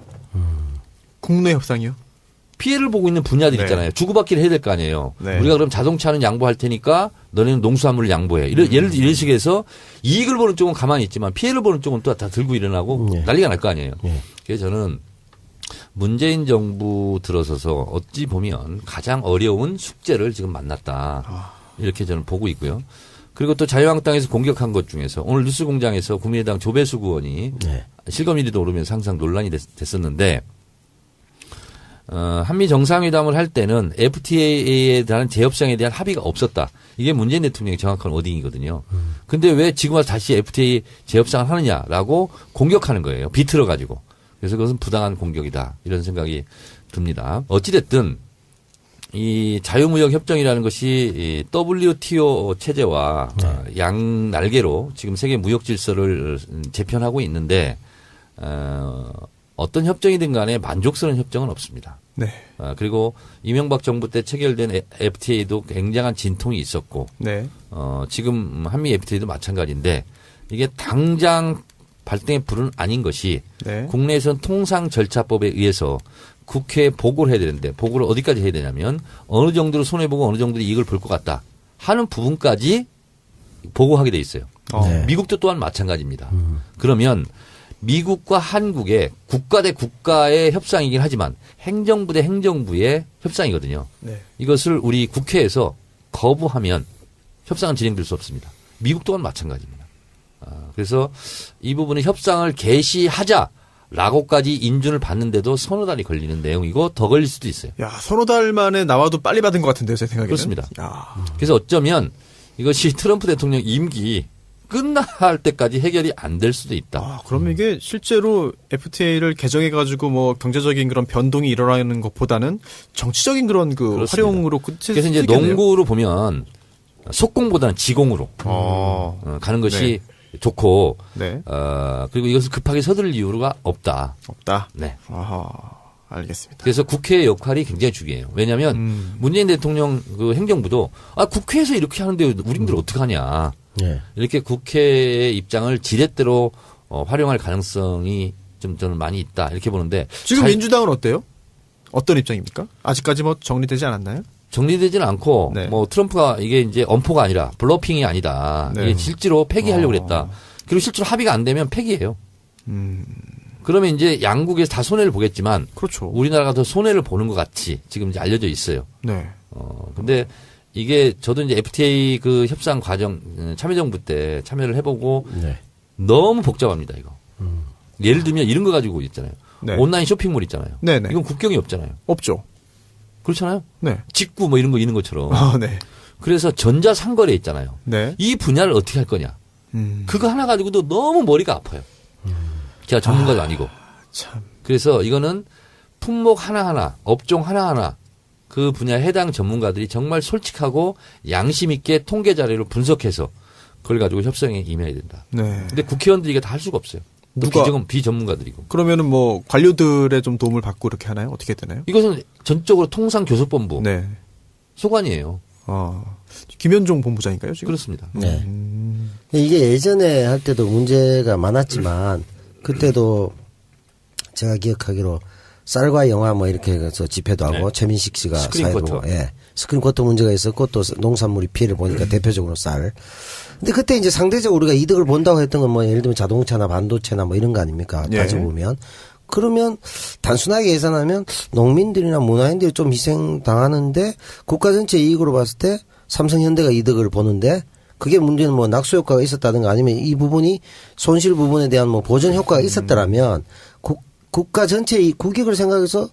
국내 협상이요? 피해를 보고 있는 분야들 네. 있잖아요. 주고받기를 해야 될 거 아니에요. 네. 우리가 그럼 자동차는 양보할 테니까 너네는 농수산물을 양보해. 예를 들어 이런 식에서 이익을 보는 쪽은 가만히 있지만 피해를 보는 쪽은 또 다 들고 일어나고 네. 난리가 날 거 아니에요. 네. 그래서 저는 문재인 정부 들어서서 어찌 보면 가장 어려운 숙제를 지금 만났다. 이렇게 저는 보고 있고요. 그리고 또 자유한국당에서 공격한 것 중에서 오늘 뉴스공장에서 국민의당 조배수 의원이 네. 실검 1위도 오르면서 항상 논란이 됐었는데 한미 정상회담을 할 때는 FTA에 대한 재협상에 대한 합의가 없었다. 이게 문재인 대통령의 정확한 워딩이거든요. 근데 왜 지금 와서 다시 FTA 재협상을 하느냐라고 공격하는 거예요. 비틀어 가지고. 그래서 그것은 부당한 공격이다. 이런 생각이 듭니다. 어찌됐든 이 자유무역 협정이라는 것이 이 WTO 체제와 양 날개로 지금 세계 무역 질서를 재편하고 있는데 어떤 협정이든 간에 만족스러운 협정은 없습니다. 네. 그리고 이명박 정부 때 체결된 FTA도 굉장한 진통이 있었고 네. 지금 한미 FTA도 마찬가지인데 이게 당장 발등의 불은 아닌 것이 네. 국내에서는 통상 절차법에 의해서 국회에 보고를 해야 되는데 보고를 어디까지 해야 되냐면 어느 정도로 손해보고 어느 정도 이익을 볼 것 같다 하는 부분까지 보고하게 돼 있어요. 네. 미국도 또한 마찬가지입니다. 그러면 미국과 한국의 국가 대 국가의 협상이긴 하지만 행정부 대 행정부의 협상이거든요. 네. 이것을 우리 국회에서 거부하면 협상은 진행될 수 없습니다. 미국 또한 마찬가지입니다. 그래서 이 부분은 협상을 개시하자라고까지 인준을 받는데도 서너 달이 걸리는 내용이고 더 걸릴 수도 있어요. 야, 서너 달 만에 나와도 빨리 받은 것 같은데요, 제 생각에는. 그렇습니다. 야. 그래서 어쩌면 이것이 트럼프 대통령 임기 끝날 때까지 해결이 안 될 수도 있다. 그럼 이게 실제로 FTA를 개정해가지고 뭐 경제적인 그런 변동이 일어나는 것보다는 정치적인 그런 그 그렇습니다. 활용으로 끝을 그래서 이제 쓰겠네요. 농구로 보면 속공보다는 지공으로 가는 것이 좋고, 네. 그리고 이것을 급하게 서둘릴 이유가 없다. 네. 알겠습니다. 그래서 국회의 역할이 굉장히 중요해요. 왜냐하면 문재인 대통령 그 행정부도 국회에서 이렇게 하는데 우리들 어떡하냐. 네. 이렇게 국회의 입장을 지렛대로 활용할 가능성이 좀 저는 많이 있다 이렇게 보는데 지금 민주당은 어때요? 어떤 입장입니까? 아직까지 뭐 정리되지 않았나요? 정리되지는 않고 네. 뭐 트럼프가 이게 이제 엄포가 아니라 블러핑이 아니다. 네. 이게 실제로 폐기하려고 그랬다. 그리고 실제로 합의가 안 되면 폐기해요. 그러면 이제 양국에서 다 손해를 보겠지만 그렇죠. 우리나라가 더 손해를 보는 것 같이 지금 이제 알려져 있어요. 네. 근데 이게 저도 이제 FTA 그 협상 과정 참여정부 때 참여를 해보고 네. 너무 복잡합니다 이거. 예를 들면 이런 거 가지고 있잖아요. 네. 온라인 쇼핑몰 있잖아요. 네네. 이건 국경이 없잖아요. 없죠. 그렇잖아요. 네. 직구 뭐 이런 거 있는 것처럼. 네. 그래서 전자상거래 있잖아요. 네. 이 분야를 어떻게 할 거냐. 그거 하나 가지고도 너무 머리가 아파요. 제가 전문가도 아니고. 참. 그래서 이거는 품목 하나하나, 업종 하나하나 그 분야에 해당 전문가들이 정말 솔직하고 양심 있게 통계 자료를 분석해서 그걸 가지고 협상에 임해야 된다. 네. 근데 국회의원들이 이게 다 할 수가 없어요. 비전문가들이고. 그러면은 뭐 관료들의 좀 도움을 받고 이렇게 하나요? 어떻게 되나요? 이것은 전적으로 통상교섭본부 네. 소관이에요. 김현종 본부장인가요, 지금? 그렇습니다. 네. 이게 예전에 할 때도 문제가 많았지만 그때도 제가 기억하기로 쌀과 영화 뭐 이렇게 해서 집회도 하고 최민식 씨가 사회로 스크린 쿼터 문제가 있었고 또 농산물이 피해를 보니까 대표적으로 쌀. 근데 그때 이제 상대적으로 우리가 이득을 본다고 했던 건 뭐 예를 들면 자동차나 반도체나 뭐 이런 거 아닙니까? 따져보면. 그러면 단순하게 계산하면 농민들이나 문화인들이 좀 희생당하는데 국가 전체 이익으로 봤을 때 삼성현대가 이득을 보는데 그게 문제는 뭐 낙수 효과가 있었다든가 아니면 이 부분이 손실 부분에 대한 뭐 보전 효과가 있었더라면 국가 전체의 국익을 생각해서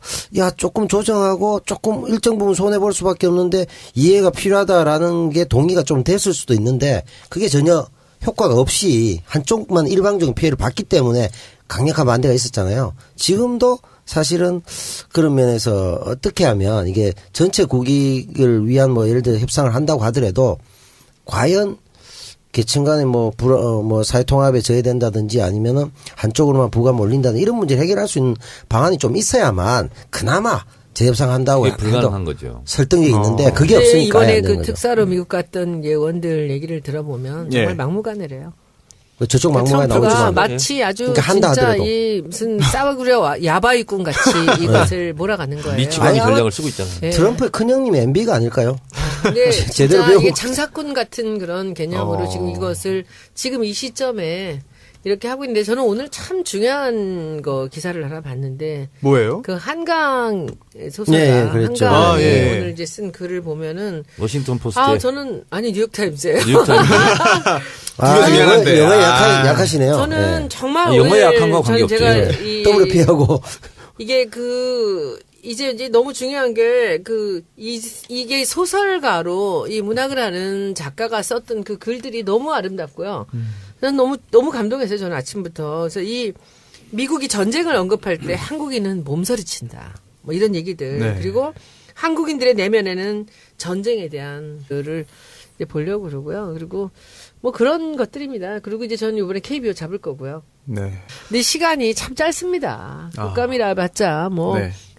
조금 조정하고 조금 일정 부분 손해볼 수밖에 없는데 이해가 필요하다라는 게 동의가 좀 됐을 수도 있는데 그게 전혀 효과가 없이 한쪽만 일방적인 피해를 받기 때문에 강력한 반대가 있었잖아요. 지금도 사실은 그런 면에서 어떻게 하면 이게 전체 국익을 위한 뭐 예를 들어 협상을 한다고 하더라도 과연 계층 간에 뭐 사회통합에 저해된다든지 아니면은 한쪽으로만 부가 몰린다든 이런 문제를 해결할 수 있는 방안이 좀 있어야만 그나마 재협상한다고 해도 불가능한 거죠. 설득력이 있는데 그게 없으니까 이번에 그 특사로 미국 갔던 예원들 얘기를 들어보면 정말 막무가내래요. 저쪽 막무가내 나오지만 마치 아주 그러니까 진짜 하더라도. 이 무슨 싸구려 야바이꾼 같이 이것을 몰아가는 거예요. 미치광이 전략을 쓰고 있잖아요. 네. 트럼프의 큰형님이 MB가 아닐까요? 근데 제대로 진짜 배우고 이게 장사꾼 같은 그런 개념으로 지금 이것을 지금 이 시점에 이렇게 하고 있는데 저는 오늘 참 중요한 거 기사를 하나 봤는데 뭐예요? 그 한강 소설가 네, 그랬죠. 한강이 예. 오늘 이제 쓴 글을 보면은 워싱턴 포스트에 저는 뉴욕타임스예요. 뉴욕타임스 두개 중에 하나인데. 영어에 약하시네요. 저는 정말 영어에 오늘 약한 거 관계없지. 제가 더블 피하고 이게 이제 너무 중요한 게 이게 소설가로 이 문학을 하는 작가가 썼던 그 글들이 너무 아름답고요. 난 너무 감동했어요. 저는 아침부터. 그래서 이 미국이 전쟁을 언급할 때 한국인은 몸서리친다. 뭐 이런 얘기들. 네. 그리고 한국인들의 내면에는 전쟁에 대한 거를 이제 보려고 그러고요. 그리고 뭐 그런 것들입니다. 그리고 이제 저는 이번에 KBO 잡을 거고요. 네. 근데 시간이 참 짧습니다. 국감이라 봤자 뭐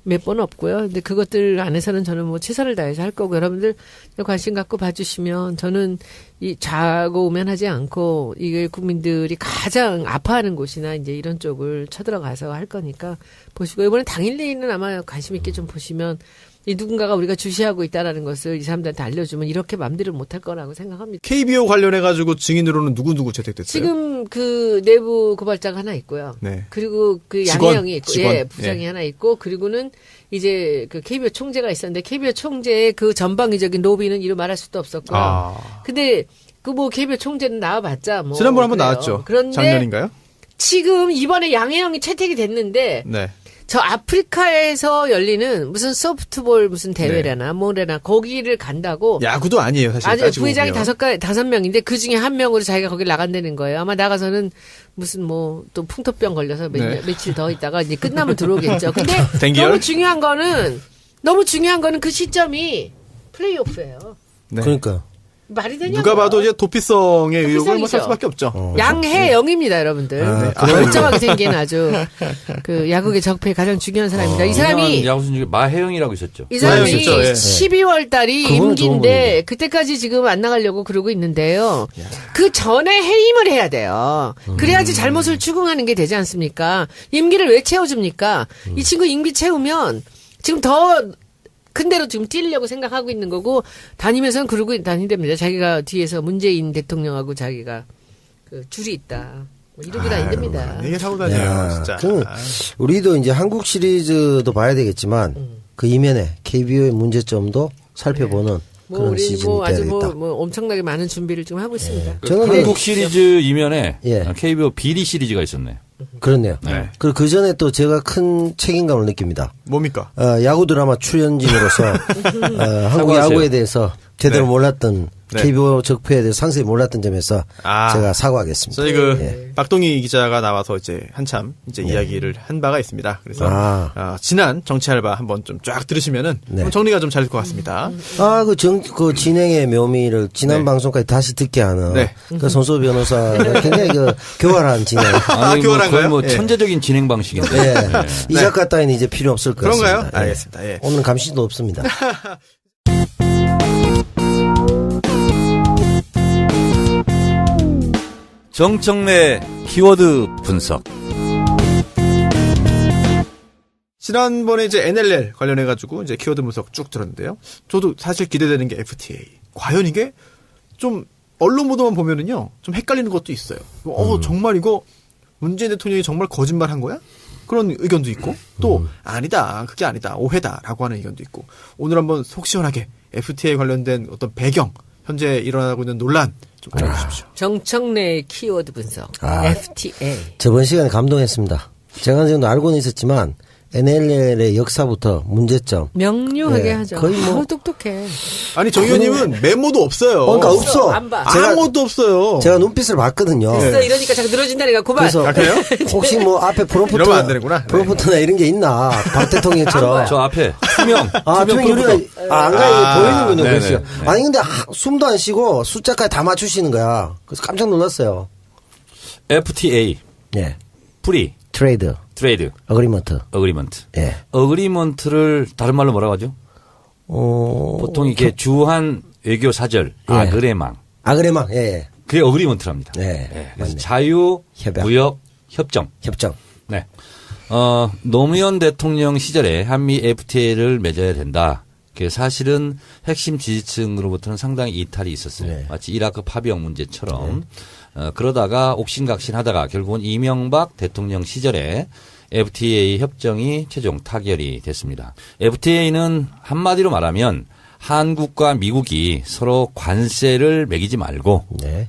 몇 번 없고요. 근데 그것들 안에서는 저는 뭐 최선을 다해서 할 거고 여러분들 관심 갖고 봐주시면 저는 이 좌고우면하지 않고 이게 국민들이 가장 아파하는 곳이나 이제 이런 쪽을 쳐들어가서 할 거니까 보시고 이번에 당일 내일은 아마 관심 있게 좀 보시면 이 누군가가 우리가 주시하고 있다라는 것을 이 사람들한테 알려주면 이렇게 맘대로 못할 거라고 생각합니다. KBO 관련해가지고 증인으로는 누구 채택됐어요? 지금 그 내부 고발자가 하나 있고요. 네. 그리고 그 양혜영이 있고, 예, 부장이 하나 있고, 그리고는 이제 그 KBO 총재가 있었는데 KBO 총재의 그 전방위적인 로비는 이루 말할 수도 없었고요. 근데 그 뭐 KBO 총재는 나와봤자 뭐 지난번 한번 그래요. 나왔죠. 그런데 작년인가요? 지금 이번에 양혜영이 채택이 됐는데. 네. 저 아프리카에서 열리는 무슨 소프트볼 무슨 대회라나 뭐래나 거기를 간다고. 야구도 아니에요, 사실. 아주 부회장이 5명인데 그 중에 한 명으로 자기가 거길 나간다는 거예요. 아마 나가서는 무슨 뭐 또 풍토병 걸려서 며칠 더 있다가 이제 끝나면 들어오겠죠. 근데 너무 중요한 거는 그 시점이 플레이오프예요. 네. 그러니까. 말이 되냐고요. 누가 봐도 이제 도피성의 의혹을 뭐 살 수밖에 없죠. 양혜영입니다, 여러분들. 멀쩡하게 생긴 아주 그 야구의 적폐의 가장 중요한 사람입니다. 이 사람이 야구 중에 마혜영이라고 있었죠. 이 사람이 12월 달이 임기인데 그때까지 지금 안 나가려고 그러고 있는데요. 그 전에 해임을 해야 돼요. 그래야지 잘못을 추궁하는 게 되지 않습니까? 임기를 왜 채워줍니까? 이 친구 임기 채우면 지금 더 큰 데로 지금 뛰려고 생각하고 있는 거고 다니면서는 그러고 다닌답니다. 자기가 뒤에서 문재인 대통령하고 자기가 그 줄이 있다. 뭐 이러고 다닌답니다. 이게 사고 다녀요, 진짜. 우리도 이제 한국 시리즈도 봐야 되겠지만 그 이면에 KBO의 문제점도 살펴보는 그런 우리 시즌이 뭐 아주 돼야겠다. 뭐 엄청나게 많은 준비를 지금 하고 있습니다. 저는 한국 시리즈 이면에 KBO 비리 시리즈가 있었네. 그렇네요. 그리고 그 전에 또 제가 큰 책임감을 느낍니다. 뭡니까? 야구 드라마 출연진으로서 한국 야구에 대해서 제대로 몰랐던 KBO 적폐에 대해서 상세히 몰랐던 점에서 제가 사과하겠습니다. 저희 박동희 기자가 나와서 이제 한참 이제 이야기를 한 바가 있습니다. 그래서 지난 정치 알바 한번 좀 쫙 들으시면은 정리가 좀 잘 될 것 같습니다. 그 진행의 묘미를 지난 방송까지 다시 듣게 하는 그 손소 변호사가 굉장히 그 교활한 진행. 교활한가요? 거의 뭐 천재적인 진행 방식인데. 이 작가 따위는 이제 필요 없을 것 같습니다. 그런가요? 알겠습니다. 오늘은 감시도 없습니다. 정청래 키워드 분석. 지난번에 이제 NLL 관련해가지고 이제 키워드 분석 쭉 들었는데요. 저도 사실 기대되는 게 FTA. 과연 이게 좀 언론 보도만 보면은요, 좀 헷갈리는 것도 있어요. 정말 이거 문재인 대통령이 정말 거짓말 한 거야? 그런 의견도 있고, 또 아니다, 그게 아니다, 오해다라고 하는 의견도 있고. 오늘 한번 속 시원하게 FTA 관련된 어떤 배경, 현재 일어나고 있는 논란 좀 알려주십시오. 정청래 키워드 분석. FTA. 저번 시간에 감동했습니다. 제가 지금도 알고는 있었지만 NLL의 역사부터 문제점 명료하게 하죠. 거의 뭐 똑똑해. 아니 정 의원님은 메모도 없어요. 그러니까 없어. 안 봐. 아무것도 없어요. 제가 눈빛을 봤거든요. 됐어. 이러니까 자꾸 늘어진다니까 고발. 그래서 그래요? 혹시 뭐 앞에 이러면 안 되는구나. 프로포트나 이런 게 있나? 박 대통령처럼. 저 앞에 투명. 투명 유리가 안 가요. 보이는군요. 네네. 그렇죠. 아니 근데 숨도 안 쉬고 숫자까지 다 맞추시는 거야. 그래서 깜짝 놀랐어요. FTA. 프리. 트레이드. 어그리먼트. 어그리먼트를 다른 말로 뭐라고 하죠? 보통 이게 주한 외교 사절, 아그레망. 그게 어그리먼트랍니다. 그래서 자유 무역 협정. 네. 노무현 대통령 시절에 한미 FTA를 맺어야 된다. 그 사실은 핵심 지지층으로부터는 상당히 이탈이 있었어요. 마치 이라크 파병 문제처럼. 그러다가 옥신각신하다가 결국은 이명박 대통령 시절에 FTA 협정이 최종 타결이 됐습니다. FTA는 한마디로 말하면 한국과 미국이 서로 관세를 매기지 말고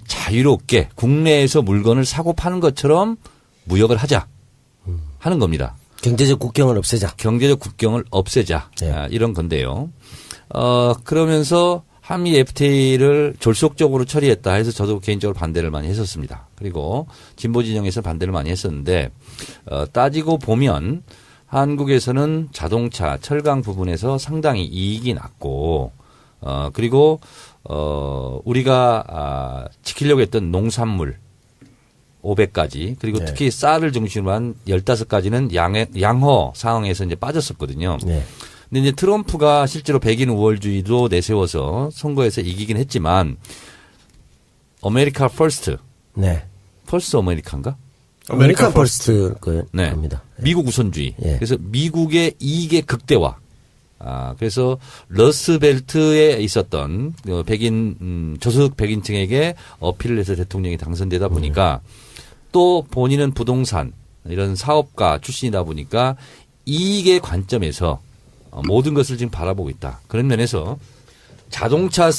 자유롭게 국내에서 물건을 사고 파는 것처럼 무역을 하자 하는 겁니다. 경제적 국경을 없애자. 이런 건데요. 그러면서 한미 FTA를 졸속적으로 처리했다 해서 저도 개인적으로 반대를 많이 했었습니다. 그리고 진보 진영에서 반대를 많이 했었는데 따지고 보면 한국에서는 자동차, 철강 부분에서 상당히 이익이 났고 그리고 우리가 지키려고 했던 농산물 500가지 그리고 특히 쌀을 중심으로 한 15가지는 양호 상황에서 이제 빠졌었거든요. 근데 이제 트럼프가 실제로 백인 우월주의도 내세워서 선거에서 이기긴 했지만 아메리카 퍼스트. 퍼스트 아메리카인가? 아메리카 퍼스트 겁니다. 미국 우선주의. 그래서 미국의 이익의 극대화. 그래서 러스벨트에 있었던 백인 저소득 백인층에게 어필을 해서 대통령이 당선되다 보니까 또 본인은 부동산 이런 사업가 출신이다 보니까 이익의 관점에서 모든 것을 지금 바라보고 있다. 그런 면에서 자동차가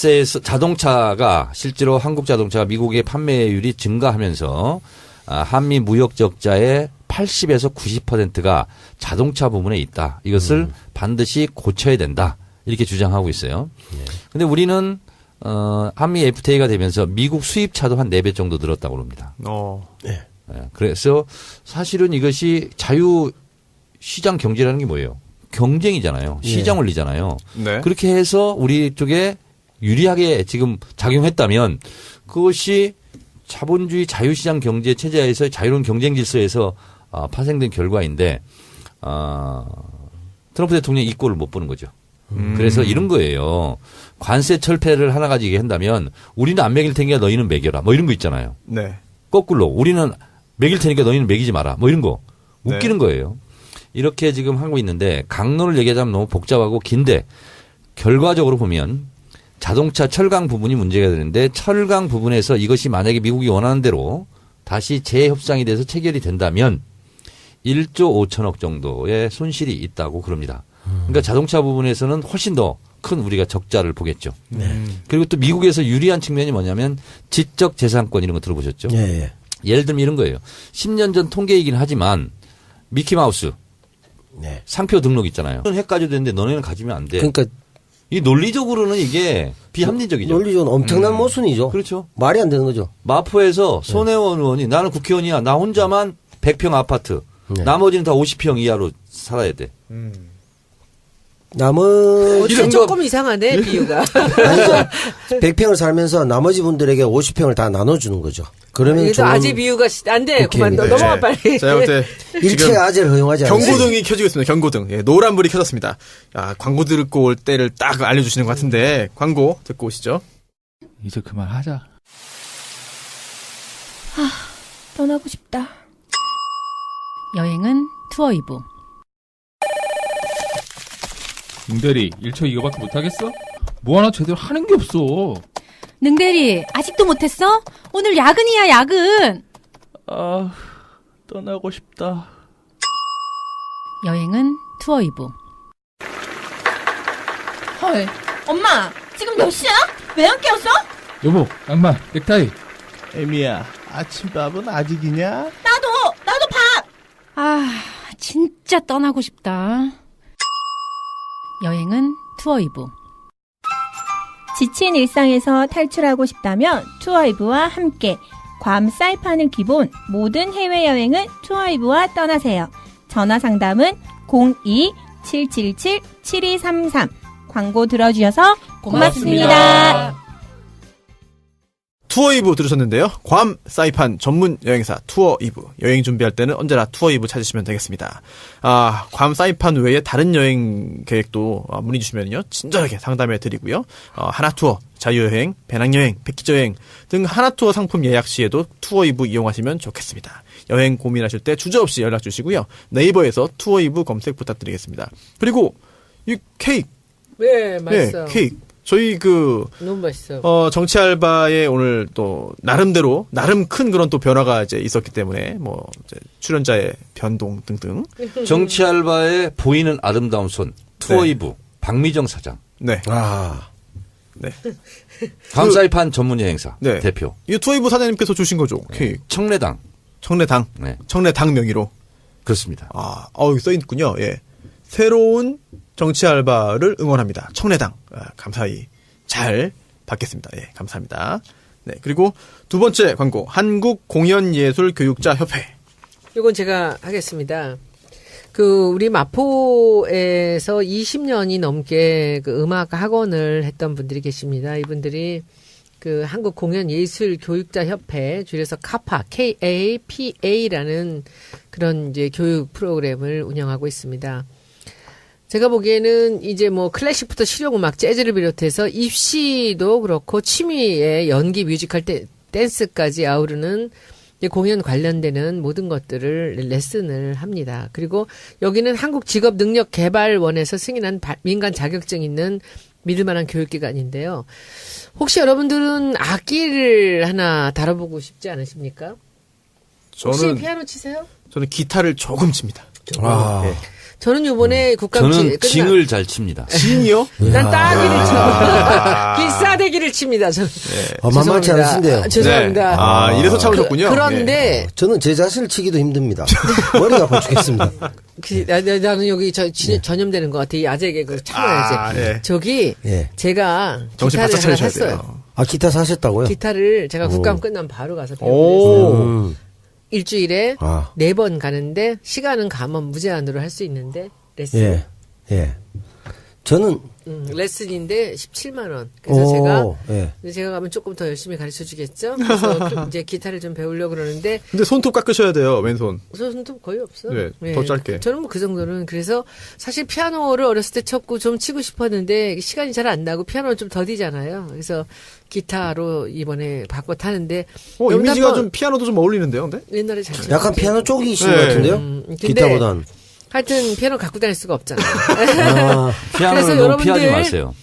실제로 한국 자동차가 미국의 판매율이 증가하면서 한미 무역 적자의 80에서 90%가 자동차 부문에 있다. 이것을 반드시 고쳐야 된다. 이렇게 주장하고 있어요. 그런데 우리는 한미 FTA가 되면서 미국 수입차도 한 4배 정도 늘었다고 합니다. 네. 그래서 사실은 이것이 자유 시장 경제라는 게 뭐예요? 경쟁이잖아요. 시장 원리잖아요. 네. 그렇게 해서 우리 쪽에 유리하게 지금 작용했다면 그것이 자본주의 자유시장 경제 체제에서 자유로운 경쟁 질서에서 파생된 결과인데 트럼프 대통령이 이 꼴을 못 보는 거죠. 그래서 이런 거예요. 관세 철폐를 하나 가지게 한다면 우리는 안 먹일 테니까 너희는 먹여라. 뭐 이런 거 있잖아요. 네. 거꾸로 우리는 먹일 테니까 너희는 먹이지 마라. 뭐 이런 거. 웃기는 거예요. 이렇게 지금 하고 있는데 강론을 얘기하자면 너무 복잡하고 긴데 결과적으로 보면 자동차 철강 부분이 문제가 되는데 철강 부분에서 이것이 만약에 미국이 원하는 대로 다시 재협상이 돼서 체결이 된다면 1조 5천억 정도의 손실이 있다고 그럽니다. 그러니까 자동차 부분에서는 훨씬 더 큰 우리가 적자를 보겠죠. 그리고 또 미국에서 유리한 측면이 뭐냐면 지적 재산권 이런 거 들어보셨죠? 네. 예를 들면 이런 거예요. 10년 전 통계이긴 하지만 미키마우스 상표 등록 있잖아요. 획가지고 되는데 너네는 가지면 안 돼. 그러니까 이 논리적으로는 이게 비합리적이죠. 논리적으로 엄청난 모순이죠. 그렇죠. 말이 안 되는 거죠. 마포에서 손혜원 의원이 나는 국회의원이야. 나 혼자만 100평 아파트. 나머지는 다 50평 이하로 살아야 돼. 어째 조금 이상하네 비유가. 아니죠. 100평을 살면서 나머지 분들에게 50평을 다 나눠주는 거죠. 그러면 좋은 아재 비유가 안 돼. 그만 넘어가 빨리. 제가 볼 때 일체 아재를 허용하지 않아요. 경고등이 켜지고 있습니다. 경고등. 예, 노란불이 켜졌습니다. 광고 듣고 올 때를 딱 알려주시는 것 같은데 광고 듣고 오시죠. 이제 그만하자. 떠나고 싶다. 여행은 투어이브. 능대리 1초 이거밖에 못하겠어? 뭐 하나 제대로 하는 게 없어. 능대리 아직도 못했어? 오늘 야근이야 야근. 떠나고 싶다. 여행은 투어이브. 헐, 엄마, 지금 몇 시야? 왜 안 깨웠어? 여보, 양말, 넥타이. 애미야, 아침밥은 아직이냐? 나도 밥! 진짜 떠나고 싶다. 여행은 투어이브. 지친 일상에서 탈출하고 싶다면 투어이브와 함께 괌 사이판을 기본 모든 해외여행은 투어이브와 떠나세요. 전화 상담은 02-777-7233. 광고 들어주셔서 고맙습니다. 투어이브 들으셨는데요. 괌 사이판 전문 여행사 투어이브. 여행 준비할 때는 언제나 투어이브 찾으시면 되겠습니다. 괌 사이판 외에 다른 여행 계획도 문의 주시면요 친절하게 상담해 드리고요. 하나투어, 자유여행, 배낭여행, 패키지여행 등 하나투어 상품 예약 시에도 투어이브 이용하시면 좋겠습니다. 여행 고민하실 때 주저없이 연락 주시고요. 네이버에서 투어이브 검색 부탁드리겠습니다. 그리고 이 케이크. 네, 맛있어요. 네, 케이크. 저희 너무 맛있어요. 정치 알바에 오늘 또 나름 큰 그런 또 변화가 이제 있었기 때문에 이제 출연자의 변동 등등. 정치 알바에 보이는 아름다운 손 투어이브 박미정 사장. 네. 네. 괌 사이판 전문 여행사 대표. 이 투어이브 사장님께서 주신 거죠. 케이크. 청래당. 네. 청래당 명의로. 그렇습니다. 여기 써 있군요. 예. 새로운 정치 알바를 응원합니다. 청래당. 감사히 잘 받겠습니다. 예, 감사합니다. 네, 그리고 두 번째 광고. 한국공연예술교육자협회. 이건 제가 하겠습니다. 우리 마포에서 20년이 넘게 음악 학원을 했던 분들이 계십니다. 이분들이 한국공연예술교육자협회, 줄여서 카파, KAPA라는 그런 이제 교육 프로그램을 운영하고 있습니다. 제가 보기에는 이제 클래식부터 실용음악, 재즈를 비롯해서 입시도 그렇고 취미의 연기, 뮤지컬, 댄스까지 아우르는 공연 관련되는 모든 것들을 레슨을 합니다. 그리고 여기는 한국직업능력개발원에서 승인한 민간 자격증 있는 믿을만한 교육기관인데요. 혹시 여러분들은 악기를 하나 다뤄보고 싶지 않으십니까? 혹시 피아노 치세요? 저는 기타를 조금 칩니다. 네. 저는 요번에 국감 저는 징을 잘 칩니다. 징이요? 난 따기를 쳐. 길사대기를 칩니다. 저는. 만만치 않으신데요. 죄송합니다. 이래서 참으셨군요. 그런데 저는 제 자신을 치기도 힘듭니다. 머리가 아파 죽겠습니다. 나는 여기 전염되는 것 같아. 이 아재 개그 참아야지. 저기 제가 기타를 하나 샀어요. 기타 사셨다고요? 기타를 제가 국감 끝나면 바로 가서 배우고 있어요. 일주일에 4번 가는데 시간은 가면 무제한으로 할 수 있는데 레슨. 저는 레슨인데 17만 원. 그래서 제가 가면 조금 더 열심히 가르쳐 주겠죠. 그래서 이제 기타를 좀 배우려고 그러는데. 근데 손톱 깎으셔야 돼요. 왼손. 손톱 거의 없어. 네, 더 짧게. 저는 뭐 그 정도는. 그래서 사실 피아노를 어렸을 때 쳤고 좀 치고 싶었는데 시간이 잘 안 나고 피아노는 좀 더디잖아요. 그래서 기타로 이번에 바꿔 타는데. 이미지가 좀 피아노도 좀 어울리는데요, 근데? 옛날에 잘 쳤는데. 약간 피아노 쪽이신 것 같은데요? 기타보단. 하여튼 피아노 갖고 다닐 수가 없잖아요. 피아노를 너무 피하지 마세요.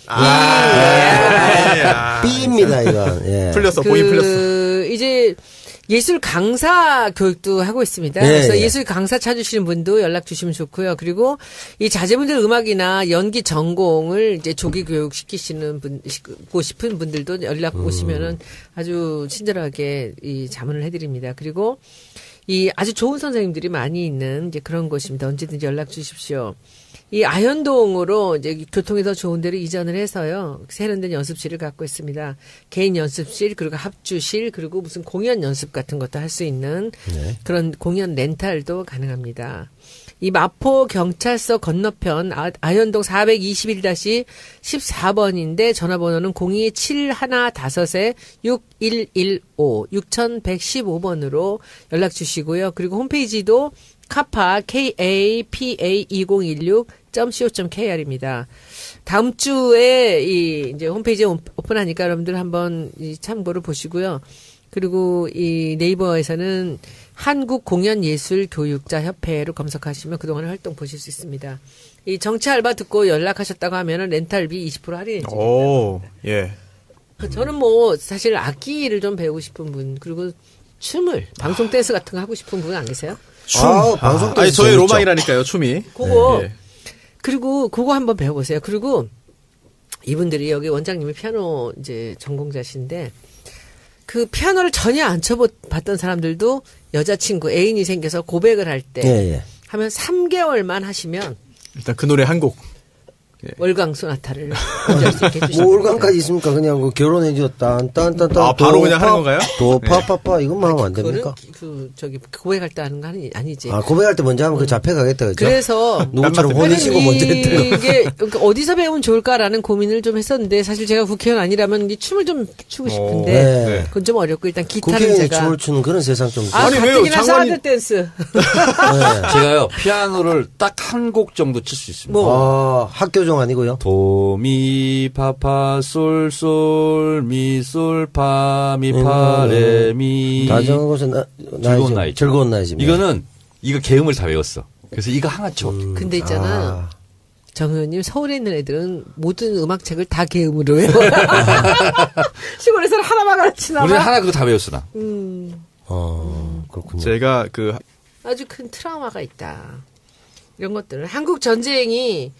B입니다, 이건. 풀렸어, 보인 풀렸어. 이제 예술 강사 교육도 하고 있습니다. 그래서 예술 강사 찾으시는 분도 연락 주시면 좋고요. 그리고 이 자제분들 음악이나 연기 전공을 이제 조기 교육 시키고 싶은 분들도 연락 오시면은 아주 친절하게 이 자문을 해드립니다. 그리고 이 아주 좋은 선생님들이 많이 있는 이제 그런 곳입니다. 언제든지 연락 주십시오. 이 아현동으로 이제 교통이 더 좋은 데로 이전을 해서요. 세련된 연습실을 갖고 있습니다. 개인 연습실, 그리고 합주실, 그리고 무슨 공연 연습 같은 것도 할 수 있는 그런 공연 렌탈도 가능합니다. 이 마포 경찰서 건너편 아현동 421-14번인데 전화번호는 02715-6115 6115번으로 연락 주시고요. 그리고 홈페이지도 카파 kapa2016.co.kr입니다. 다음 주에 이제 홈페이지 오픈하니까 여러분들 한번 참고를 보시고요. 그리고 이 네이버에서는 한국공연예술교육자협회로 검색하시면 그동안의 활동 보실 수 있습니다. 이 정치 알바 듣고 연락하셨다고 하면은 렌탈비 20% 할인해 줍니다. 오, 예. 저는 뭐 사실 악기를 좀 배우고 싶은 분, 그리고 춤을 방송 댄스 같은 거 하고 싶은 분 안 계세요? 방송 댄스. 아니 저의 로망이라니까요, 춤이. 그거 그리고 그거 한번 배워보세요. 그리고 이분들이 여기 원장님이 피아노 이제 전공자신데. 그 피아노를 전혀 안 쳐봤던 사람들도 여자친구, 애인이 생겨서 고백을 할 때 하면 3개월만 하시면 일단 그 노래 한 곡. 월광 소나타를 연주할 수 있게 해주십니다. 뭐 월광까지 있습니까? 그냥 그 결혼해줘 딴딴딴딴. 바로 그냥 하는 건가요? 또 파파파 이것만 하면 안 됩니까? 고백할 때 하는 거 아니지. 고백할 때 먼저 하면 그 잡혀가겠다, 그죠? 그래서 누구처럼 혼내시고 먼저 했대요. 이게 어디서 배우면 좋을까라는 고민을 좀 했었는데 사실 제가 국회의원 아니라면 이 춤을 좀 추고 싶은데 그건 좀 어렵고 일단 기타를 국회의원이 제가 춤을 추는 그런 세상 좀. 아니 왜요? 사드 댄스. 제가요 피아노를 딱 한 곡 정도 칠 수 있습니다. 학교종 아니고요? 도미파파솔솔미솔파미파레미 다정한 곳은 즐거운 나이지. 이거 개음을 다 외웠어. 그래서 이거 하나 쳐. 근데 있잖아. 정 의원님, 서울에 있는 애들은 모든 음악책을 다 개음으로 외워. 시골에서는 하나만 가르치나 봐. 우리는 하나 그거 다 외웠어, 나. 그렇군요. 제가 아주 큰 트라우마가 있다. 이런 것들은 한국 전쟁이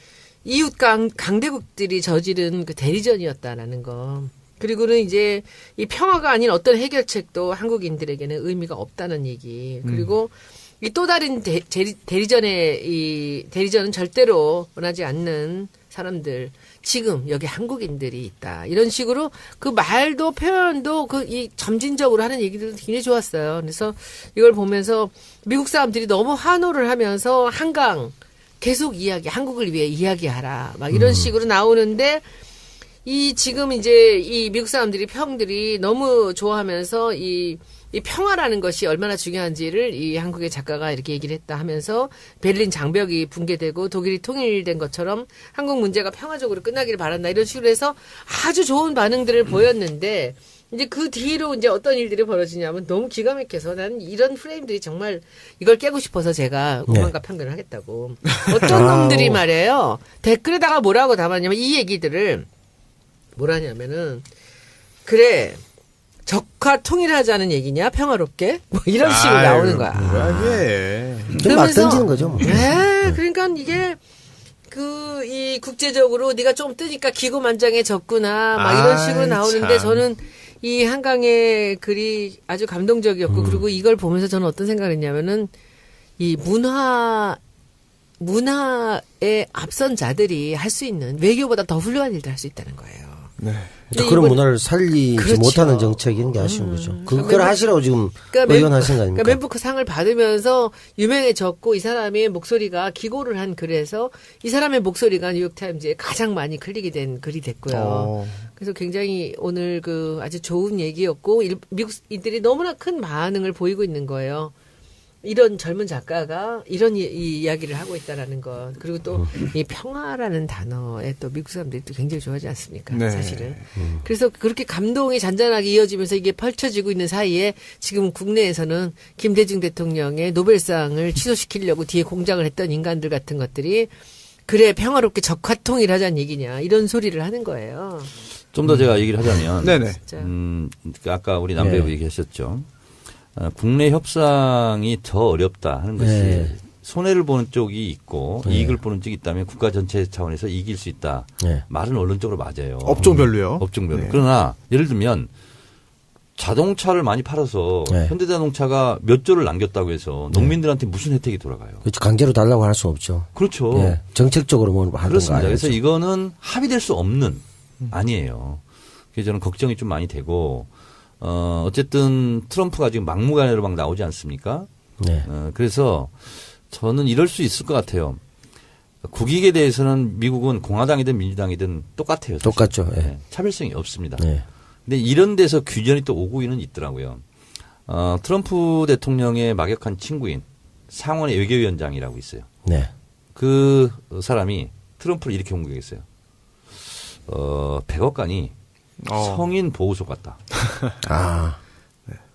이웃 강대국들이 저지른 그 대리전이었다라는 거. 그리고는 이제 이 평화가 아닌 어떤 해결책도 한국인들에게는 의미가 없다는 얘기. 그리고 이 또 다른 대리전은 절대로 원하지 않는 사람들. 지금 여기 한국인들이 있다. 이런 식으로 그 말도 표현도 이 점진적으로 하는 얘기들도 굉장히 좋았어요. 그래서 이걸 보면서 미국 사람들이 너무 환호를 하면서 한강 계속 한국을 위해 이야기하라. 막 이런 식으로 나오는데 지금 이제 이 미국 사람들이 평들이 너무 좋아하면서 이 평화라는 것이 얼마나 중요한지를 이 한국의 작가가 이렇게 얘기를 했다 하면서 베를린 장벽이 붕괴되고 독일이 통일된 것처럼 한국 문제가 평화적으로 끝나기를 바란다 이런 식으로 해서 아주 좋은 반응들을 보였는데 이제 그 뒤로 이제 어떤 일들이 벌어지냐면 너무 기가 막혀서 나는 이런 프레임들이 정말 이걸 깨고 싶어서 제가 오만과 편견을 하겠다고. 어떤 놈들이 말이에요. 댓글에다가 뭐라고 담았냐면 이 얘기들을 뭐라냐면은 그래. 적화 통일하자는 얘기냐 평화롭게 뭐 이런 식으로 나오는 거야. 뭐야 이게. 좀 막 던지는 거죠. 뭐. 네, 그러니까 이게 이 국제적으로 네가 좀 뜨니까 기고만장해졌구나 막 이런 식으로 나오는데 참. 저는 이 한강의 글이 아주 감동적이었고 그리고 이걸 보면서 저는 어떤 생각을 했냐면은 이 문화의 앞선 자들이 할 수 있는 외교보다 더 훌륭한 일들 할 수 있다는 거예요. 네. 그런 문화를 살리지 그렇죠. 못하는 정책인 게 아쉬운 거죠. 그걸 하시라고 지금 의논하신 거 아닙니까? 그러니까 맨부크 상을 받으면서 유명해졌고 이 사람의 목소리가 기고를 한 글에서 이 사람의 목소리가 뉴욕타임즈에 가장 많이 클릭이 된 글이 됐고요. 그래서 굉장히 오늘 그 아주 좋은 얘기였고 미국인들이 너무나 큰 반응을 보이고 있는 거예요. 이런 젊은 작가가 이런 이야기를 하고 있다라는 것. 그리고 또 이 평화라는 단어에 또 미국 사람들이 또 굉장히 좋아하지 않습니까? 네. 사실은. 그래서 그렇게 감동이 잔잔하게 이어지면서 이게 펼쳐지고 있는 사이에 지금 국내에서는 김대중 대통령의 노벨상을 취소시키려고 뒤에 공작을 했던 인간들 같은 것들이 그래 평화롭게 적화통일하자는 얘기냐 이런 소리를 하는 거예요. 좀 더 제가 얘기를 하자면 네네. 아까 우리 남배우 얘기하셨죠. 국내 협상이 더 어렵다 하는 것이 손해를 보는 쪽이 있고 이익을 보는 쪽이 있다면 국가 전체 차원에서 이길 수 있다. 말은 언론적으로 맞아요. 업종별로요. 업종별로. 네. 그러나 예를 들면 자동차를 많이 팔아서 현대자동차가 몇 조를 남겼다고 해서 농민들한테 무슨 혜택이 돌아가요? 그렇죠. 강제로 달라고 할 수 없죠. 그렇죠. 정책적으로 뭐 하는 그렇습니다. 거 그래서 이거는 합의될 수 없는 아니에요. 그래서 저는 걱정이 좀 많이 되고 어쨌든 트럼프가 지금 막무가내로 막 나오지 않습니까? 네. 그래서 저는 이럴 수 있을 것 같아요. 국익에 대해서는 미국은 공화당이든 민주당이든 똑같아요. 사실. 똑같죠. 네. 차별성이 없습니다. 네. 근데 이런 데서 규전이 또 오고는 있더라고요. 트럼프 대통령의 막역한 친구인 상원의 외교위원장이라고 있어요. 네. 그 사람이 트럼프를 이렇게 공격했어요. 백악관이 성인 보호소 같다.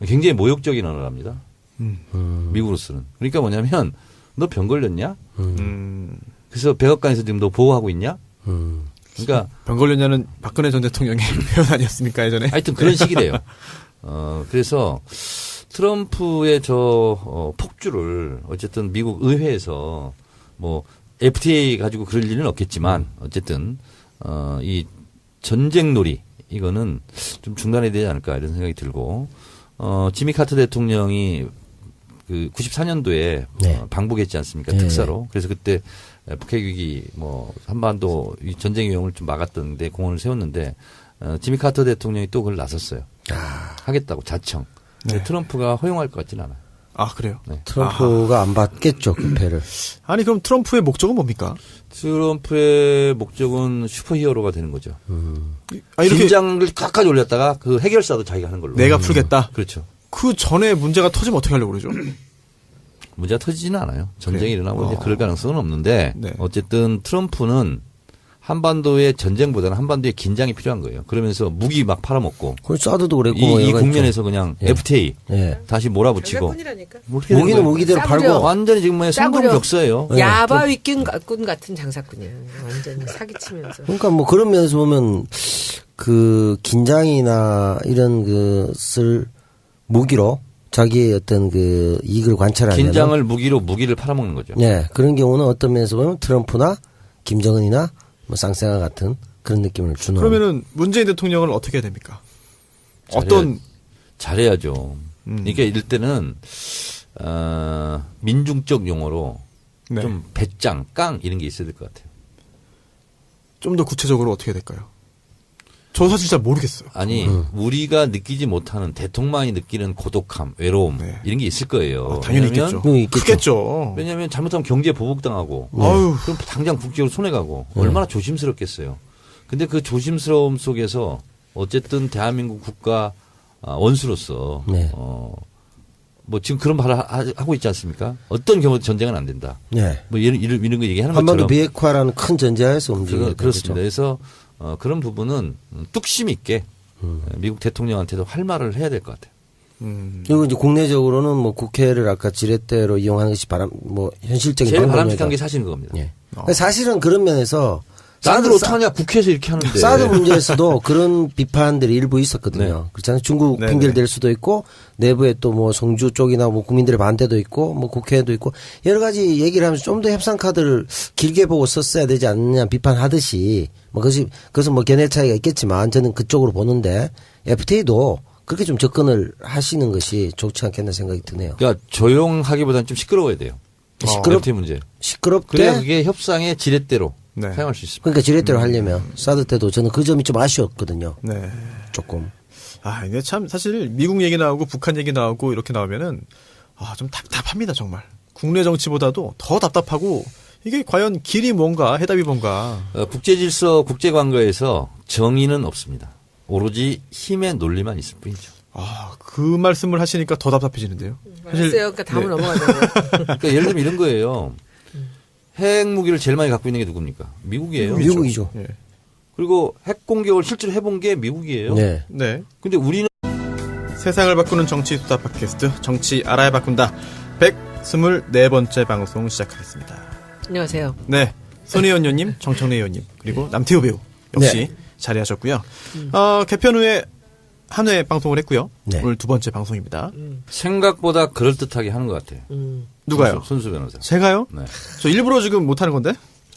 굉장히 모욕적인 언어를 합니다. 미국으로서는. 그러니까 뭐냐면 너 병 걸렸냐? 그래서 백악관에서 지금 너 보호하고 있냐? 그러니까 병 걸렸냐는 박근혜 전 대통령의 표현 아니었습니까 예전에? 하여튼 그런 식이래요. 그래서 트럼프의 폭주를 어쨌든 미국 의회에서 뭐 FTA 가지고 그럴 일은 없겠지만 어쨌든 이 전쟁놀이 이거는 좀 중단해야 되지 않을까 이런 생각이 들고 지미 카터 대통령이 그 94년도에 방북했지 않습니까? 특사로. 그래서 그때 북핵 위기 뭐 한반도 전쟁 위험을 좀 막았던데 공헌을 세웠는데 지미 카터 대통령이 또 그걸 나섰어요. 하겠다고 자청. 근데 트럼프가 허용할 것 같지는 않아요. 아 그래요? 네. 트럼프가 안 받겠죠 그 패를. 아니 그럼 트럼프의 목적은 뭡니까? 트럼프의 목적은 슈퍼히어로가 되는 거죠. 이렇게 긴장을 깎아지 올렸다가 그 해결사도 자기가 하는 걸로. 내가 풀겠다. 그렇죠. 그 전에 문제가 터지면 어떻게 하려고 그러죠? 문제가 터지지는 않아요. 전쟁이 일어나고 그럴 가능성은 없는데 어쨌든 트럼프는 한반도의 전쟁보다는 한반도의 긴장이 필요한 거예요. 그러면서 무기 막 팔아먹고. 사드도 그랬고. 이 국면에서 그냥 FTA 다시 몰아붙이고. 무기는 무기대로 팔고. 완전히 지금 뭐 성공격서예요. 야바 위꾼 같은 장사꾼이야. 완전히 사기치면서. 그러니까 뭐 그런 면에서 보면 그 긴장이나 이런 것을 무기로 자기의 어떤 그 이익을 관찰하는. 긴장을 무기를 팔아먹는 거죠. 네. 그런 경우는 어떤 면에서 보면 트럼프나 김정은이나 뭐 쌍쌍아 같은 그런 느낌을 주는. 그러면은 문재인 대통령은 어떻게 해야 됩니까? 잘해야죠. 그러니까 이럴 때는 민중적 용어로 좀 배짱, 깡 이런 게 있어야 될 것 같아요. 좀 더 구체적으로 어떻게 해야 될까요? 저 사실 잘 모르겠어요. 아니 우리가 느끼지 못하는 대통령이 느끼는 고독함, 외로움 이런 게 있을 거예요. 당연히 있겠죠. 크겠죠. 왜냐하면 잘못하면 경제 보복당하고 그럼 당장 국제적으로 손해가고 얼마나 조심스럽겠어요. 근데 그 조심스러움 속에서 어쨌든 대한민국 국가 원수로서 뭐 지금 그런 말을 하고 있지 않습니까? 어떤 경우도 전쟁은 안 된다. 뭐 이런 거 얘기하는 것처럼 한반도 비핵화라는 큰 전제하에서 움직이는 그렇습니다. 그래서 그런 부분은 뚝심 있게 미국 대통령한테도 할 말을 해야 될 것 같아요. 그리고 이제 국내적으로는 뭐 국회를 아까 지렛대로 이용하는 것이 현실적인 제일 방법이다. 바람직한 게 사실인 겁니다. 예. 사실은 그런 면에서 사드를 어떡하냐 국회에서 이렇게 하는데. 사드 문제에서도 그런 비판들이 일부 있었거든요. 네. 그렇잖아요. 중국 네네. 핑계를 댈 수도 있고 내부에 또 뭐 성주 쪽이나 뭐 국민들의 반대도 있고 뭐 국회에도 있고 여러 가지 얘기를 하면서 좀 더 협상 카드를 길게 보고 썼어야 되지 않느냐 비판하듯이 뭐 그것은 뭐 견해 차이가 있겠지만 저는 그쪽으로 보는데 FTA도 그렇게 좀 접근을 하시는 것이 좋지 않겠나 생각이 드네요. 그러니까 조용하기보다는 좀 시끄러워야 돼요. FTA 문제. 시끄럽게. 그래야 그게 협상의 지렛대로 사용할 수 있습니다. 그러니까 지렛대로 하려면 사드 때도 저는 그 점이 좀 아쉬웠거든요. 네. 조금. 아, 이게 참 사실 미국 얘기 나오고 북한 얘기 나오고 이렇게 나오면은 좀 답답합니다, 정말. 국내 정치보다도 더 답답하고 이게 과연 길이 뭔가 해답이 뭔가. 국제질서, 국제관계에서 정의는 없습니다. 오로지 힘의 논리만 있을 뿐이죠. 그 말씀을 하시니까 더 답답해지는데요. 사실 그러니까 다음을 넘어가자고요. 그러니까 예를 들면 이런 거예요. 핵무기를 제일 많이 갖고 있는 게 누굽니까? 미국이에요. 미국이죠. 예. 그리고 핵 공격을 실제로 해본 게 미국이에요. 네. 네. 근데 우리는 세상을 바꾸는 정치 수다 팟캐스트 정치 알아야 바꾼다 124번째 방송 시작하겠습니다. 안녕하세요. 네. 손혜원 의원님, 정청래 의원님, 그리고 남태우 배우 역시 자리하셨고요. 개편 후에 한 회 방송을 했고요. 네. 오늘 두 번째 방송입니다. 생각보다 그럴듯하게 하는 것 같아요. 누가요? 손수 변호사. 제가요? 네. 저 일부러 지금 못하는 건데?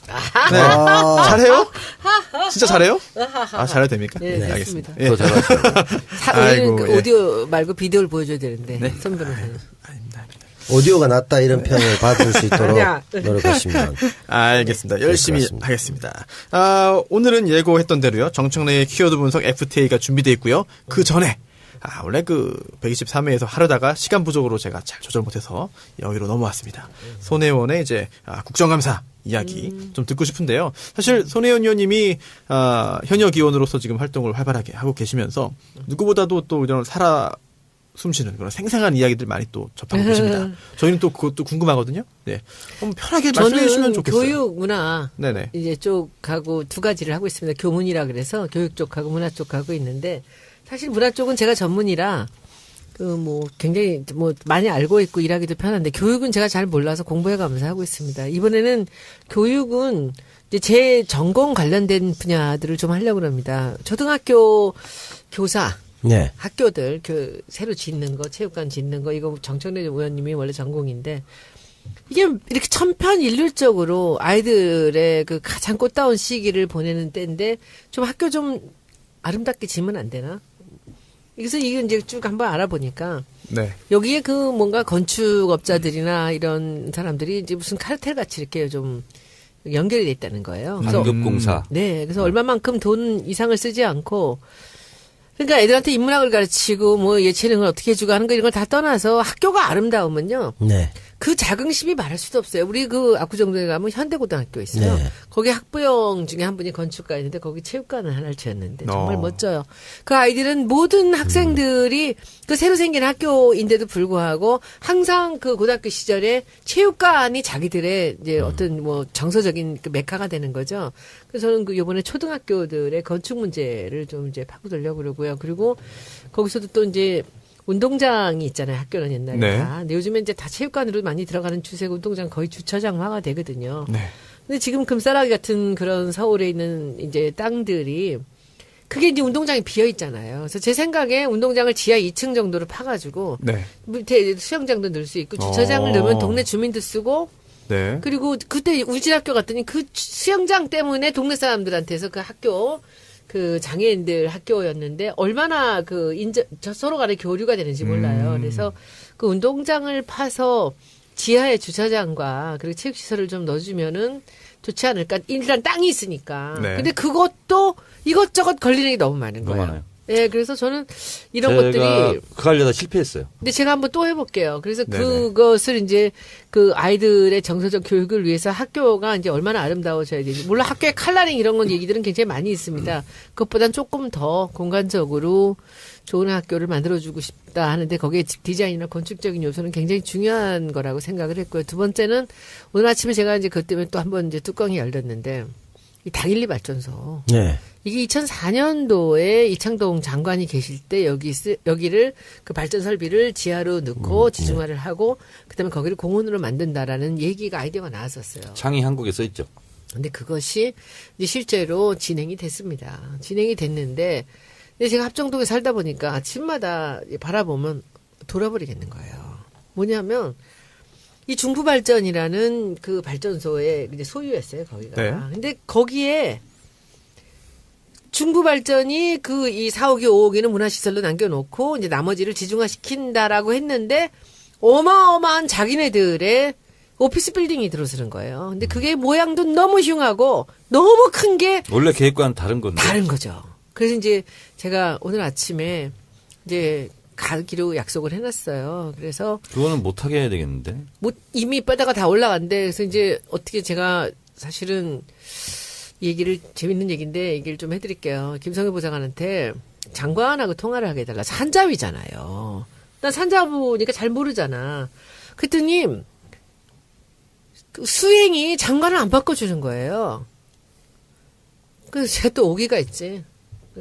네. 잘해요? 진짜 잘해요? 잘해도 됩니까? 네, 알겠습니다. 네. 더 잘하시죠. 우리는 그 오디오 말고 비디오를 보여줘야 되는데. 네. 손 변호사는. 오디오가 낫다 이런 평을 받을 수 있도록 노력하시면. 알겠습니다. 열심히 하겠습니다. 오늘은 예고했던 대로요. 정청래의 키워드 분석 FTA가 준비되어 있고요. 그 전에 원래 그 123회에서 하려다가 시간 부족으로 제가 잘 조절 못해서 여기로 넘어왔습니다. 손혜원의 이제 국정감사 이야기 좀 듣고 싶은데요. 사실 손혜원 의원님이 현역 의원으로서 지금 활동을 활발하게 하고 계시면서 누구보다도 또 이런 숨쉬는 그런 생생한 이야기들 많이 또 접하고 계십니다. 저희는 또 그것도 궁금하거든요. 네, 한번 편하게 말씀해 주시면 좋겠어요. 교육 문화 네네. 이제 쪽하고 두 가지를 하고 있습니다. 교문이라 그래서 교육 쪽하고 문화 쪽하고 있는데 사실 문화 쪽은 제가 전문이라 굉장히 많이 알고 있고 일하기도 편한데 교육은 제가 잘 몰라서 공부해 가면서 하고 있습니다. 이번에는 교육은 이제 제 전공 관련된 분야들을 좀 하려고 합니다. 초등학교 교사. 네. 학교들 새로 짓는 거, 체육관 짓는 거 이거 정청래 의원님이 원래 전공인데 이게 이렇게 천편일률적으로 아이들의 그 가장 꽃다운 시기를 보내는 때인데 좀 학교 좀 아름답게 지으면 안 되나? 그래서 이게 이제 쭉 한번 알아보니까 네. 여기에 뭔가 건축업자들이나 이런 사람들이 이제 무슨 카르텔 같이 이렇게 좀 연결이 돼 있다는 거예요. 상급공사. 네, 그래서 얼마만큼 돈 이상을 쓰지 않고. 그러니까 애들한테 인문학을 가르치고 예체능을 어떻게 해주고 하는 거 이런 걸 다 떠나서 학교가 아름다우면요. 네. 그 자긍심이 말할 수도 없어요. 우리 압구정동에 가면 현대고등학교 있어요. 네. 거기 학부형 중에 한 분이 건축가였는데 거기 체육관을 하나를 지었는데 정말 멋져요. 그 아이들은 모든 학생들이 그 새로 생긴 학교인데도 불구하고 항상 그 고등학교 시절에 체육관이 자기들의 이제 어떤 정서적인 그 메카가 되는 거죠. 그래서 저는 요번에 초등학교들의 건축 문제를 좀 이제 파고들려고 그러고요. 그리고 거기서도 또 이제 운동장이 있잖아요. 학교는 옛날에 네. 다. 근데 요즘엔 이제 다 체육관으로 많이 들어가는 추세고 운동장 거의 주차장화가 되거든요. 네. 근데 지금 금싸라기 같은 그런 서울에 있는 이제 땅들이 그게 이제 운동장이 비어 있잖아요. 그래서 제 생각에 운동장을 지하 2층 정도로 파가지고 네. 밑에 수영장도 넣을 수 있고 주차장을 넣으면 동네 주민도 쓰고 네. 그리고 그때 우진학교 갔더니 그 수영장 때문에 동네 사람들한테서 그 학교 그 장애인들 학교였는데 얼마나 서로 간에 교류가 되는지 몰라요. 그래서 그 운동장을 파서 지하에 주차장과 그리고 체육시설을 좀 넣어주면은 좋지 않을까. 일단 땅이 있으니까. 네. 근데 그것도 이것저것 걸리는 게 너무 많은 거예요. 너무 많아요. 네, 그래서 저는 이런 제가 것들이 그거 하려다 실패했어요. 근데 제가 한번 또 해볼게요. 그래서 네네. 그것을 이제 그 아이들의 정서적 교육을 위해서 학교가 이제 얼마나 아름다워져야 되지. 물론 학교의 컬러링 이런 건 얘기들은 굉장히 많이 있습니다. 그것보단 조금 더 공간적으로 좋은 학교를 만들어주고 싶다 하는데 거기에 디자인이나 건축적인 요소는 굉장히 중요한 거라고 생각을 했고요. 두 번째는 오늘 아침에 제가 이제 그것 때문에 또 한번 이제 뚜껑이 열렸는데 이 당일리 발전소. 네. 이게 2004년도에 이창동 장관이 계실 때 여기를 그 발전 설비를 지하로 넣고 지중화를 하고 그다음에 거기를 공원으로 만든다라는 얘기가 아이디어가 나왔었어요. 창이 한국에 써 있죠. 근데 그것이 이제 실제로 진행이 됐습니다. 진행이 됐는데 근데 제가 합정동에 살다 보니까 아침마다 바라보면 돌아버리겠는 거예요. 뭐냐면 이 중부발전이라는 그 발전소의 이제 소유였어요, 거기가. 네. 근데 거기에 중부발전이 그 이 4호기, 5호기는 문화시설로 남겨놓고 이제 나머지를 지중화시킨다라고 했는데 어마어마한 자기네들의 오피스 빌딩이 들어서는 거예요. 근데 그게 모양도 너무 흉하고 너무 큰 게 원래 계획과는 다른 건데. 다른 거죠. 그래서 이제 제가 오늘 아침에 이제 가기로 약속을 해놨어요. 그래서 그거는 못하게 해야 되겠는데. 이미 뼈다가 다 올라간대. 그래서 이제 어떻게 제가 사실은 재밌는 얘기인데 얘기를 좀 해드릴게요. 김성애 보좌관한테 장관하고 통화를 하게 해달라. 산자위잖아요. 난 산자부니까 잘 모르잖아. 그랬더니 그 수행이 장관을 안 바꿔주는 거예요. 그래서 제가 또 오기가 있지.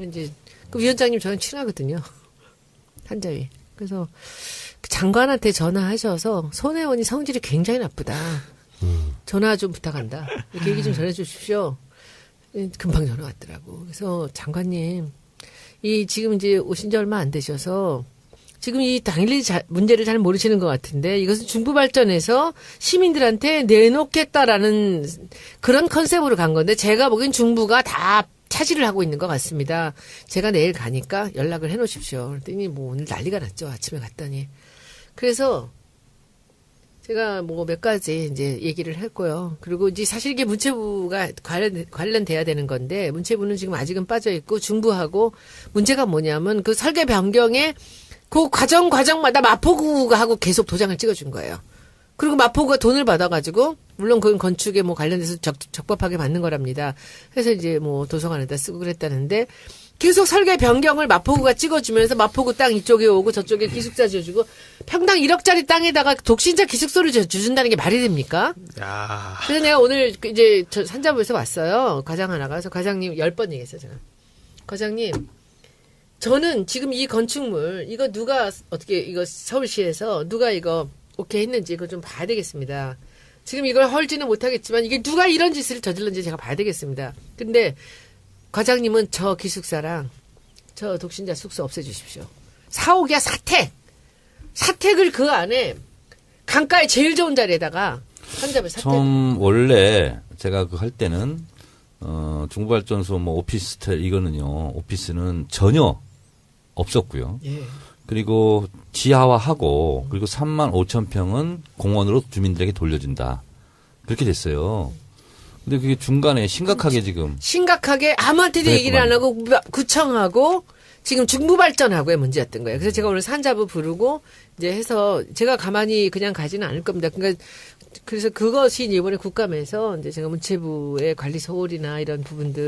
이제 그 위원장님 저랑 친하거든요. 산자위. 그래서 그 장관한테 전화하셔서 손혜원이 성질이 굉장히 나쁘다. 전화 좀 부탁한다. 이렇게 얘기 좀 전해주십시오. 금방 전화 왔더라고. 그래서 장관님, 지금 이제 오신 지 얼마 안 되셔서 지금 이 당일리 문제를 잘 모르시는 것 같은데 이것은 중부발전에서 시민들한테 내놓겠다라는 그런 컨셉으로 간 건데 제가 보기엔 중부가 다 차지를 하고 있는 것 같습니다. 제가 내일 가니까 연락을 해놓으십시오. 그랬더니 뭐 오늘 난리가 났죠. 아침에 갔더니. 그래서 제가 뭐 몇 가지 이제 얘기를 했고요. 그리고 이제 사실 이게 문체부가 관련돼야 되는 건데 문체부는 지금 아직은 빠져 있고 중부하고 문제가 뭐냐면 그 설계 변경에 그 과정마다 마포구가 하고 계속 도장을 찍어준 거예요. 그리고 마포구가 돈을 받아가지고 물론 그건 건축에 뭐 관련돼서 적법하게 받는 거랍니다. 그래서 이제 뭐 도서관에다 쓰고 그랬다는데 계속 설계 변경을 마포구가 찍어주면서 마포구 땅 이쪽에 오고 저쪽에 기숙사 지어주고 평당 1억짜리 땅에다가 독신자 기숙소를 지어준다는 게 말이 됩니까? 야. 그래서 내가 오늘 이제 저 산자부에서 왔어요. 과장 하나가. 그래서 과장님 10번 얘기했어요. 제가. 과장님, 저는 지금 이 건축물 이거 누가 어떻게 이거 서울시에서 누가 이거 오케이 했는지 이거 좀 봐야 되겠습니다. 지금 이걸 헐지는 못하겠지만 이게 누가 이런 짓을 저질렀는지 제가 봐야 되겠습니다. 근데 과장님은 저 기숙사랑 저 독신자 숙소 없애주십시오. 4호기야 사택을 그 안에 강가에 제일 좋은 자리에다가 산자부 사택. 처음 원래 제가 그 할 때는 중부발전소 뭐 오피스텔 이거는요. 오피스는 전혀 없었고요. 예. 그리고 지하화하고 그리고 3만 5천 평은 공원으로 주민들에게 돌려준다. 그렇게 됐어요. 근데 그게 중간에 심각하게 아무한테도 얘기를 안 하고 구청하고 지금 중부발전하고의 문제였던 거예요. 그래서 제가 오늘 산자부 부르고 이제 해서 제가 가만히 그냥 가지는 않을 겁니다. 그러니까 그래서 그것이 이번에 국감에서 이제 제가 문체부의 관리 소홀이나 이런 부분들